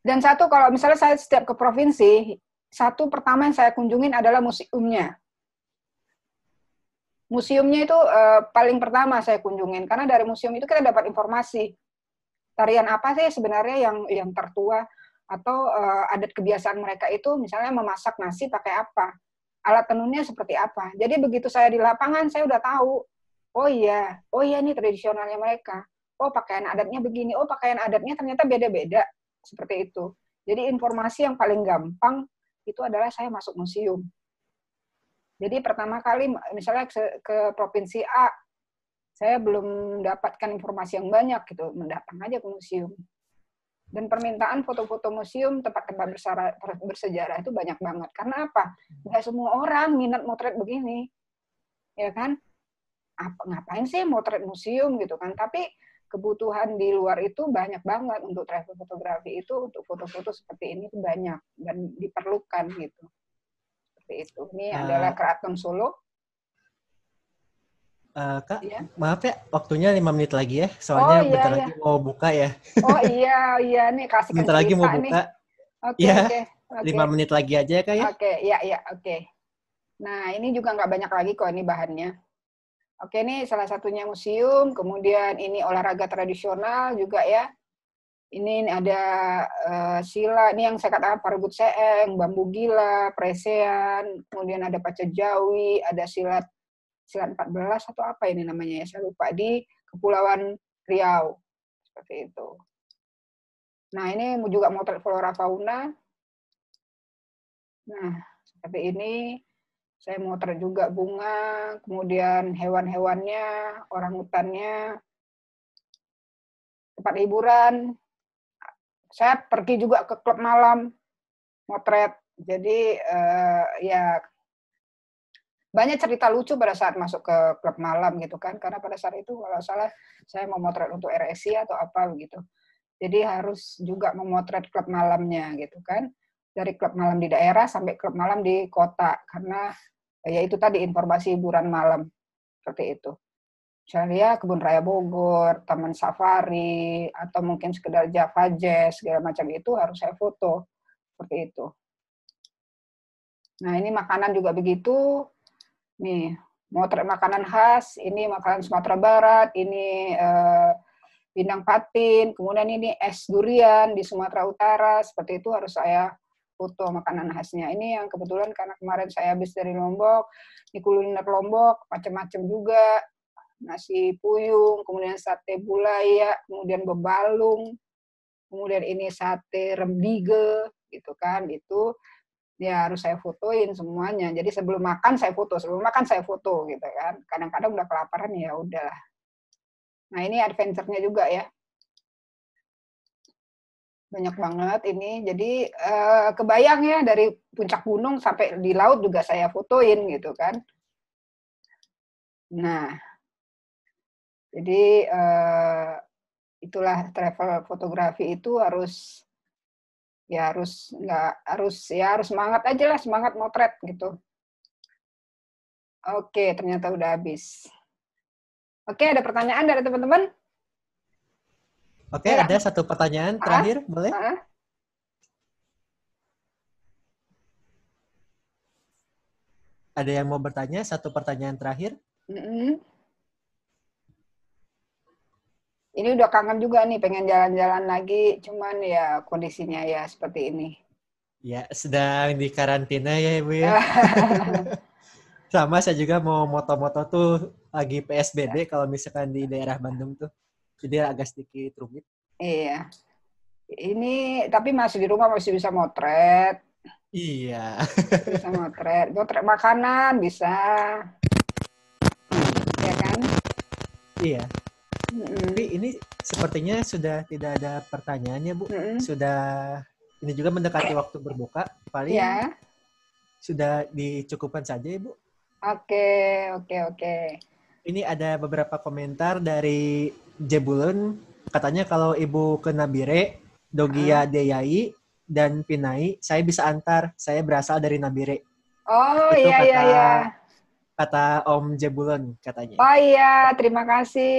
Dan satu kalau misalnya saya setiap ke provinsi, satu pertama yang saya kunjungin adalah museumnya. Museumnya itu paling pertama saya kunjungin, karena dari museum itu kita dapat informasi. Tarian apa sih sebenarnya yang tertua, atau adat kebiasaan mereka itu misalnya memasak nasi pakai apa, alat tenunnya seperti apa. Jadi begitu saya di lapangan saya udah tahu, oh iya ini tradisionalnya mereka. Oh pakaian adatnya begini, oh pakaian adatnya ternyata beda-beda seperti itu. Jadi informasi yang paling gampang itu adalah saya masuk museum. Jadi pertama kali misalnya ke provinsi A, saya belum mendapatkan informasi yang banyak gitu, mendatang aja ke museum. Dan permintaan foto-foto museum, tempat-tempat bersejarah itu banyak banget. Karena apa? Nggak semua orang minat motret begini. Ya kan? Ngapain sih motret museum gitu kan? Tapi kebutuhan di luar itu banyak banget untuk travel fotografi itu, untuk foto-foto seperti ini itu banyak dan diperlukan gitu. Seperti itu. Ini adalah Keraton Solo. Kak, ya? Maaf ya, waktunya 5 menit lagi ya. Soalnya bentar lagi mau buka ya. Oh iya, nih kasihkan bentar lagi mau buka. Oke. 5 menit lagi aja ya, Kak ya. Oke. Nah, ini juga nggak banyak lagi kok ini bahannya. Oke, ini salah satunya museum, kemudian ini olahraga tradisional juga ya. Ini ada sila, ini yang saya katakan parebut seeng, bambu gila, presean, kemudian ada pacet jawi, ada silat 14 atau apa ini namanya ya, saya lupa, di Kepulauan Riau. Seperti itu. Nah, ini juga motret flora fauna. Nah, seperti ini. Saya motret juga bunga, kemudian hewan-hewannya, orangutannya, tempat hiburan. Saya pergi juga ke klub malam, motret. Jadi ya banyak cerita lucu pada saat masuk ke klub malam gitu kan, karena pada saat itu kalau salah saya mau motret untuk RSI atau apa begitu. Jadi harus juga memotret klub malamnya gitu kan, dari klub malam di daerah sampai klub malam di kota, karena ya itu tadi informasi hiburan malam seperti itu. Misalnya Kebun Raya Bogor, Taman Safari, atau mungkin sekedar Java Jazz, segala macam itu harus saya foto seperti itu. Nah ini makanan juga begitu. Nih, motret makanan khas, ini makanan Sumatera Barat, ini pindang patin, kemudian ini es durian di Sumatera Utara, seperti itu harus saya foto makanan khasnya. Ini yang kebetulan karena kemarin saya habis dari Lombok, di kuliner Lombok, macam-macam juga, nasi puyung, kemudian sate bulaya, kemudian bebalung, kemudian ini sate rembige, gitu kan, itu ya harus saya fotoin semuanya. Jadi sebelum makan saya foto, gitu kan. Kadang-kadang udah kelaparan ya udah. Nah ini adventure-nya juga ya. Banyak banget ini. Jadi kebayang ya dari puncak gunung sampai di laut juga saya fotoin gitu kan. Nah, jadi itulah travel fotografi itu harus harus semangat aja lah, semangat motret gitu. Oke, ternyata udah habis. Oke, ada pertanyaan dari teman-teman? Oke, ada satu pertanyaan terakhir, boleh? Ada yang mau bertanya? Satu pertanyaan terakhir. Ini udah kangen juga nih, pengen jalan-jalan lagi, cuman ya kondisinya ya seperti ini. Ya, sedang di karantina ya Ibu ya. Sama, saya juga mau moto-moto tuh lagi PSBB kalau misalkan di daerah Bandung tuh. Jadi agak sedikit rumit. Iya. Ini tapi masih di rumah masih bisa motret. Iya. Bisa motret makanan bisa. Ya kan? Iya. Tapi ini sepertinya sudah tidak ada pertanyaannya, Bu. Sudah, ini juga mendekati waktu berbuka. Paling sudah dicukupkan saja, Ibu. Oke. Ini ada beberapa komentar dari Jebulun. Katanya kalau Ibu ke Nabire, Dogia Deyai, dan Pinai, saya bisa antar. Saya berasal dari Nabire. Oh, itu iya. Kata Om Jebulon katanya. Oh iya, terima kasih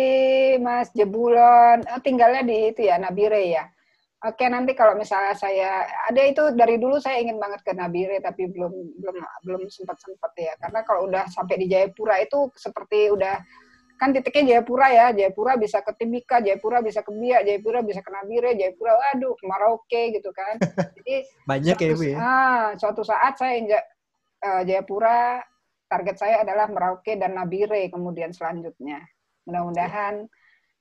Mas Jebulon. Tinggalnya di itu ya, Nabire ya. Oke, nanti kalau misalnya saya ada itu dari dulu saya ingin banget ke Nabire tapi belum sempat ya. Karena kalau udah sampai di Jayapura itu seperti udah kan titiknya Jayapura ya. Jayapura bisa ke Timika, Jayapura bisa ke Biak, Jayapura bisa ke Nabire, Jayapura waduh, ke Merauke gitu kan. Jadi banyak ya, Bu ya. Suatu saat saya injak Jayapura, target saya adalah Merauke dan Nabire kemudian selanjutnya. Mudah-mudahan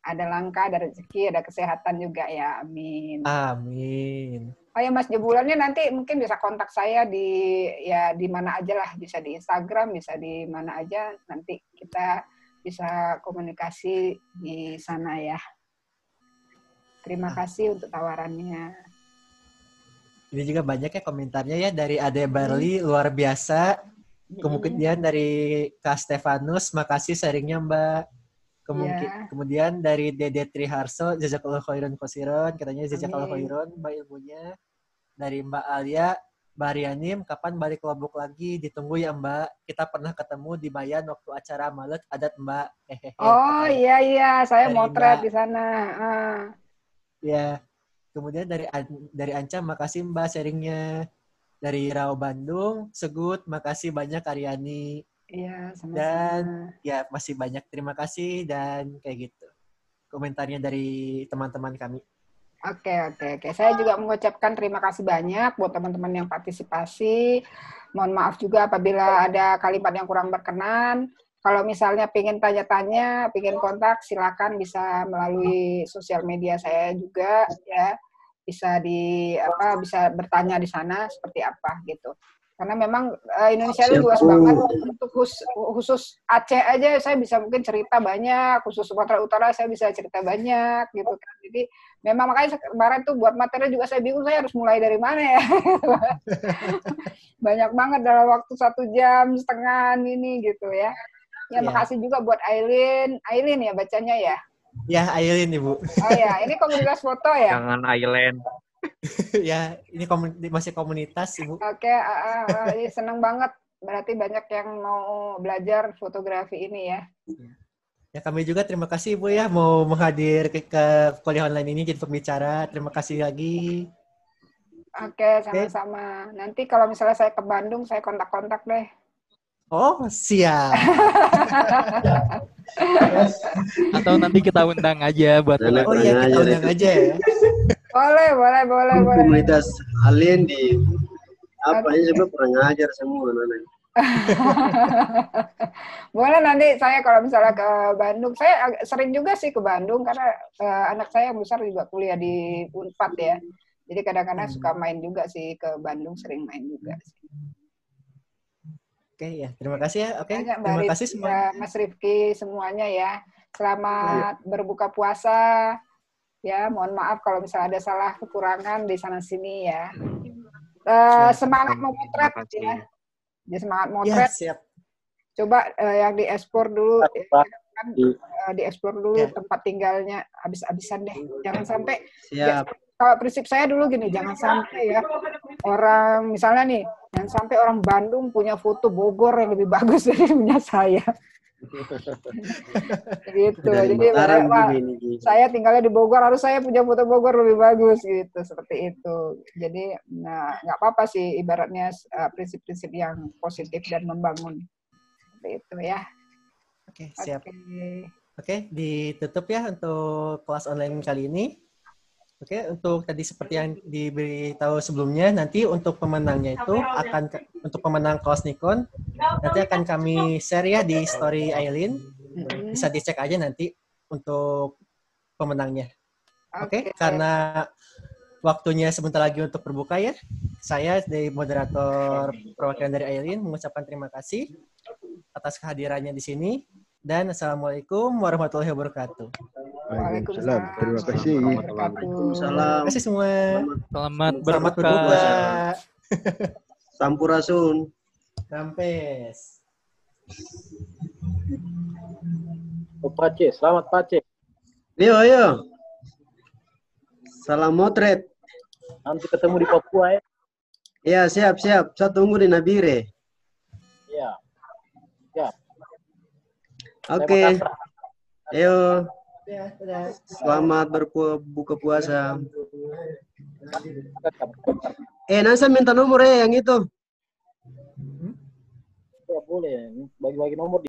ada langkah, ada rezeki, ada kesehatan juga ya. Amin. Amin. Oh ya Mas Jebulannya nanti mungkin bisa kontak saya di mana aja lah, bisa di Instagram, bisa di mana aja, nanti kita bisa komunikasi di sana ya. Terima kasih untuk tawarannya. Ini juga banyak ya komentarnya ya dari Ade Barli, luar biasa. Kemudian dari Kak Stefanus, makasih sharingnya Mbak. Kemudian dari Dede Triharso, jazakallahu khairan khosiron, katanya jazakallahu khairan Mbak ilmunya. Dari Mbak Alia, Mbak Rianim, kapan balik Lombok lagi? Ditunggu ya Mbak. Kita pernah ketemu di Bayan waktu acara Malet adat Mbak. Oh iya, saya motret di sana. Ya. Kemudian dari Anca, makasih Mbak sharingnya. Dari Rao Bandung, Segut, makasih banyak Aryani. Iya, sama-sama. Dan ya masih banyak terima kasih dan kayak gitu. Komentarnya dari teman-teman kami. Oke. Saya juga mengucapkan terima kasih banyak buat teman-teman yang partisipasi. Mohon maaf juga apabila ada kalimat yang kurang berkenan. Kalau misalnya pengen tanya-tanya, pengen kontak, silakan bisa melalui sosial media saya juga ya. Bisa bisa bertanya di sana seperti apa gitu. Karena memang Indonesia itu luas banget. Untuk khusus Aceh aja saya bisa mungkin cerita banyak, khusus Sumatera Utara saya bisa cerita banyak gitu kan. Jadi memang makanya kemarin tuh buat materi juga saya bingung saya harus mulai dari mana ya. Banyak banget dalam waktu 1,5 jam ini gitu ya. Ya makasih juga buat Aileen ya bacanya ya. Ya, Aileen Ibu. Oh ya, ini komunitas foto ya? Jangan Aileen. Ya, ini masih komunitas, Ibu. Oke, senang banget. Berarti banyak yang mau belajar fotografi ini ya. Ya, kami juga terima kasih Ibu ya mau menghadir ke kuliah online ini jadi pembicara. Terima kasih lagi. Oke, sama-sama. Nanti kalau misalnya saya ke Bandung, saya kontak-kontak deh. Oh, siap. Atau nanti kita undang aja buat Oh iya, kita undang aja ya. Boleh. Komunitas Alien di apa ini juga pernah ngajar semua anak. Boleh nanti saya kalau misalnya ke Bandung, saya sering juga sih ke Bandung karena anak saya yang besar juga kuliah di Unpad ya. Jadi kadang-kadang suka main juga sih ke Bandung, sering main juga sih. Oke ya, terima kasih ya. Oke, Banyak, terima kasih semua. Mas Rifki semuanya ya. Selamat berbuka puasa. Ya, mohon maaf kalau misalnya ada salah kekurangan di sana sini ya. Semangat memotret ya. Jadi semangat motret. Ya, siap. Coba yang diekspor dulu, diekspor dulu tempat tinggalnya habis-habisan deh. Jangan sampai. Siap. Kalau prinsip saya dulu gini, jangan sampai ya orang misalnya nih, jangan sampai orang Bandung punya foto Bogor yang lebih bagus dari punya saya. Gitu. Jadi saya tinggalnya di Bogor, harus saya punya foto Bogor lebih bagus gitu, seperti itu. Jadi nggak apa-apa sih ibaratnya prinsip-prinsip yang positif dan membangun. Seperti itu ya. Oke, siap. Oke, ditutup ya untuk kelas online kali ini. Oke, untuk tadi seperti yang diberitahu sebelumnya, nanti untuk pemenangnya itu untuk pemenang kelas Nikon, nanti akan kami share ya di story Aileen. Bisa dicek aja nanti untuk pemenangnya. Oke, karena waktunya sebentar lagi untuk berbuka ya, saya dari moderator perwakilan dari Aileen mengucapkan terima kasih atas kehadirannya di sini. Dan Assalamualaikum warahmatullahi wabarakatuh. Waalaikumsalam. Terima kasih. Waalaikumsalam. Terima kasih semua. Selamat berbuka. Sampurasun. Rampes. Pace, selamat Pace. Ayo. Salam motret. Nanti ketemu di Papua ya. Iya, siap. Saya tunggu di Nabire. Iya. Siap. Oke. Ayo. Selamat berbuka puasa. Nanti saya minta nomor yang itu. Ya boleh. Bagi-bagi nomor di